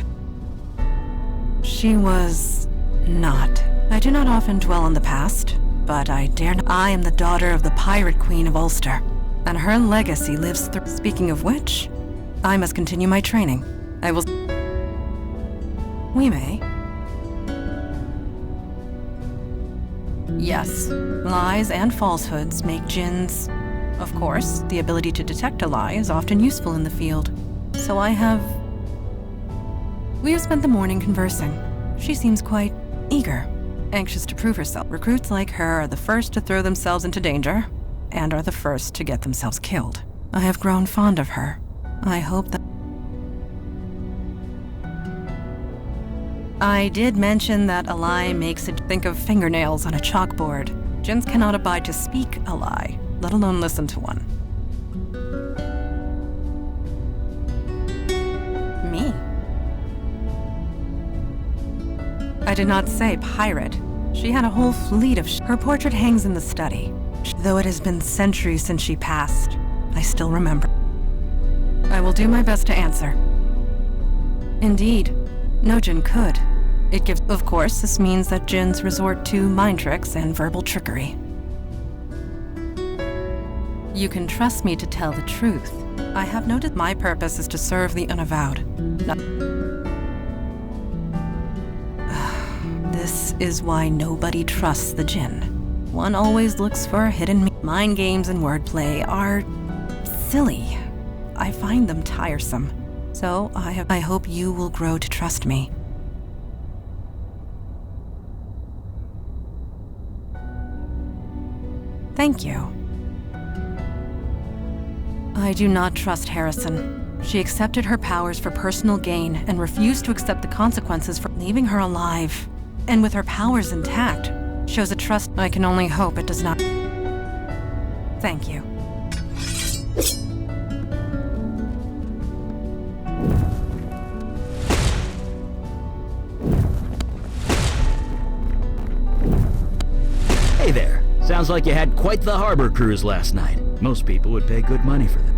She was not. I do not often dwell on the past, but I dare not. I am the daughter of the Pirate Queen of Ulster, and her legacy lives through. Speaking of which, I must continue my training. I will... We may. Yes, lies and falsehoods make djinns. Of course, the ability to detect a lie is often useful in the field. So we have spent the morning conversing. She seems quite eager, anxious to prove herself. Recruits like her are the first to throw themselves into danger, and are the first to get themselves killed. I have grown fond of her. I hope that... I did mention that a lie makes it think of fingernails on a chalkboard. Djinns cannot abide to speak a lie, let alone listen to one. Me? I did not say pirate. She had a whole fleet of her portrait hangs in the study. Though it has been centuries since she passed, I still remember. I will will do my best to answer. Indeed, no Jinn could. It gives... Of course, this means that Jinns resort to mind tricks and verbal trickery. You can trust me to tell the truth. I have noted my purpose is to serve the Unavowed. This is why nobody trusts the Jinn. One always looks for hidden mind games and wordplay are silly. I find them tiresome. So I hope you will grow to trust me. Thank you. I do not trust Harrison. She accepted her powers for personal gain and refused to accept the consequences for leaving her alive. And with her powers intact, shows a trust I can only hope it does not. Thank you. Hey there. Sounds like you had quite the harbor cruise last night. Most people would pay good money for them.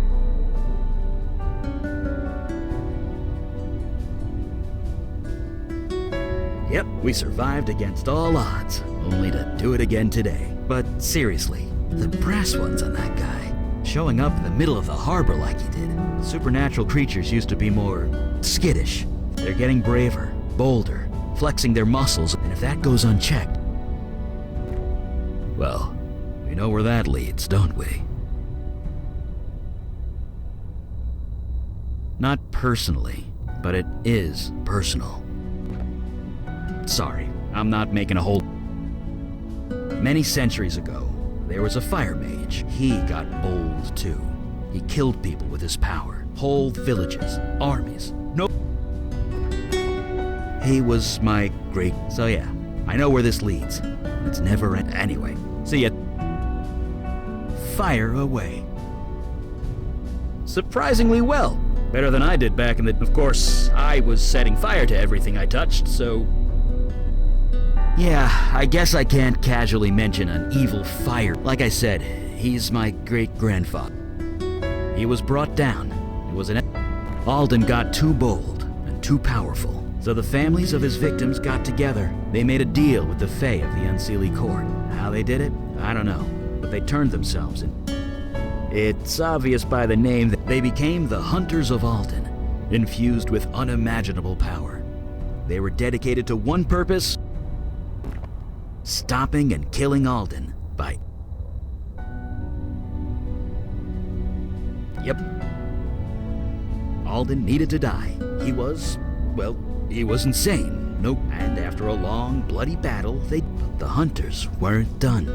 Yep, we survived against all odds, only to do it again today. But seriously, the brass ones on that guy, showing up in the middle of the harbor like he did. Supernatural creatures used to be more skittish. They're getting braver, bolder, flexing their muscles, and if that goes unchecked, well, we know where that leads, don't we? Not personally, but it is personal. Sorry, I'm not making a whole... Many centuries ago, there was a fire mage. He got bold too. He killed people with his power. Whole villages, armies, no... He was my great... So yeah, I know where this leads. It's never end... Anyway, see ya. Fire away. Surprisingly well. Better than I did back in the... Of course, I was setting fire to everything I touched, so... Yeah, I guess I can't casually mention an evil fire. Like I said, he's my great-grandfather. He was brought down. It was an... Alden got too bold and too powerful, so the families of his victims got together. They made a deal with the Fae of the Unseelie Court. How they did it, I don't know, but they turned themselves in. It's obvious by the name that they became the Hunters of Alden, infused with unimaginable power. They were dedicated to one purpose: stopping and killing Alden by... Yep. Alden needed to die. He was, well, he was insane. Nope. And after a long, bloody battle, but the Hunters weren't done.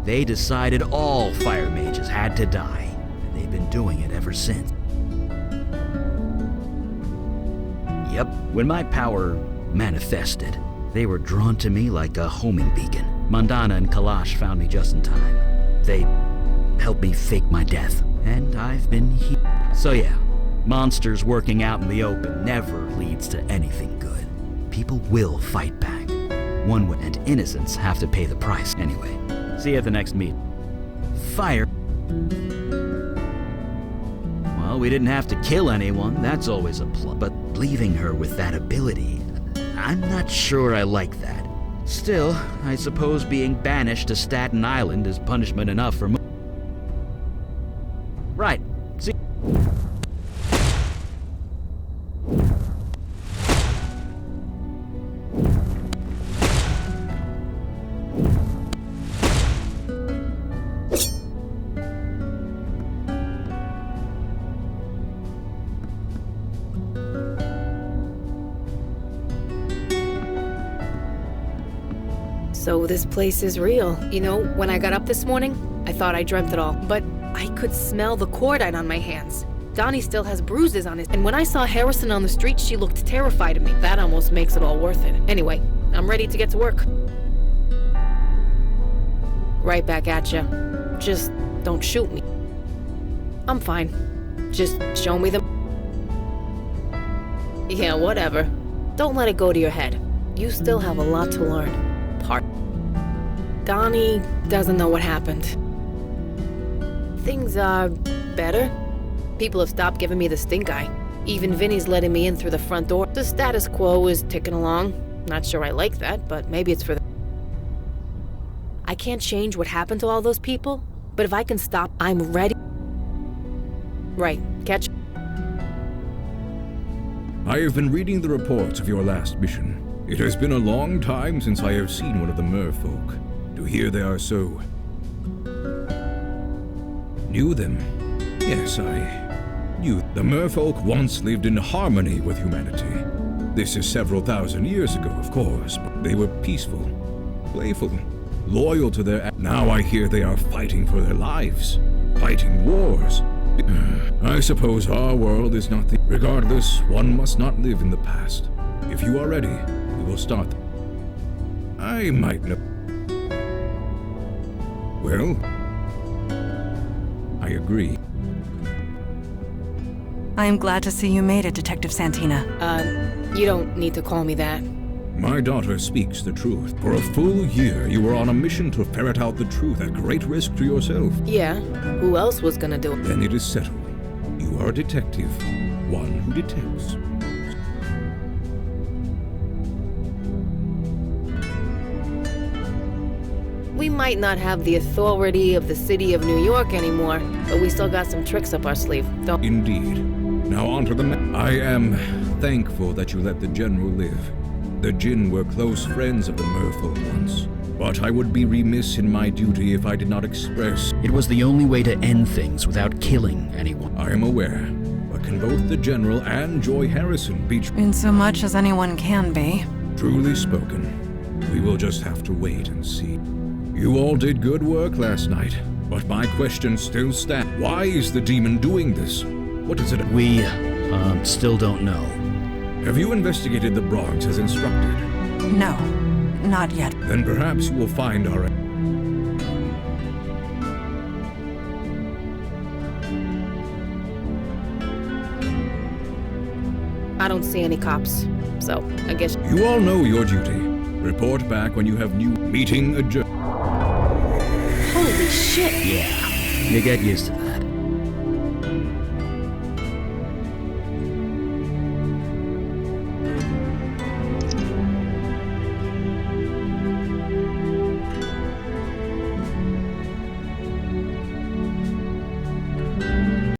They decided all fire mages had to die, and they've been doing it ever since. Yep. When my power manifested, they were drawn to me like a homing beacon. Mandana and Kalash found me just in time. They helped me fake my death, and I've been here. So yeah, monsters working out in the open never leads to anything good. People will fight back. One way, and innocents have to pay the price. Anyway, see you at the next meet. Fire. Well, we didn't have to kill anyone, that's always a plus. But leaving her with that ability, I'm not sure I like that. Still, I suppose being banished to Staten Island is punishment enough for Right. See. So this place is real. You know, when I got up this morning, I thought I dreamt it all, but I could smell the cordite on my hands. Donnie still has bruises on his, and when I saw Harrison on the street, she looked terrified of me. That almost makes it all worth it. Anyway, I'm ready to get to work. Right back at ya. Just don't shoot me. I'm fine. Just show me the... Yeah, whatever. Don't let it go to your head. You still have a lot to learn. Donnie doesn't know what happened. Things are better. People have stopped giving me the stink eye. Even Vinny's letting me in through the front door. The status quo is ticking along. Not sure I like that, but maybe it's for the... I can't change what happened to all those people, but if I can stop, I'm ready. Right, catch... I have been reading the reports of your last mission. It has been a long time since I have seen one of the merfolk. To hear they are so... Knew them. Yes, I knew. The merfolk once lived in harmony with humanity. This is several thousand years ago, of course, but they were peaceful, playful, loyal to their... Now I hear they are fighting for their lives, fighting wars. I suppose our world is not the... Regardless, one must not live in the past. If you are ready, we will start. I might know... Well, I agree. I am glad to see you made it, Detective Santina. You don't need to call me that. My daughter speaks the truth. For a full year, you were on a mission to ferret out the truth at great risk to yourself. Yeah, who else was gonna do it? Then it is settled. You are a detective, one who detects. We might not have the authority of the city of New York anymore, but we still got some tricks up our sleeve, don't... Indeed. Now on to the I am thankful that you let the General live. The Jinn were close friends of the merfolk once, but I would be remiss in my duty if I did not express... It was the only way to end things without killing anyone. I am aware, but can both the General and Joy Harrison be... In so much as anyone can be. Truly spoken. We will just have to wait and see. You all did good work last night, but my question still stands. Why is the demon doing this? What is it? We, still don't know. Have you investigated the Bronx as instructed? No, not yet. Then perhaps you will find our... I don't see any cops, so I guess... You all know your duty. Report back when you have new meeting adjourned. Holy shit! Yeah, you get used to that.